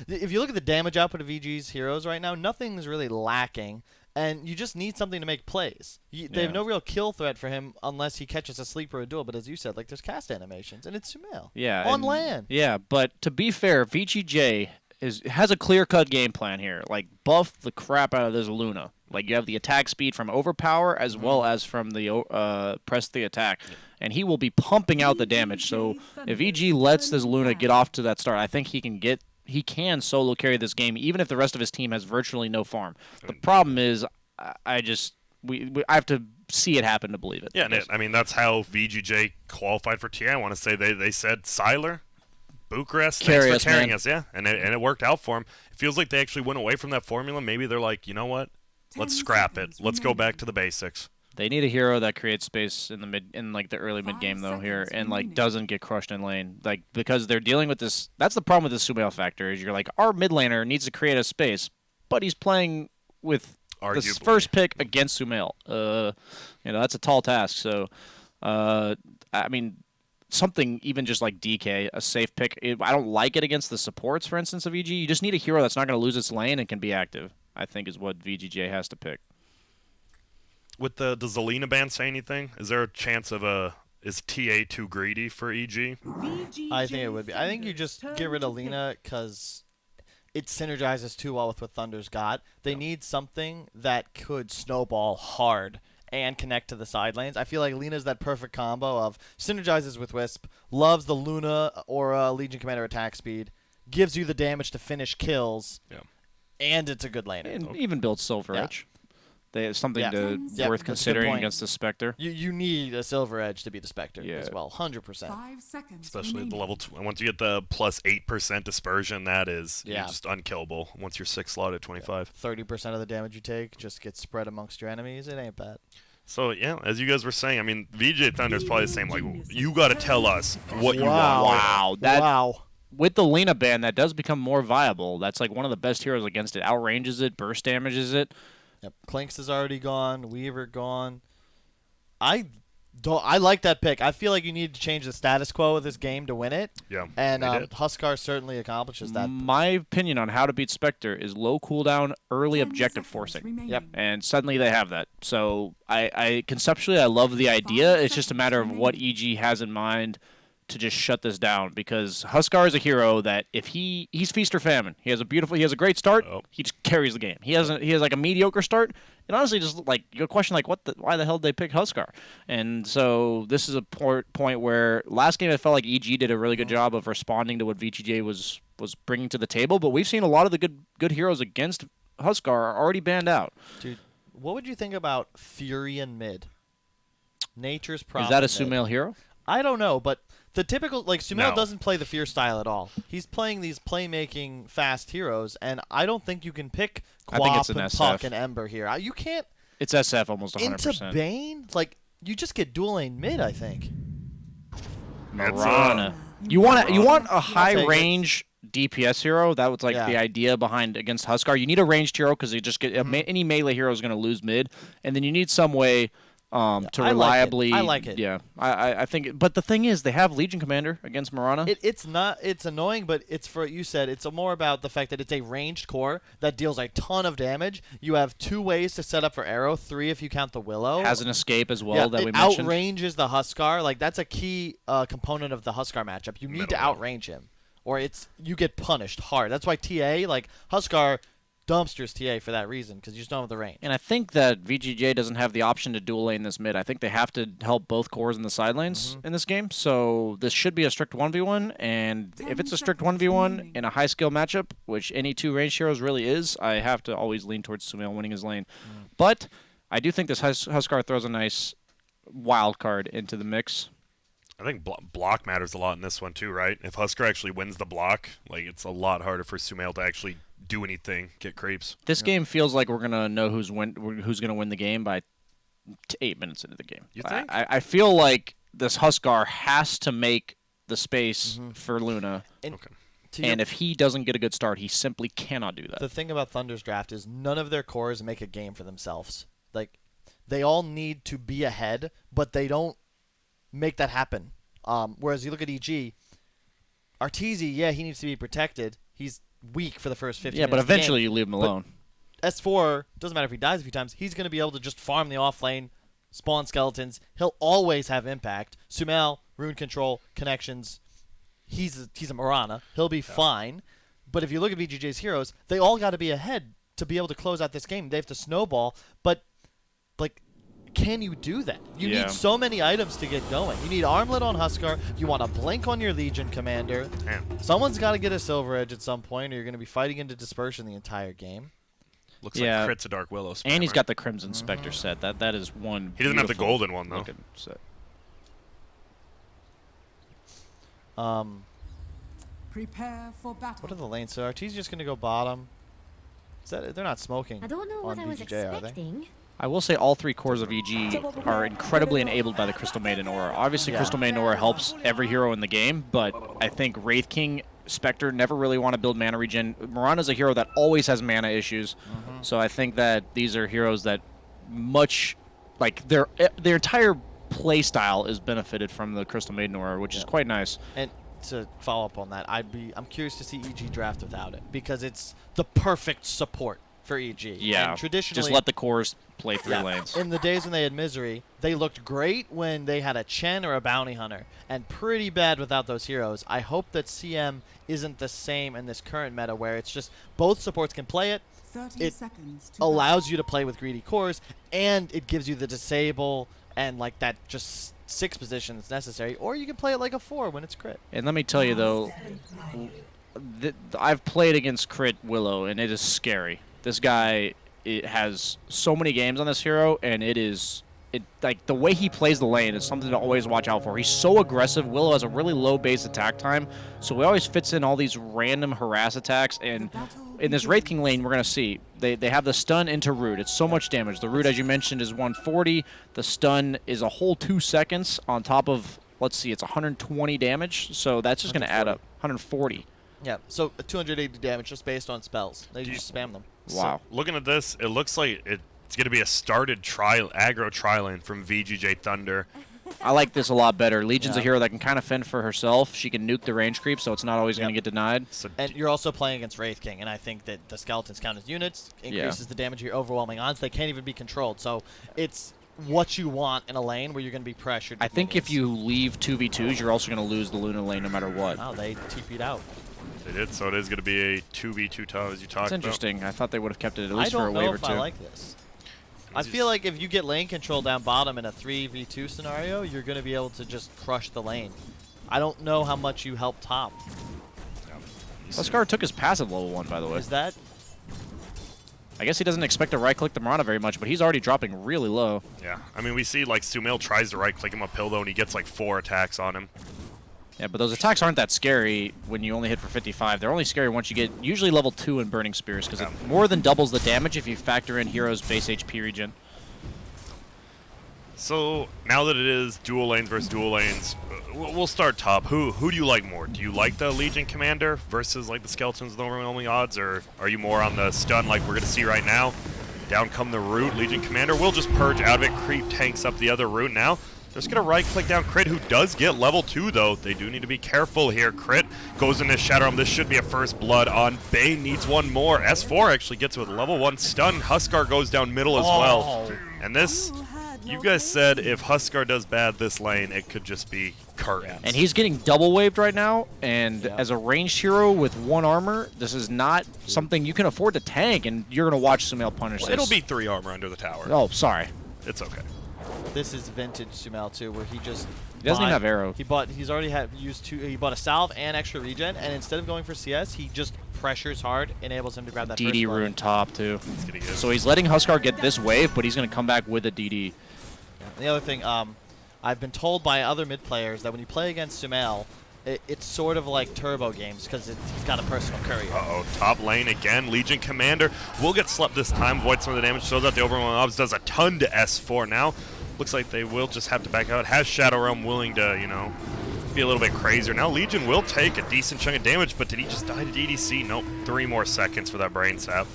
C: if you look at the damage output of VG's heroes right now, nothing's really lacking, and you just need something to make plays. They have
B: Yeah.
C: no real kill threat for him unless he catches a sleeper or a duel. But as you said, like there's cast animations, and it's Sumail.
B: Yeah,
C: on
B: and-
C: land.
B: Yeah, but to be fair, VGJ has a clear-cut game plan here. Like buff the crap out of this Luna. Like you have the attack speed from overpower as well as from the press the attack, and he will be pumping out the damage. So if VG lets this Luna get off to that start, I think he can solo carry this game even if the rest of his team has virtually no farm. The problem is I have to see it happen to believe it.
A: Yeah, and I mean that's how VGJ qualified for TI. I want to say they said Siler, Bucharest,
B: Carry
A: thanks
B: us,
A: for carrying
B: man.
A: us, yeah, and it worked out for him. It feels like they actually went away from that formula. Maybe they're like, you know what? Let's
D: 10
A: scrap it.
D: seconds
A: Let's go back
D: remaining.
A: to the basics.
B: They need a hero that creates space in like the early mid
D: 5
B: game though here,
D: seconds
B: and like
D: remaining.
B: doesn't get crushed in lane, like because they're dealing with this. That's the problem with the Sumail factor is you're like our mid laner needs to create a space, but he's playing with the
A: Arguably.
B: first pick against Sumail. That's a tall task. So, I mean, something even just like DK, a safe pick. I don't like it against the supports, for instance, of EG. You just need a hero that's not going to lose its lane and can be active. I think is what VGJ has to pick.
A: With does the Lena ban say anything? Is there a chance of is TA too greedy for EG?
D: VGJ
C: I think it would be. I think you
D: Thunder's
C: just
D: turn
C: get rid
D: to
C: of
D: pick.
C: Lena because it synergizes too well with what Thunder's got. They need something that could snowball hard and connect to the side lanes. I feel like Lena's that perfect combo of synergizes with Wisp, loves the Luna or Legion Commander attack speed, gives you the damage to finish kills,
A: Yeah.
C: and it's a good laner.
B: And even build Silver
C: Yeah.
B: Edge. They have something
C: Yeah.
B: to
D: Yeah,
B: worth
C: that's a good
B: considering
C: point.
B: against the Spectre.
C: You need a Silver Edge to be the Spectre
B: Yeah.
C: as well, 100%.
D: 5 seconds
A: Especially at the
D: remaining.
A: level once you get the plus 8% dispersion, that is you're
C: Yeah.
A: just unkillable once you're 6 slot at 25.
C: 30% of the damage you take just gets spread amongst your enemies. It ain't bad.
A: So yeah, as you guys were saying, I mean VJ Thunder is probably the same. Like you got to tell us what you
C: Wow.
A: want.
B: Wow, that
C: Wow.
B: with the Lena ban, that does become more viable. That's like one of the best heroes against it. Outranges it, burst damages it.
C: Yep. Clinks is already gone. Weaver gone. I like that pick. I feel like you need to change the status quo of this game to win it,
A: Yeah,
C: and
A: they did.
C: Huskar certainly accomplishes that.
B: My opinion on how to beat Spectre is low cooldown, early
D: 10
B: objective
D: seconds
B: forcing.
D: remaining.
C: Yep.
B: And suddenly they have that. So I conceptually I love the idea. It's just a matter of what EG has in mind to just shut this down because Huskar is a hero that if he's feast or famine. He has a great start.
A: Oh.
B: He just carries the game. He has like a mediocre start. And honestly, just like you question like why the hell did they pick Huskar? And so this is a point where last game I felt like EG did a really good job of responding to what VGJ was bringing to the table. But we've seen a lot of the good heroes against Huskar are already banned out.
C: Dude, what would you think about Fury in mid? Nature's
B: Is that a
C: Prophet mid.
B: Sumail hero?
C: I don't know, but the typical Sumail
A: No.
C: doesn't play the Fear style at all. He's playing these playmaking fast heroes, and I don't think you can pick
B: I think it's
C: Quap
B: an
C: and
B: SF.
C: Puck and Ember here. You can't
B: It's SF almost 100%.
C: into Bane. Like you just get dual lane mid. I think.
A: It's,
B: Marana. You want a high
C: take it.
B: range DPS hero. That was like
C: Yeah.
B: the idea behind against Huskar. You need a ranged hero because you just get any melee hero is going to lose mid, and then you need some way to
C: I like it.
B: reliably.
C: I like it.
B: Yeah, I think. But the thing is, they have Legion Commander against Marana.
C: It's not. It's annoying, but it's for you said. It's more about the fact that it's a ranged core that deals a ton of damage. You have 2 ways to set up for arrow, 3 if you count the Willow.
B: has an escape as well
C: yeah,
B: that
C: it
B: we mentioned.
C: outranges the Huskar. Like that's a key component of the Huskar matchup. You need to
A: Middle.
C: outrange him, or you get punished hard. That's why TA Huskar dumpsters TA for that reason because you just don't have the range.
B: And I think that VGJ doesn't have the option to dual lane this mid. I think they have to help both cores in the side lanes
C: Mm-hmm.
B: in this game. So this should be a strict 1v1. And if
D: 10
B: it's a strict
D: seconds
B: 1v1
D: remaining.
B: in a high skill matchup, which any 2 range heroes really is, I have to always lean towards Sumail winning his lane. But I do think this Huskar throws a nice wild card into the mix.
A: I think block matters a lot in this one too, right? If Husker actually wins the block, like it's a lot harder for Sumail to actually do anything, get creeps.
B: This game feels like we're gonna know who's gonna win the game by 8 minutes into the game.
A: You think?
B: I feel like this Huskar has to make the space for Luna,
A: Okay.
B: and if he doesn't get a good start, he simply cannot do that.
E: The thing about Thunder's draft is none of their cores make a game for themselves. Like, they all need to be ahead, but they don't make that happen. Whereas you look at EG, Arteezy, yeah, he needs to be protected. He's weak for the first 15
B: Yeah,
E: minutes
B: but
E: of the game.
B: eventually you leave him
E: But
B: alone.
E: S4, doesn't matter if he dies a few times, he's going to be able to just farm the off lane, spawn skeletons. He'll always have impact. Sumail, rune control, connections, he's a Mirana. He'll be fine. But if you look at VGJ's heroes, they all got to be ahead to be able to close out this game. They have to snowball, but, like, can you do that? You
B: Yeah.
E: need so many items to get going. You need Armlet on Huskar. You want to blink on your Legion commander.
A: Man.
E: Someone's got to get a Silver Edge at some point, or you're going to be fighting into Dispersion the entire game.
A: Looks
B: Yeah.
A: like Crit's a Dark Willow spammer.
B: And he's got the Crimson Spectre set. That is one.
A: He doesn't have the
B: beautiful
A: golden one though.
B: looking set.
D: Prepare for battle.
E: What are the lanes? So Arteezy's just going to go bottom. Is that, they're not smoking.
F: I don't know what
E: on
F: I was
E: VGJ, are they?
F: expecting.
B: I will say all 3 cores of EG are incredibly enabled by the Crystal Maiden Aura. Obviously, Crystal Maiden Aura helps every hero in the game, but I think Wraith King, Spectre never really want to build mana regen. Mirana's a hero that always has mana issues, so I think that these are heroes that their entire play style is benefited from the Crystal Maiden Aura, which is quite nice.
E: And to follow up on that, I'm curious to see EG draft without it, because it's the perfect support for EG.
B: Yeah,
E: And traditionally,
B: just let the cores play 3 lanes.
E: in the days when they had Misery, they looked great when they had a Chen or a Bounty Hunter, and pretty bad without those heroes. I hope that CM isn't the same in this current meta, where it's just both supports can play it,
D: 30
E: it
D: seconds to
E: allows you to play with greedy cores, and it gives you the disable and like that just 6 position that's necessary, or you can play it like a 4 when it's crit.
B: And let me tell you though, I've played against Crit Willow, and it is scary. This guy has so many games on this hero, and like the way he plays the lane is something to always watch out for. He's so aggressive. Willow has a really low base attack time, so he always fits in all these random harass attacks. And in this Wraith King lane, we're gonna see they have the stun into Root. It's so much damage. The Root, as you mentioned, is 140. The stun is a whole 2 seconds on top of, let's see, it's 120 damage. So that's just gonna add up. 140.
E: Yeah, so 280 damage just based on spells. They just spam them.
B: Wow.
A: So, looking at this, it looks like it's going to be a started aggro tri-lane from VGJ Thunder.
B: I like this a lot better. Legion's a
E: Yeah.
B: hero that can kind of fend for herself. She can nuke the range creep, so it's not always going to get denied.
A: So
E: And you're also playing against Wraith King, and I think that the skeletons count as units, increases the damage of your overwhelming odds. They can't even be controlled, so it's what you want in a lane where you're going to be pressured.
B: I
E: with
B: think if
E: minions.
B: you leave 2v2s, you're also going to lose the Luna lane no matter what.
E: Wow, they TP'd out.
A: they did, so it is going to be a 2v2 tough as you talked
B: That's interesting. I thought they would have kept it at least
E: I
B: for a
E: don't
B: wave
E: know
B: or
E: if
B: two.
E: I like this. I feel like if you get lane control down bottom in a 3v2 scenario, you're going to be able to just crush the lane. I don't know how much you help top.
B: Huskar took his passive level 1, by the way.
E: Is that?
B: I guess he doesn't expect to right-click the Mirana very much, but he's already dropping really low.
A: Yeah, I mean, we see like Sumail tries to right-click him uphill though, and he gets like 4 attacks on him.
B: Yeah, but those attacks aren't that scary when you only hit for 55. They're only scary once you get usually level 2 in Burning Spears, because it more than doubles the damage if you factor in heroes' base HP regen.
A: So now that it is dual lanes versus dual lanes, we'll start top. Who do you like more? Do you like the Legion Commander versus like the Skeletons with overwhelming odds, or are you more on the stun like we're gonna see right now? Down come the Root, Legion Commander. We'll just purge out of it, creep tanks up the other Root now. They're just going to right-click down Crit, who does get level 2, though. They do need to be careful here. Crit goes into Shadow Realm. This should be a first blood on Bay. Needs one more. S4 actually gets with level 1 stun. Huskar goes down middle as well. And this, you guys said if Huskar does bad this lane, it could just be curtains.
B: And he's getting double waved right now, and as a ranged hero with 1 armor, this is not something you can afford to tank, and you're going to watch Sumail punish
A: Well,
B: this.
A: it'll be 3 armor under the tower.
B: Oh, sorry.
A: It's okay.
E: This is vintage Sumail too, where he just
B: He doesn't even have arrow.
E: He's already used 2. He bought a salve and extra regen, and instead of going for CS, he just pressures hard, enables him to grab that first
B: DD
E: blood.
B: rune top too.
A: It's gonna get
B: So he's letting Huskar get this wave, but he's going to come back with a DD.
E: The other thing, I've been told by other mid players that when you play against Sumail, it's sort of like turbo games because he's got a personal courier.
A: Uh-oh, top lane again. Legion Commander will get slept this time, avoid some of the damage, shows out the overwhelming odds, does a ton to S4 now. Looks like they will just have to back out. Has Shadow Realm willing to, you know, be a little bit crazier. Now Legion will take a decent chunk of damage, but did he just die to DDC? Nope, 3 more seconds for that brain sap.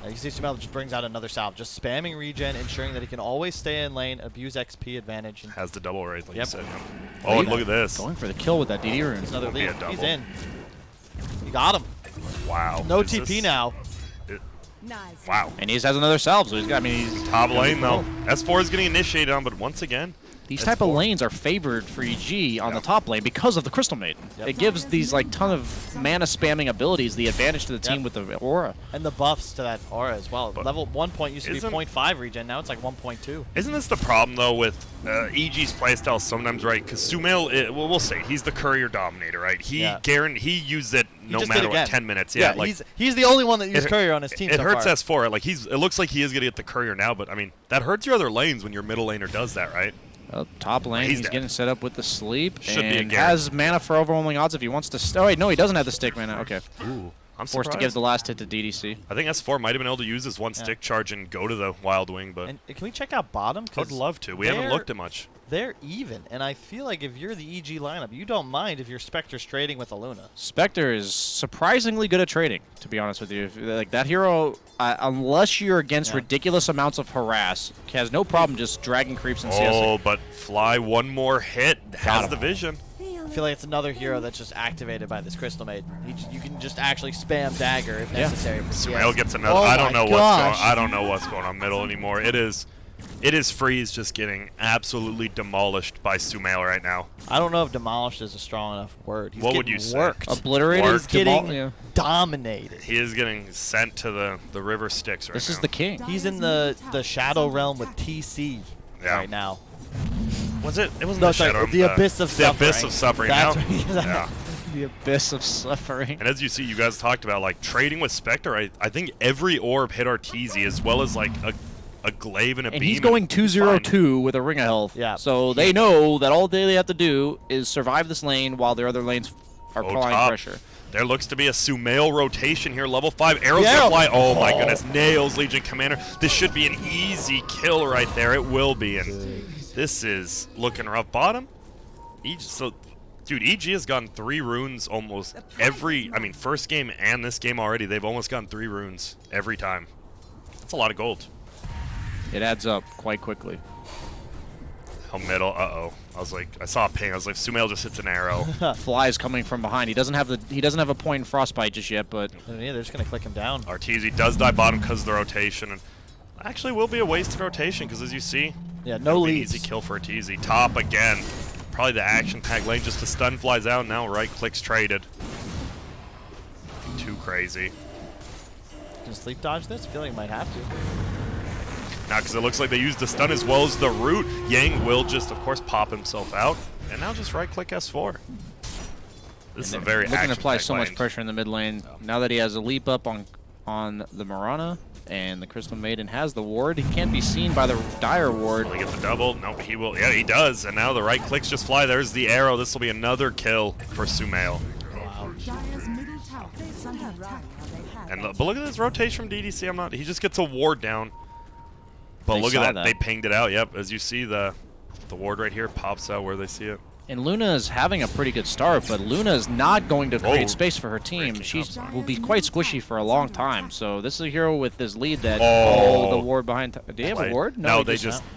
E: You see Sumail just brings out another salve, just spamming regen, ensuring that he can always stay in lane, abuse XP advantage. And
A: Has the double raise, like
E: Yep.
A: you said. Oh, and look at this.
B: Going for the kill with that DD rune.
E: another
A: Will be
E: lead.
A: a double.
E: He's in. You got him.
A: Wow.
E: No
A: Is
E: TP
A: this-
E: now.
A: Wow.
B: And he has another salve, so he's got. I mean, he's
A: Top lane, though. S4 is getting initiated on, but once again,
B: these
A: S4.
B: type of lanes are favored for EG on the top lane because of the Crystal Maiden.
E: Yep.
B: It gives these like ton of mana spamming abilities the advantage to the team with the aura.
E: And the buffs to that aura as well.
A: But
E: Level 1 point used to be
A: isn't-
E: 0.5 regen, now it's like 1.2.
A: Isn't this the problem, though, with EG's playstyle sometimes, right? Because Sumail, well, we'll say, he's the courier dominator, right? He he used it no
E: just
A: matter
E: did
A: what,
E: again.
A: 10 minutes. Yeah, like,
E: he's the only one that used
A: it-
E: courier on his team
A: it
E: so
A: hurts
E: far.
A: S4. Like, it looks like he is going to get the courier now, but, I mean, that hurts your other lanes when your middle laner does that, right?
B: Top lane,
A: He's
B: he's
A: dead.
B: getting set up with the sleep
A: Should be a
B: and
A: Garen.
B: has mana for overwhelming odds if he wants to. Oh wait, no, he doesn't have the stick mana. Okay,
A: Ooh. I'm
B: forced to give
A: surprised.
B: the last hit to DDC.
A: I think S4 might have been able to use his one stick charge and go to the Wild Wing, but
E: And can we check out bottom?
A: I would
E: 'Cause
A: love to. We haven't
E: they're-
A: looked at much.
E: They're even, and I feel like if you're the EG lineup, you don't mind if your Spectre's trading with a Luna.
B: Spectre is surprisingly good at trading, to be honest with you. Like that hero, unless you're against
E: Yeah.
B: ridiculous amounts of harass, has no problem just dragging creeps and CS.
A: Oh, but Fly, one more hit, has
B: him.
A: the vision.
E: I feel like it's another hero that's just activated by this Crystal Maiden. You can just actually spam dagger if
B: Yeah.
E: necessary. For
A: Sumail
E: CS.
A: gets another.
E: Oh
A: I don't
E: my
A: know what's going.
E: gosh.
A: I don't know what's going on middle anymore. It is Freeze just getting absolutely demolished by Sumail right now.
E: I don't know if demolished is a strong enough word. He's
A: What would
E: getting
A: you say?
E: worked.
B: Obliterated.
E: He's getting
B: yeah.
E: dominated.
A: He is getting sent to the river Styx right
B: This
A: now.
B: is the king.
E: He's in the Shadow Realm with TC
A: Yeah.
E: right now.
A: Was it? It wasn't
E: No,
A: the
E: sorry,
A: Shadow Realm,
E: the Abyss of
A: the
E: Suffering.
A: Abyss of Suffering.
E: That's
A: now.
E: what he's at.
A: Yeah.
B: The abyss of suffering.
A: And as you see, you guys talked about like trading with Spectre. I think every orb hit Arteezy as well as like a glaive and a
B: And
A: beam.
B: he's going
A: fine.
B: 2-0-2 with a ring of health.
E: Yeah.
B: So they know that all they have to do is survive this lane while their other lanes are applying
A: top.
B: pressure.
A: There looks to be a Sumail rotation here, level 5. Arrows
E: Yeah.
A: gonna fly. Oh my goodness, nails Legion Commander. This should be an easy kill right there. It will be, and this is looking rough. Bottom, dude, EG has gotten 3 runes almost every. I mean, first game and this game already. They've almost gotten 3 runes every time. That's a lot of gold.
B: It adds up quite quickly.
A: Oh, middle. Uh-oh. I saw a ping. I was like, Sumail just hits an arrow.
B: Flies coming from behind. He doesn't have a point in Frostbite just yet, but
E: Yeah, they're just gonna click him down.
A: Arteezy does die bottom because of the rotation, and actually will be a wasted rotation because as you see,
E: Yeah, no
A: it'll be an
E: leads.
A: easy kill for Arteezy. Top again. Probably the action pack lane just to stun flies out. Now right clicks traded. Too crazy.
E: Can sleep dodge this? I feel like he might have to.
A: Now because it looks like they used the stun as well as the root. Yang will just of course pop himself out, and now just right click S4. This is a very
B: looking to
A: action
B: apply
A: pack
B: so much
A: lane.
B: pressure in the mid lane. Now that he has a leap up on the Marana and the Crystal Maiden has the ward, he can't be seen by the Dire ward.
A: Will he get the double? No, he will. Yeah, he does. And now the right clicks just fly. There's the arrow. This will be another kill for Sumail.
D: Dire's middle tower is under attack.
A: And but look at this rotation from DDC. He just gets a ward down. But
B: They
A: look
B: saw
A: at that.
B: that.
A: They pinged it out. Yep. As you see, the ward right here pops out where they see it.
B: And Luna is having a pretty good start, but Luna is not going to create
A: Oh,
B: space for her team.
A: breaking
B: She will be quite squishy for a long time. So this is a hero with this lead that
A: Oh.
B: the ward behind. Do they have a
A: Like,
B: ward?
A: No,
B: he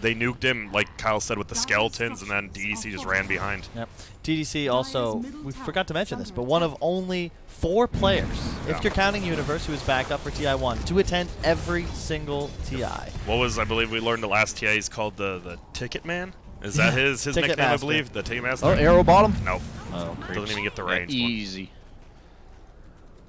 A: they nuked him, like Kyle said, with the skeletons, and then DDC just ran behind.
E: Yep. TDC also, we forgot to mention this, but one of only 4 players,
A: Yeah.
E: if you're counting Universe, who is back up for TI1, to attend every single TI.
A: What was, I believe we learned the last TI, he's called the Ticket Man? Is that his
E: Ticket
A: nickname, I
E: Master.
A: believe? The Ticket Master?
B: Oh, arrow bottom.
A: Nope.
B: Oh,
A: Doesn't even get the
B: Yeah,
A: range. one.
B: easy.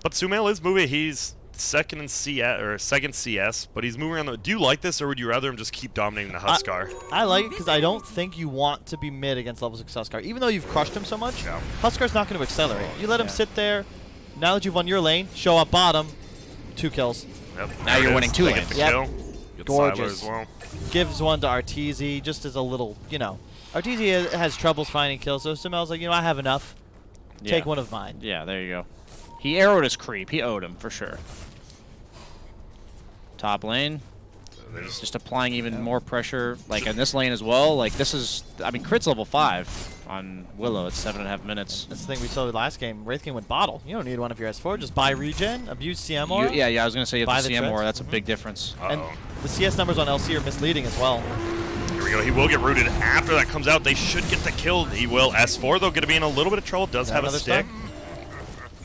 A: But Sumail is moving. He's second in CS or second CS, but he's moving around. Do you like this, or would you rather him just keep dominating the Huskar?
E: I like it because I don't think you want to be mid against level 6 Huskar. Even though you've crushed him so much,
A: Yeah.
E: Huskar's not going to accelerate. You let him
B: Yeah.
E: sit there. Now that you've won your lane, show up bottom. 2 kills.
A: Yep.
B: Now
A: there
B: you're
A: it
B: winning
A: is.
B: 2
A: Get
B: lanes.
A: the
E: Yep.
A: kill. Get Siler
E: Gorgeous.
A: as well.
E: Gives one to Arteezy just as a little, Arteezy has troubles finding kills, so Sumel's like, I have enough. Take one of mine.
B: Yeah, there you go. He arrowed his creep. He owed him, for sure. Top lane. He's just applying even more pressure, like in this lane as well. Like this is, I mean, Crit's level 5 on Willow at 7.5 minutes.
E: That's the thing we saw last game. Wraith King went bottle. You don't need one of your S4. Just buy regen, abuse CM aura.
B: Yeah, I was gonna say you have the CM
E: treads.
B: aura. That's a big difference.
E: And the CS numbers on LC are misleading as well.
A: Here we go. He will get rooted. After that comes out, they should get the kill. He will. S4, though, going to be in a little bit of trouble. Does have a stick.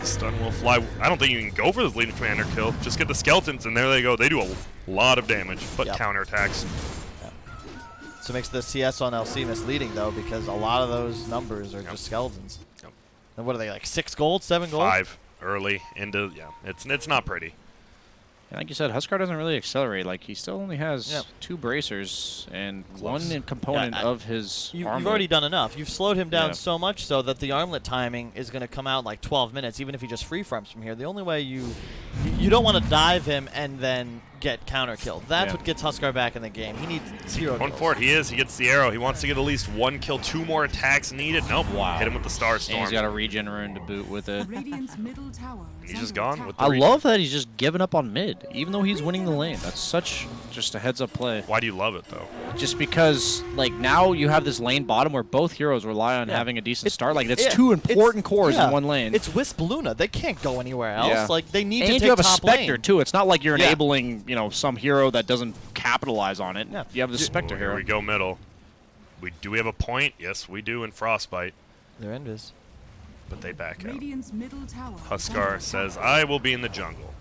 A: Stun will fly. I don't think you can go for this leading commander kill. Just get the skeletons, and there they go. They do a lot of damage, but counterattacks.
E: So it makes the CS on LC misleading, though, because a lot of those numbers are just skeletons. And what are they, like 6 gold, 7 gold?
A: 5 early into, it's not pretty.
B: And like you said, Huskar doesn't really accelerate. Like he still only has 2 bracers and one component of his
E: You've
B: armlet.
E: already done enough. You've slowed him down so much so that the armlet timing is going to come out in like 12 minutes, even if he just free farms from here. The only way you don't want to dive him and then get counter killed. That's what gets Huskar back in the game. He needs 0
A: Going
E: kills.
A: for it, he is. He gets the arrow. He wants to get at least 1 kill, 2 more attacks needed. Nope.
B: Wow.
A: Hit him with the Star Storm.
B: And he's got a regen rune to boot with it.
D: Radiant's middle tower is
A: He's just
D: under
A: gone
D: attack.
A: with the
B: I
A: regen.
B: love that he's just giving up on mid, even though he's winning the lane. That's such just a heads-up play.
A: Why do you love it, though?
B: Just because, like, now you have this lane bottom where both heroes rely on having a decent start. Like, that's 2 important cores in one lane.
E: It's Wisp Luna. They can't go anywhere else.
B: Yeah.
E: Like they need to
B: and
E: take
B: you have a
E: top
B: Spectre,
E: lane.
B: too. It's not like you're enabling, some hero that doesn't capitalize on it.
E: Yeah.
B: You have the Spectre
A: Here
B: hero.
A: we go middle. Do we have a point? Yes, we do in Frostbite,
E: Their end is.
A: but they back out.
D: Radiant's middle tower is under
A: Huskar
D: attack.
A: says, I will be in the jungle.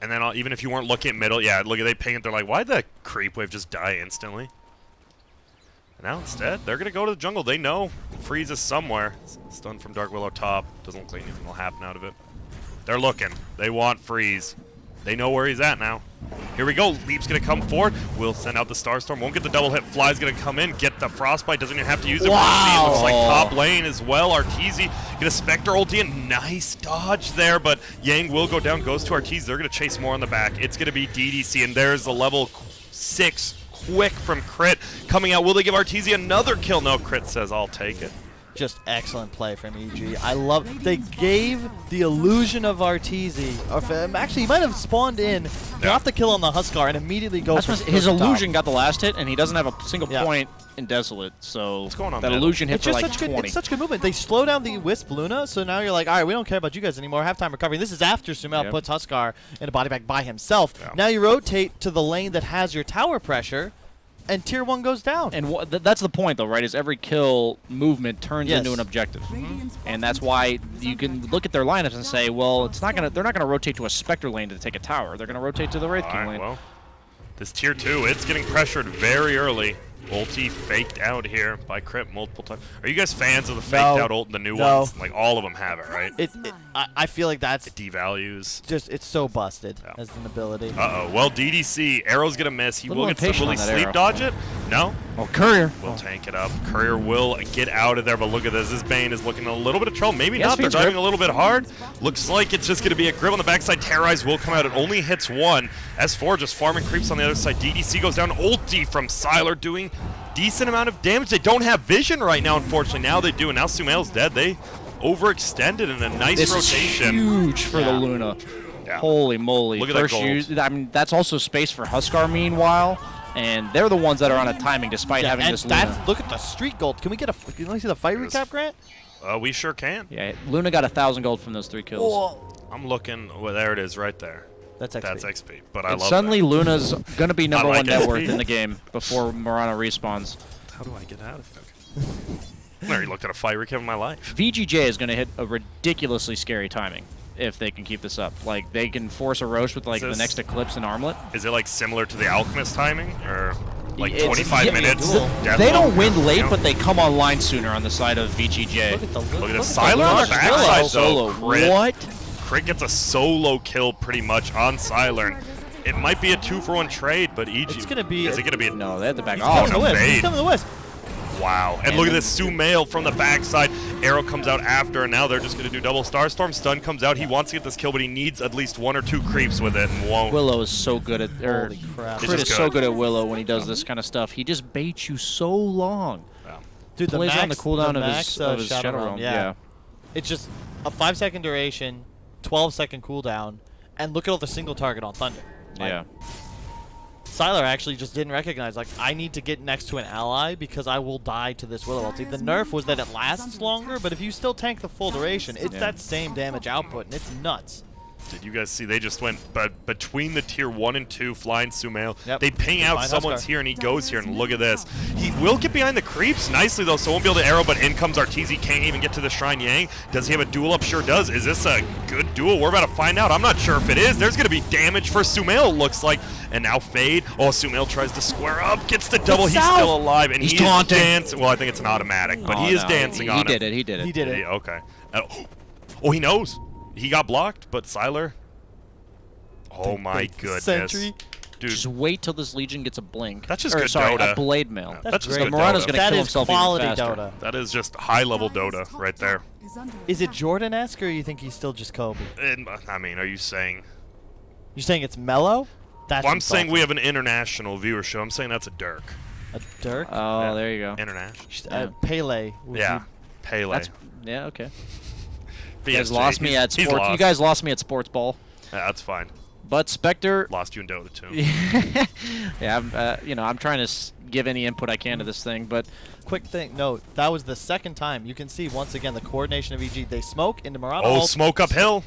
A: And then even if you weren't looking at middle, look at they ping it. They're like, why'd that creep wave just die instantly? And now instead, they're going to go to the jungle. They know Freeze is somewhere. Stun from Dark Willow top. Doesn't look like anything will happen out of it. They're looking. They want Freeze. They know where he's at now. Here we go. Leap's going to come forward. We'll send out the Starstorm. Won't get the double hit. Fly's going to come in. Get the Frostbite. Doesn't even have to use it.
B: Wow.
A: Looks like top lane as well. Arteezy get a Spectre ulti in. Nice dodge there, but Yang will go down. Goes to Arteezy. They're going to chase more on the back. It's going to be DDC, and there's the level 6 quick from Crit coming out. Will they give Arteezy another kill? No, Crit says, I'll take it.
E: Just excellent play from EG. I love. They gave the illusion of Arteezy. Actually, he might have spawned in, got the kill on the Huskar, and immediately go for
B: His
E: top.
B: illusion got the last hit, and he doesn't have a single point in Desolate. So
A: What's going on
B: that
A: there?
B: illusion hit
E: It's
B: for
E: just
B: like
E: such
B: 20.
E: good. It's such good movement. They slow down the Wisp Luna, so now you're like, all right, we don't care about you guys anymore. Halftime recovery. This is after Sumel puts Huskar in a body bag by himself.
A: Yeah.
E: Now you rotate to the lane that has your tower pressure, and tier 1 goes down.
B: And that's the point, though, right? Is every kill movement turns into an objective,
D: Radiant's
B: and that's why you can look at their lineups and say, well, it's not gonna. They're not gonna rotate to a Spectre lane to take a tower. They're gonna rotate to the Wraith King lane.
A: Well, this tier 2, it's getting pressured very early. Ulti faked out here by Crit multiple times. Are you guys fans of the faked out ult, the new ones? Like all of them have it, right?
E: I feel like that's
A: It devalues.
E: just it's so busted as an ability.
A: Uh-oh. Well, DDC, Arrow's gonna miss. He
B: Little
A: will get some.
B: impatient
A: Will he
B: on that
A: sleep
B: arrow.
A: dodge it? No.
B: Oh, Courier.
A: We'll tank it up. Courier will get out of there, but look at this. This Bane is looking a little bit of trouble. Maybe
B: Yes,
A: not. They're
B: Fiend's
A: driving
B: grip.
A: a little bit hard. Looks like it's just going to be a grip on the backside. Terrorize will come out. It only hits 1. S4 just farming creeps on the other side. DDC goes down. Ulti from Sylar doing decent amount of damage. They don't have vision right now, unfortunately. Now they do, and now Sumail's dead. They overextended in a nice
B: This
A: rotation.
B: is huge for the Luna.
A: Yeah.
B: Holy moly!
A: Look at that
B: First
A: gold.
B: use. I mean, that's also space for Huskar. Meanwhile, and they're the ones that are on a timing despite having
E: and
B: this
E: that's
B: Luna.
E: look at the street gold. Can we get a? Can we see the fight recap, Grant?
A: We sure can.
B: Yeah, Luna got 1,000 gold from those 3 kills.
A: I'm looking. Well, there it is right there.
E: That's XP.
A: That's XP. But I
B: And
A: love
B: suddenly
A: that.
B: Luna's gonna be number
A: like
B: 1 net
A: XP.
B: worth in the game before Morana respawns.
A: How do I get out of it? I've never looked at a fight recap in my life.
B: VGJ is gonna hit a ridiculously scary timing if they can keep this up. Like they can force a Roche with like the
A: this-
B: next Eclipse and Armlet.
A: Is it like similar to the Alchemist timing, or like
B: It's-
A: 25
B: yeah,
A: minutes?
B: They don't win late, but they come online sooner on the side of VGJ.
E: Look at the
A: Look at
E: the
A: this. Sylar on the
E: launch.
A: backside, though.
B: Solo.
A: Crit.
B: What?
A: Crit gets a solo kill pretty much on Sylar. It might be a 2-for-1 trade, but EG.
E: It's gonna be
A: Is it gonna be?
B: No, they have to back
E: He's
B: off.
E: coming to the Wisp. He's
A: fade.
E: coming to the Wisp.
A: Wow. And look at this Sumail from the backside. Arrow comes out after, and now they're just going to do double Starstorm. Stun comes out. He wants to get this kill, but he needs at least 1 or 2 creeps with it and won't.
B: Willow is so good at.
E: Holy crap.
B: Crit is
A: just
B: so
A: good.
B: good at Willow when he does this kind of stuff. He just baits you so long.
A: Yeah.
E: Dude, the
B: plays on the
E: max,
B: cooldown
E: the
B: of
E: max,
B: his Shadow Realm. Yeah.
E: It's just a 5-second duration, 12-second cooldown, and look at all the single target on Thunder. Like,
B: Yeah.
E: Sylar actually just didn't recognize, like, I need to get next to an ally because I will die to this Willow ulti. The nerf was that it lasts longer, but if you still tank the full duration, it's that same damage output, and it's nuts.
A: Did you guys see? They just went between the tier 1 and 2, flying Sumail.
E: Yep.
A: They ping out
E: Fine
A: someone's
E: Huskar.
A: here, and he goes here, and look at this. He will get behind the creeps nicely, though, so won't be able to arrow, but in comes Arteezy. Can't even get to the Shrine Yang. Does he have a duel up? Sure does. Is this a good duel? We're about to find out. I'm not sure if it is. There's going to be damage for Sumail, it looks like. And now Fade. Oh, Sumail tries to square up, gets the double. He's still alive, and
B: He's
A: he
B: taunting.
A: is dancing. Well, I think it's an automatic, but he is dancing on
B: He
A: him.
B: did it. He did it.
E: He did it.
A: Okay. Oh, he knows. He got blocked, but Sylar. Oh my goodness.
E: Sentry.
A: Dude,
B: Just wait till this Legion gets a blink.
A: That's just
B: or,
A: good
B: sorry,
A: Dota.
B: a blade mail.
A: Yeah, that's just
E: great.
A: good
B: Morano's
A: Dota.
B: gonna
E: That
B: kill
E: is
B: himself
E: quality
B: even faster.
E: Dota.
A: That is just high-level Dota right there.
E: Is it Jordan-esque, or you think he's still just Kobe?
A: And, I mean, are you saying...
E: You're saying it's mellow? That's
A: Well, I'm saying we
E: insulting.
A: have an international viewership. I'm saying that's a Dirk.
E: A Dirk?
B: Oh,
A: Yeah.
B: there you go.
A: International.
B: Yeah.
E: Pele. would
A: Yeah.
E: be-
A: Pele.
B: That's yeah. Okay.
A: BSJ,
B: You guys lost me at
A: he's
B: sports.
A: lost.
B: You guys lost me at sports ball.
A: Yeah, that's fine.
B: But Spectre.
A: Lost you in Dota, too.
B: Yeah. I'm trying to give any input I can to this thing, but
E: Quick thing, note, that was the second time. You can see, once again, the coordination of VG. They smoke into Murata.
A: Oh,
E: ult.
A: smoke uphill.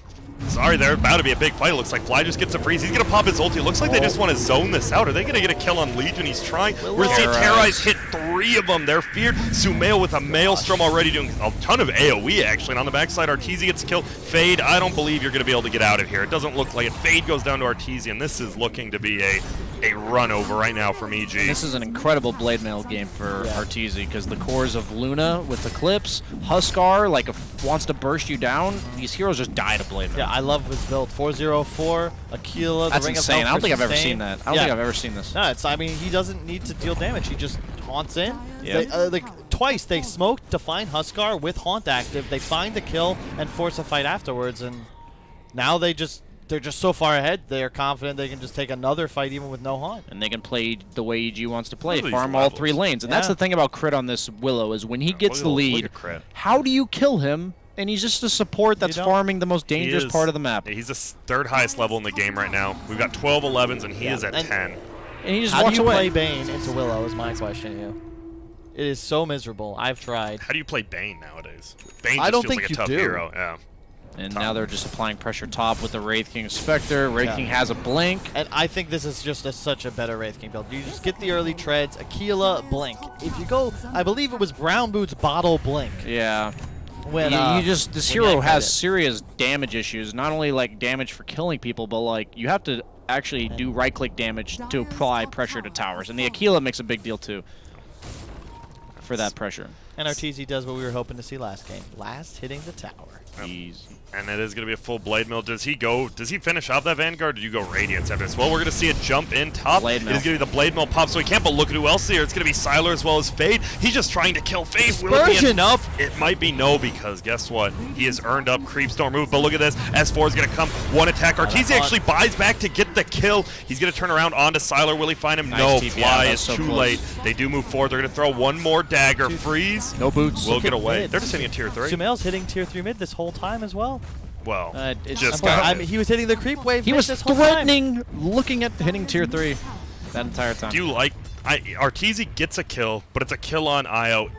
A: Sorry, they're about to be a big fight. It looks like Fly just gets a freeze. He's going to pop his ulti. It looks like they just want to zone this out. Are they going to get a kill on Legion? He's trying. We're seeing Terrorize hit 3 of them. They're feared. Sumail with a Maelstrom already doing a ton of AoE, actually. And on the backside, Arteezy gets killed. Fade, I don't believe you're going to be able to get out of here. It doesn't look like it. Fade goes down to Arteezy, and this is looking to be a run over right now from EG.
B: this is an incredible blade mail game for Arteezy because the cores of Luna with Eclipse, Huskar, like wants to burst you down. These heroes just die to blade mail.
E: Yeah, I love his build. 404, Aquila,
B: That's
E: the Ring
B: insane.
E: of
B: I don't think I've ever
E: Sustain.
B: seen that. I don't think I've ever seen this.
E: No, I mean, he doesn't need to deal damage. He just haunts in.
B: Yep.
E: They, twice they smoked to find Huskar with haunt active. They find the kill and force a fight afterwards, and now they're just so far ahead. They are confident they can just take another fight even with no haunt.
B: And they can play the way EG wants to play,
A: Look at these
B: farm all 3
A: levels.
B: lanes. And that's
E: Yeah.
B: the thing about Crit on this Willow is when he gets the
A: Look
B: lead,
A: at Crit.
B: how do you kill him? And he's just a support that's
E: don't.
B: farming the most
A: He
B: dangerous
A: is-
B: part of the map.
A: He's the third highest level in the game right now. We've got 12 11s, and he is at
E: And-
A: 10.
B: And he just
E: How
B: walks
E: do you
B: away.
E: play Bane into Willow is my question to you. It is so miserable. I've tried.
A: How do you play Bane nowadays? Bane
E: I
A: just
E: don't
A: feels
E: think
A: like a
E: you
A: tough
E: do.
A: hero. Yeah.
B: And now they're just applying pressure top with the Wraith King Spectre. Wraith
E: Yeah.
B: King has a blink.
E: And I think this is just such a better Wraith King build. You just get the early treads, Aquila, Blink. If you go, I believe it was Brown Boots Bottle Blink.
B: Yeah.
E: When
B: you just this
E: when
B: hero
E: Yank
B: has
E: did it.
B: serious damage issues. Not only like damage for killing people, but like you have to actually do right-click damage to apply pressure to towers. And the Aquila makes a big deal too for that pressure.
E: And Arteezy does what we were hoping to see last game. Last hitting the tower.
B: Easy.
A: And it is going to be a full Blade Mill. Does he finish off that Vanguard, or do you go Radiance after this? Well, we're going to see a jump in top.
B: Blade
A: It
B: Mill.
A: is going to be the Blade Mill pop, so he can't, but look at who else is here. It's going to be Sylar as well as Fade. He's just trying to kill Fade. Will it be
E: Dispersion up.
A: It might be no, because guess what? He has earned up Creep Storm move, but look at this. S4 is going to come. One attack. Arteezy actually buys back to get the kill. He's going to turn around onto Sylar. Will he find him?
B: Nice
A: No.
B: TP.
A: Fly
B: Yeah,
A: is
B: that's so
A: too
B: close.
A: late. They do move forward. They're going to throw one more dagger. Freeze.
B: No boots.
A: We'll
E: Look
A: get
E: at
A: away.
E: mids.
A: They're just hitting a tier 3.
E: Sumail's hitting tier 3 mid this whole time as well.
A: Well,
B: It's
A: just
B: fine.
A: got
E: I mean, he was hitting the creep wave
B: He
E: mid
B: was
E: this whole time.
B: threatening, looking at hitting tier 3 that entire time.
A: Do you like Arteezy gets a kill, but it's a kill on IO.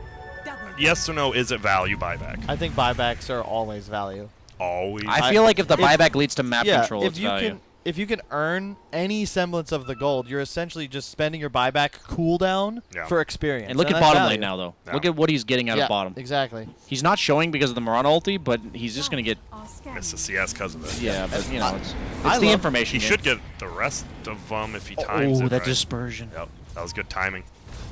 A: Yes or no, is it value buyback?
E: I think buybacks are always value.
A: Always.
B: I feel like if the
E: if-
B: buyback leads to map
E: yeah,
B: control, it's value.
E: if you can earn any semblance of the gold, you're essentially just spending your buyback cooldown
A: Yeah.
E: for experience.
B: And look at
E: that's
B: bottom
E: value.
B: lane now, though.
A: Yeah.
B: Look at what he's getting out
E: Yeah,
B: of bottom.
E: exactly.
B: He's not showing because of the Mirana ulti, but he's just going to get...
A: Miss the CS because of it.
B: Yeah, but, you know, it's
E: I
B: the
E: love-
B: information.
A: He
B: game.
A: should get the rest of them if he times
B: Oh,
A: it
B: that
A: right.
B: dispersion.
A: Yep, that was good timing.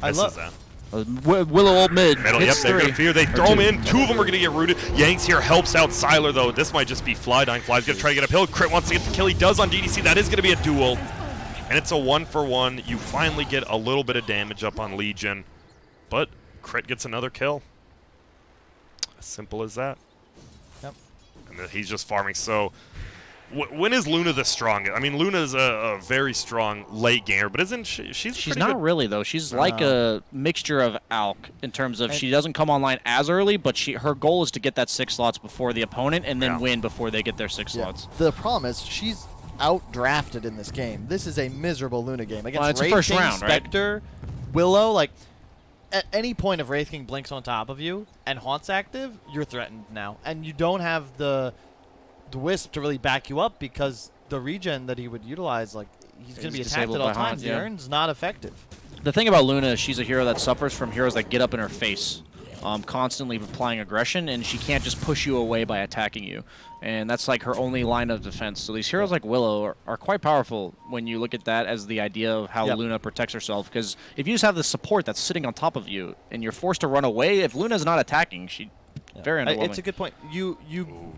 E: I
A: Misses
E: love-
A: that.
B: Willow ult mid.
A: Middle, yep,
B: hits
A: they're
B: 3.
A: gonna fear. They
B: Or
A: throw him
B: 2.
A: in. 2 of them are gonna get rooted. Yanks here helps out Sylar though. This might just be Fly dying. Fly's gonna try to get uphill. Crit wants to get the kill. He does on DDC. That is gonna be a duel, and it's a 1-for-1. You finally get a little bit of damage up on Legion, but Crit gets another kill. As simple as that.
E: Yep.
A: And then he's just farming. So When is Luna the strongest? I mean, Luna's a very strong late gamer, but isn't she? She's pretty
B: not
A: good.
B: really though. She's like a mixture of Alk in terms of she doesn't come online as early, but her goal is to get that 6 slots before the opponent and then win before they get their 6 slots.
E: The problem is she's outdrafted in this game. This is a miserable Luna game against
B: it's a
E: Wraith
B: first
E: King,
B: round, right?
E: Spectre, Willow. Like at any point if Wraith King blinks on top of you and Haunt's active, you're threatened now, and you don't have the Wisp to really back you up because the regen that he would utilize, like he's going to be attacked
B: disabled
E: at all
B: by Haunt,
E: times. The
B: yeah.
E: Urn's not effective.
B: The thing about Luna is she's a hero that suffers from heroes that get up in her face, constantly applying aggression, and she can't just push you away by attacking you. And that's like her only line of defense. So these heroes like Willow are quite powerful when you look at that as the idea of how Luna protects herself. Because if you just have the support that's sitting on top of you and you're forced to run away, if Luna's not attacking, she very underwhelming.
E: It's a good point. You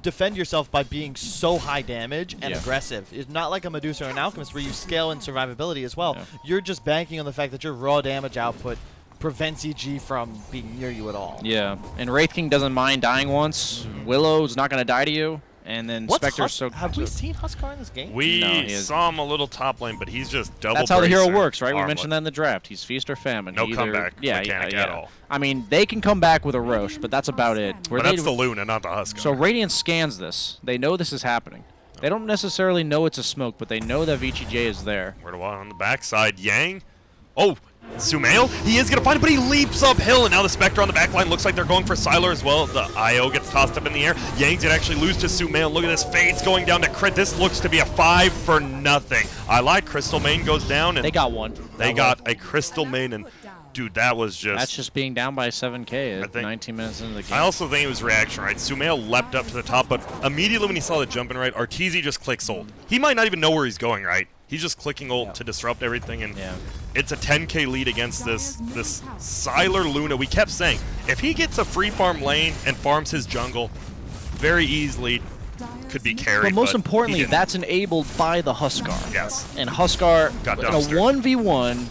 E: defend yourself by being so high damage and aggressive. It's not like a Medusa or an Alchemist where you scale in survivability as well.
B: Yeah.
E: You're just banking on the fact that your raw damage output prevents EG from being near you at all.
B: Yeah, and Wraith King doesn't mind dying once. Willow's not going to die to you. And then Spectre's so...
E: Have we seen Huskar in this game?
A: We saw him a little top lane, but he's just double.
B: That's how the hero
A: bracer,
B: works, right? We
A: armlet.
B: mentioned that in the draft. He's feast or famine.
A: No
B: He
A: comeback mechanic at all.
B: I mean, they can come back with a Roche, but that's about it.
A: But that's the Luna, not the Huskar.
B: So Radiant scans this. They know this is happening. They don't necessarily know it's a smoke, but they know that VGJ is there.
A: Where do I on the backside? Yang. Oh, Sumail. He is going to find it, but he leaps uphill, and now the Spectre on the backline looks like they're going for Sylar as well. The IO gets tossed up in the air. Yang's going to actually lose to Sumail. Look at this. Fade's going down to crit. This looks to be a 5 for nothing. I like Crystal Main goes down, and
B: They got one.
A: they got a Crystal Main, and dude, that was just...
B: That's just being down by 7K at 19 minutes into the game.
A: I also think it was reaction, right? Sumail leapt up to the top, but immediately when he saw the jump in right, Arteezy just clicks ult. He might not even know where he's going, right? He's just clicking ult to disrupt everything, and it's a 10K lead against this Sylar Luna. We kept saying, if he gets a free farm lane and farms his jungle, very easily could be carried.
B: But most
A: he
B: importantly,
A: didn't.
B: that's enabled by the Huskar.
A: Yes.
B: And Huskar,
A: Got
B: in a
A: dumpstered.
B: 1v1,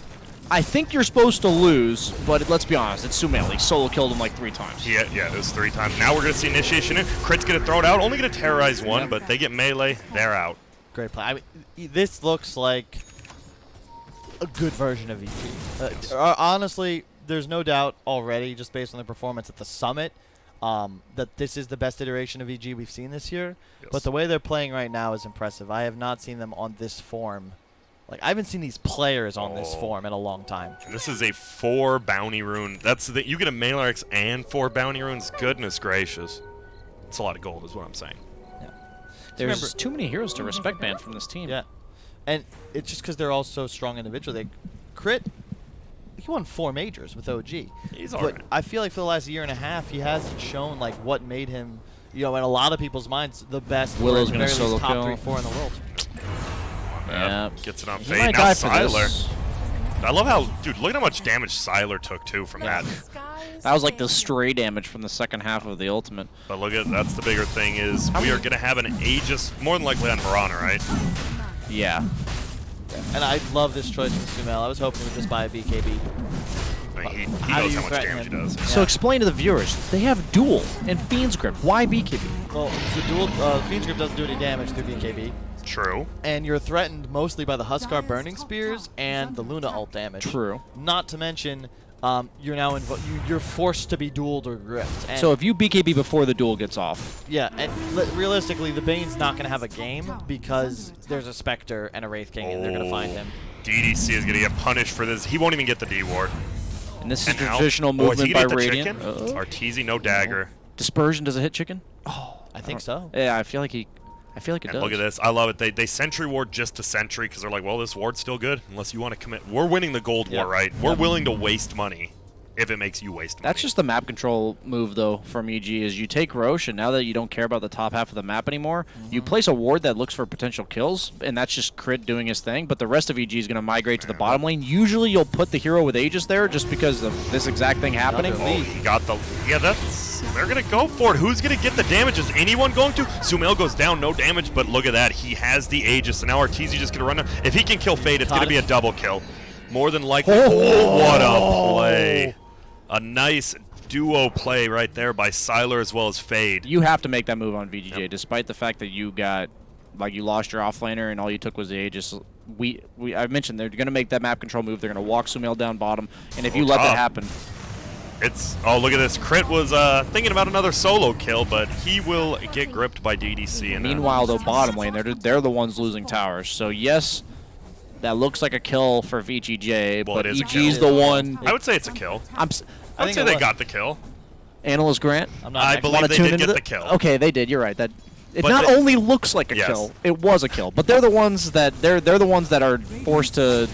B: I think you're supposed to lose, but let's be honest, it's Sumail. He solo killed him like 3 times.
A: Yeah, it was 3 times. Now we're going to see initiation in. Crit's going to throw it out. Only going to terrorize one, but they get melee. They're out.
E: Great play. I mean, this looks like a good version of EG. Honestly, there's no doubt already, just based on the performance at the Summit, that this is the best iteration of EG we've seen this year.
A: Yes.
E: But the way they're playing right now is impressive. I have not seen them on this form. Like, I haven't seen these players on this form in a long time.
A: And this is a 4 bounty rune. That's the you get a Malar X and 4 bounty runes. Goodness gracious. It's a lot of gold is what I'm saying.
B: There's
E: Remember-
B: too many heroes to respect ban from this team.
E: Yeah. And it's just because they're all so strong individually. Crit, he won 4 majors with OG.
A: He's
E: But
A: alright.
E: I feel like for the last year and a half, he hasn't shown like what made him, in a lot of people's minds, the best. or
B: Willow's
E: at the
B: gonna
E: very
B: solo
E: least top
B: kill.
E: 3, 4 in the world.
B: Yeah.
A: Gets it on
B: He
A: Fade.
B: might
A: Now
B: die for
A: Sylar.
B: this.
A: I love how, dude, look at how much damage Sylar took, too, from that.
B: That was like the stray damage from the second half of the ultimate.
A: But look at, that's the bigger thing is we are going to have an Aegis, more than likely on Mirana, right?
B: Yeah.
E: And I love this choice from Sumail. I was hoping he would just buy a BKB.
A: I mean, he
E: How do
A: knows
E: you
A: how much
E: threaten
A: damage he
E: him?
A: does.
B: So explain to the viewers, they have Duel and Fiend's Grip. Why BKB?
E: Well, the dual Fiend's Grip doesn't do any damage through BKB.
A: True.
E: And you're threatened mostly by the Huskar Burning Spears and the Luna ult damage.
B: True.
E: Not to mention, you're now you're forced to be dueled or gripped. And
B: So if you BKB before the duel gets off,
E: yeah, and realistically, the Bane's not going to have a game because there's a Spectre and a Wraith King, and they're going to find him.
A: DDC is going to get punished for this. He won't even get the D ward.
B: and this is
A: And now-
B: traditional
A: is
B: movement
A: he
B: by
A: gonna hit the
B: Radiant.
A: chicken? Arteezy, no dagger.
B: Dispersion, does it hit chicken?
E: I think so.
B: Yeah, I feel like it
A: And
B: does.
A: look at this. I love it. They sentry ward just to sentry because they're like, well, this ward's still good unless you want to commit. We're winning the gold war, right? We're willing to waste money if it makes you waste money.
B: That's just the map control move, though, from EG, is you take Roche, and now that you don't care about the top half of the map anymore, you place a ward that looks for potential kills, and that's just Crit doing his thing, but the rest of EG is going to migrate to the bottom lane. Usually you'll put the hero with Aegis there just because of this exact thing happening.
A: Oh, he got the... Yeah, that's... They're going to go for it. Who's going to get the damage? Is anyone going to? Sumail goes down, no damage, but look at that. He has the Aegis, and now Arteezy just going to run down. If he can kill Fade, it's going to be a double kill. More than likely. Oh, what a play. A nice duo play right there by Sylar as well as Fade.
B: You have to make that move on VGJ, despite the fact that you got like you lost your offlaner and all you took was the Aegis. I mentioned they're going to make that map control move. They're going to walk Sumail down bottom, and if you let that happen,
A: look at this. Crit was thinking about another solo kill, but he will get gripped by DDC. And
B: meanwhile, though, bottom lane, they're the ones losing towers. So yes, that looks like a kill for VGJ,
A: Well,
B: but
A: it is a
B: EG's
A: kill.
B: the one.
A: I would say it's a kill.
B: I
A: I would say they got the kill.
B: Analyst Grant.
A: I believe they did get the kill.
B: Okay, they did. You're right. That it
A: But
B: not
A: they-
B: only looks like a
A: Yes.
B: kill, it was a kill. But they're the ones that they're the ones that are forced to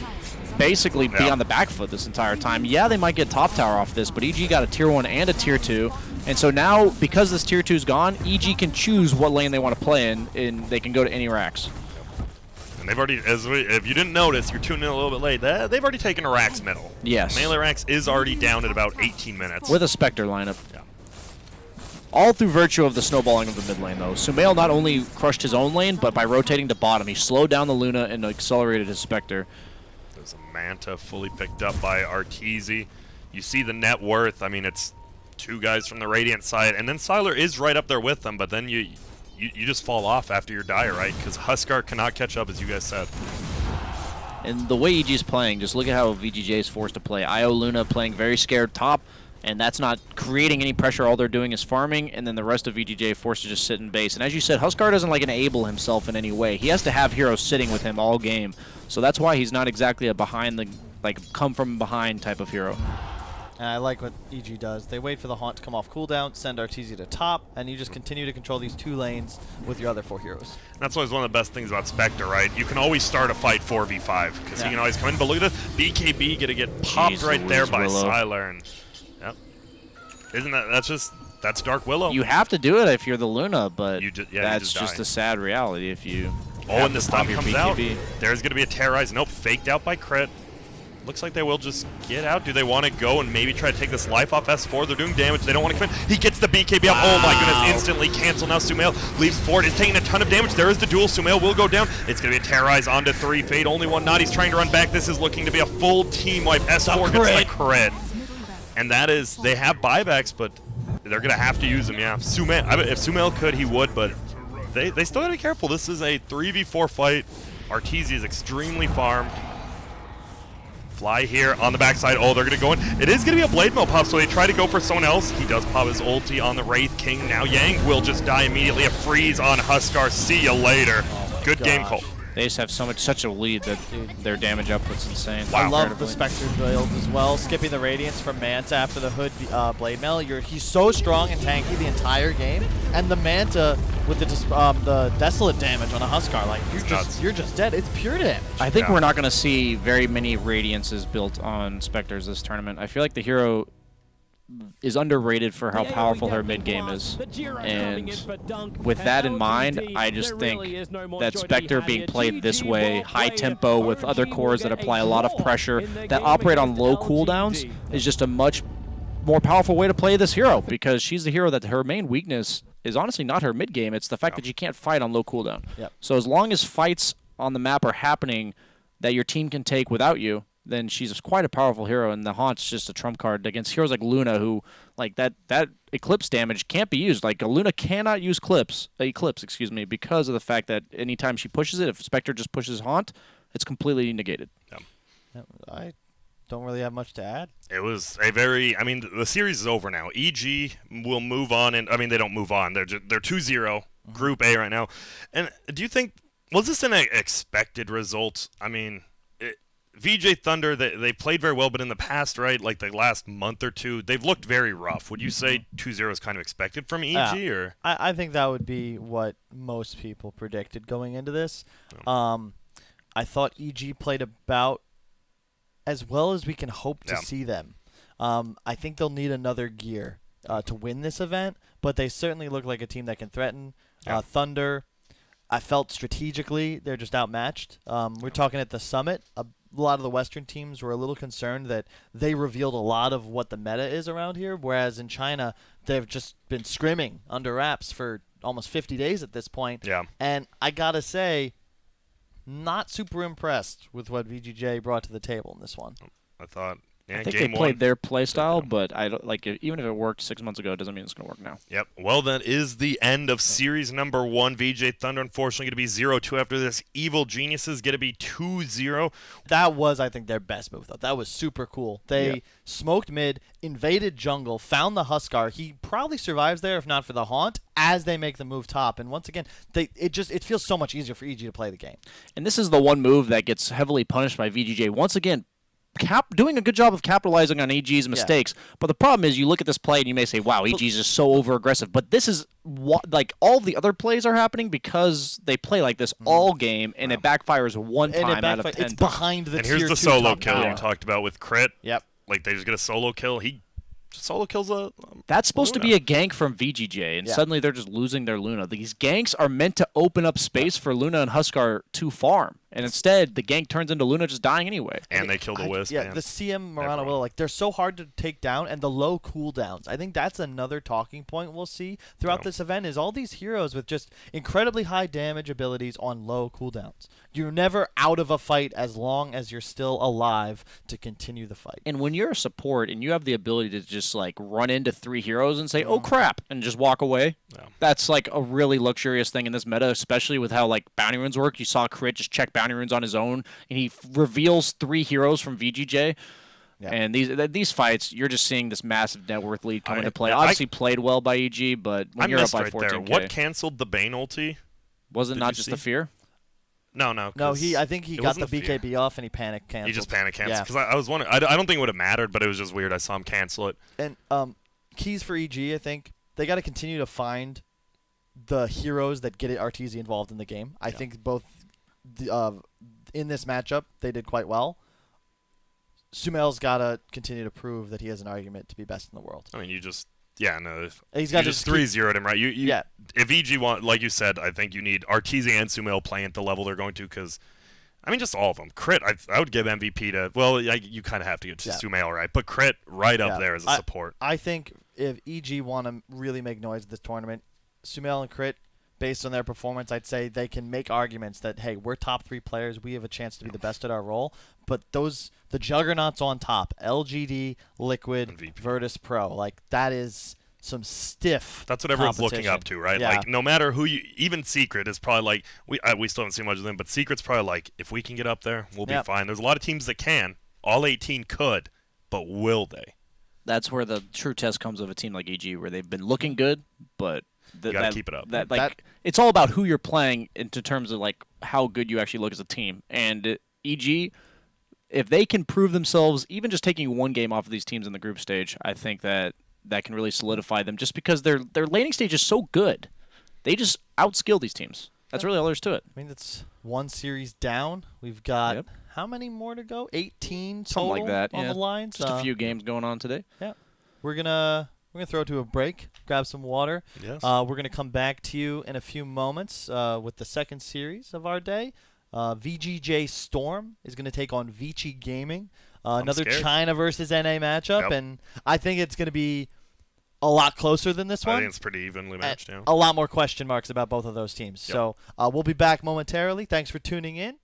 B: basically be
A: Yeah.
B: on the back foot this entire time. Yeah, they might get top tower off this, but EG got a tier 1 and a tier 2. And so now, because this tier 2's gone, EG can choose what lane they want to play in, and they can go to any racks.
A: And they've already, if you didn't notice, you're tuning in a little bit late. They've already taken a Rax middle.
B: Yes.
A: Melee Rax is already down at about 18 minutes.
B: With a Spectre lineup.
A: Yeah.
B: All through virtue of the snowballing of the mid lane, though. Sumail not only crushed his own lane, but by rotating to bottom, he slowed down the Luna and accelerated his Spectre.
A: There's a Manta fully picked up by Arteezy. You see the net worth. I mean, it's 2 guys from the Radiant side, and then Sylar is right up there with them, but then you just fall off after your die, right? Because Huskar cannot catch up, as you guys said.
B: And the way EG's playing, just look at how VGJ is forced to play. IO Luna playing very scared top, and that's not creating any pressure. All they're doing is farming, and then the rest of VGJ forced to just sit in base. And as you said, Huskar doesn't like enable himself in any way. He has to have heroes sitting with him all game. So that's why he's not exactly a come from behind type of hero.
E: And I like what EG does. They wait for the Haunt to come off cooldown, send Arteezy to top, and you just continue to control these 2 lanes with your other 4 heroes.
A: That's always one of the best things about Spectre, right? You can always start a fight 4v5, because he can always come in. But look at this, BKB gonna get popped
B: Jeez
A: right there
B: Louise,
A: by
B: Willow.
A: Sylar. And, yep. Isn't that's Dark Willow?
B: You have to do it if you're the Luna, but
A: You ju- yeah, you
B: that's
A: just
B: just
A: die.
B: a sad reality if you
A: Oh,
B: have
A: and the
B: to pop
A: stun
B: your
A: comes out.
B: BKB.
A: There's going to be a terrorize. Nope, faked out by Crit. Looks like they will just get out. Do they want to go and maybe try to take this life off S4? They're doing damage. They don't want to come in. He gets the BKB up. Oh my goodness, instantly cancel. Now Sumail leaves forward. Is taking a ton of damage. There is the duel. Sumail will go down. It's going to be a terrorize onto 3. Fade only one not. He's trying to run back. This is looking to be a full team wipe. S4 gets the crit. And that is, they have buybacks, but they're going to have to use them, yeah. If Sumail could, he would, but they still got to be careful. This is a 3v4 fight. Arteezy is extremely farmed. Fly here on the backside. Oh, they're going to go in. It is going to be a Blade Mail pop, so they try to go for someone else. He does pop his ulti on the Wraith King. Now Yang will just die immediately. A freeze on Huskar. See you later. Good game, Cole.
B: They just have such a lead that their damage output's insane.
A: Wow.
E: I love the Spectre build as well, skipping the Radiance from Manta after the Hood Blade Mail. He's so strong and tanky the entire game, and the Manta with the Desolate damage on a Huskar, like you're just dead. It's pure damage.
B: I think
A: Yeah.
B: we're not going to see very many Radiances built on Spectres this tournament. I feel like the hero is underrated for how powerful her mid game is. And with that in mind, I just think that Spectre being played this way, high tempo with other cores that apply a lot of pressure, that operate on low cooldowns, is just a much more powerful way to play this hero, because she's the hero that her main weakness is honestly not her mid game, it's the fact that you can't fight on low cooldown.
E: Yep.
B: So as long as fights on the map are happening that your team can take without you, then she's quite a powerful hero, and the Haunt's just a trump card against heroes like Luna, who, like, that Eclipse damage can't be used. Like, a Luna cannot use Eclipse, because of the fact that anytime she pushes it, if Spectre just pushes Haunt, it's completely negated.
E: I don't really have much to add.
A: It was a very, I mean, the series is over now. EG will move on, and I mean, they don't move on. They're 2-0, Group A right now. And do you think, was this an expected result? I mean, VJ Thunder, they played very well, but in the past, right, like the last month or two, they've looked very rough. Would you say 2-0 is kind of expected from EG? Or
E: I think that would be what most people predicted going into this. I thought EG played about as well as we can hope to see them. I think they'll need another gear to win this event, but they certainly look like a team that can threaten. Thunder, I felt strategically they're just outmatched. We're talking at the summit. A lot of the Western teams were a little concerned that they revealed a lot of what the meta is around here, whereas in China, they've just been scrimming under wraps for almost 50 days at this point.
A: Yeah.
E: And I got to say, not super impressed with what VGJ brought to the table in this one.
A: I thought Yeah,
B: I think
A: game
B: they played
A: one.
B: their play style,
A: Yeah.
B: but I don't like it, even if it worked 6 months ago, it doesn't mean it's going to work now.
A: Yep. Well, that is the end of series number 1. VJ Thunder, unfortunately, going to be 0-2 after this. Evil Geniuses going to be 2-0.
E: That was, I think, their best move, though. That was super cool. They
B: Yeah.
E: smoked mid, invaded jungle, found the Huskar. He probably survives there, if not for the haunt, as they make the move top. And once again, it feels so much easier for EG to play the game.
B: And this is the one move that gets heavily punished by VGJ. Once again, doing a good job of capitalizing on EG's mistakes. But the problem is, you look at this play and you may say, "Wow, EG's just so over aggressive." But this is what like all the other plays are happening because they play like this all game, and it backfires one
E: And
B: time out of 10.
E: it's behind the
A: And
E: tier
A: here's the
E: 2
A: solo
E: top
A: kill
E: tower.
A: you talked about with Crit.
E: Yep.
A: Like, they just get a solo kill. He solo kills a...
B: That's supposed to
A: Luna.
B: be a gank from VGJ, and
E: Yeah.
B: suddenly they're just losing their Luna. These ganks are meant to open up space for Luna and Huskar to farm, and instead the gank turns into Luna just dying anyway.
A: And they kill the Wisp.
E: Yeah,
A: man.
E: the CM Murano
A: Everyone.
E: Willow, like they're so hard to take down, and the low cooldowns. I think that's another talking point we'll see throughout
A: Yeah.
E: this event is all these heroes with just incredibly high damage abilities on low cooldowns. You're never out of a fight as long as you're still alive to continue the fight.
B: And when you're a support and you have the ability to just like run into 3 heroes and say, "Oh crap," and just walk away,
A: Yeah.
B: that's like a really luxurious thing in this meta, especially with how like bounty runes work. You saw Crit just check bounty runes on his own, and he reveals 3 heroes from VGJ.
E: Yeah.
B: And these fights, you're just seeing this massive net worth lead come into play.
A: I-
B: Obviously played well by EG, but when
A: I
B: you're up
A: missed
B: by
A: right
B: 14k,
A: there. What canceled the Bane ulti?
B: was it
A: did
B: not
A: you
B: just
A: see?
B: the fear?
A: No.
E: No,
A: 'cause
E: I think he
A: it
E: got
A: wasn't
E: the
A: a fear.
E: BKB off and he panic canceled.
A: He just panic canceled.
E: Yeah.
A: Because I was wondering, I don't think it would have mattered, but it was just weird. I saw him cancel it.
E: And keys for EG, I think they got to continue to find the heroes that get Arteezy involved in the game. I think both in this matchup they did quite well. Sumel's got to continue to prove that he has an argument to be best in the world.
A: I mean, you just... Yeah, no.
E: He's
A: You
E: got
A: just
E: to
A: 3-0'd him, right?
E: Yeah.
A: If EG want, like you said, I think you need Arteezy and Sumel playing at the level they're going to, because, I mean, just all of them. Crit, I would give MVP to, well, you kind of have to give to Sumel, right? But Crit right up there as a support.
E: I think if EG want to really make noise this tournament, Sumel and Crit, based on their performance, I'd say they can make arguments that, hey, we're top 3 players. We have a chance to be the best at our role. But the juggernauts on top, LGD, Liquid,
A: And VP.
E: Virtus Pro, like that is some stiff
A: That's what everyone's looking up to, right?
E: Yeah.
A: Like, no matter who you... Even Secret is probably like... We still haven't seen much of them, but Secret's probably like, if we can get up there, we'll be
E: Yep.
A: fine. There's a lot of teams that can. All 18 could, but will they?
B: That's where the true test comes of a team like EG, where they've been looking good, but
A: You gotta keep it up.
B: It's all about who you're playing in terms of like how good you actually look as a team. And EG, if they can prove themselves, even just taking one game off of these teams in the group stage, I think that can really solidify them. Just because their laning stage is so good, they just outskill these teams. That's really all there is to it.
E: I mean, it's one series down. We've got
B: Yep.
E: how many more to go? 18 total
B: Something like that.
E: on
B: yeah.
E: the lines.
B: Just a few games going on today.
E: We're gonna throw it to a break, grab some water.
A: Yes.
E: We're gonna come back to you in a few moments with the second series of our day. VGJ Storm is gonna take on Vici Gaming. Another
A: scared.
E: China versus NA matchup,
A: Yep.
E: and I think it's gonna be a lot closer than this
A: I
E: one.
A: think it's pretty evenly matched, yeah.
E: A lot more question marks about both of those teams.
A: Yep.
E: So we'll be back momentarily. Thanks for tuning in.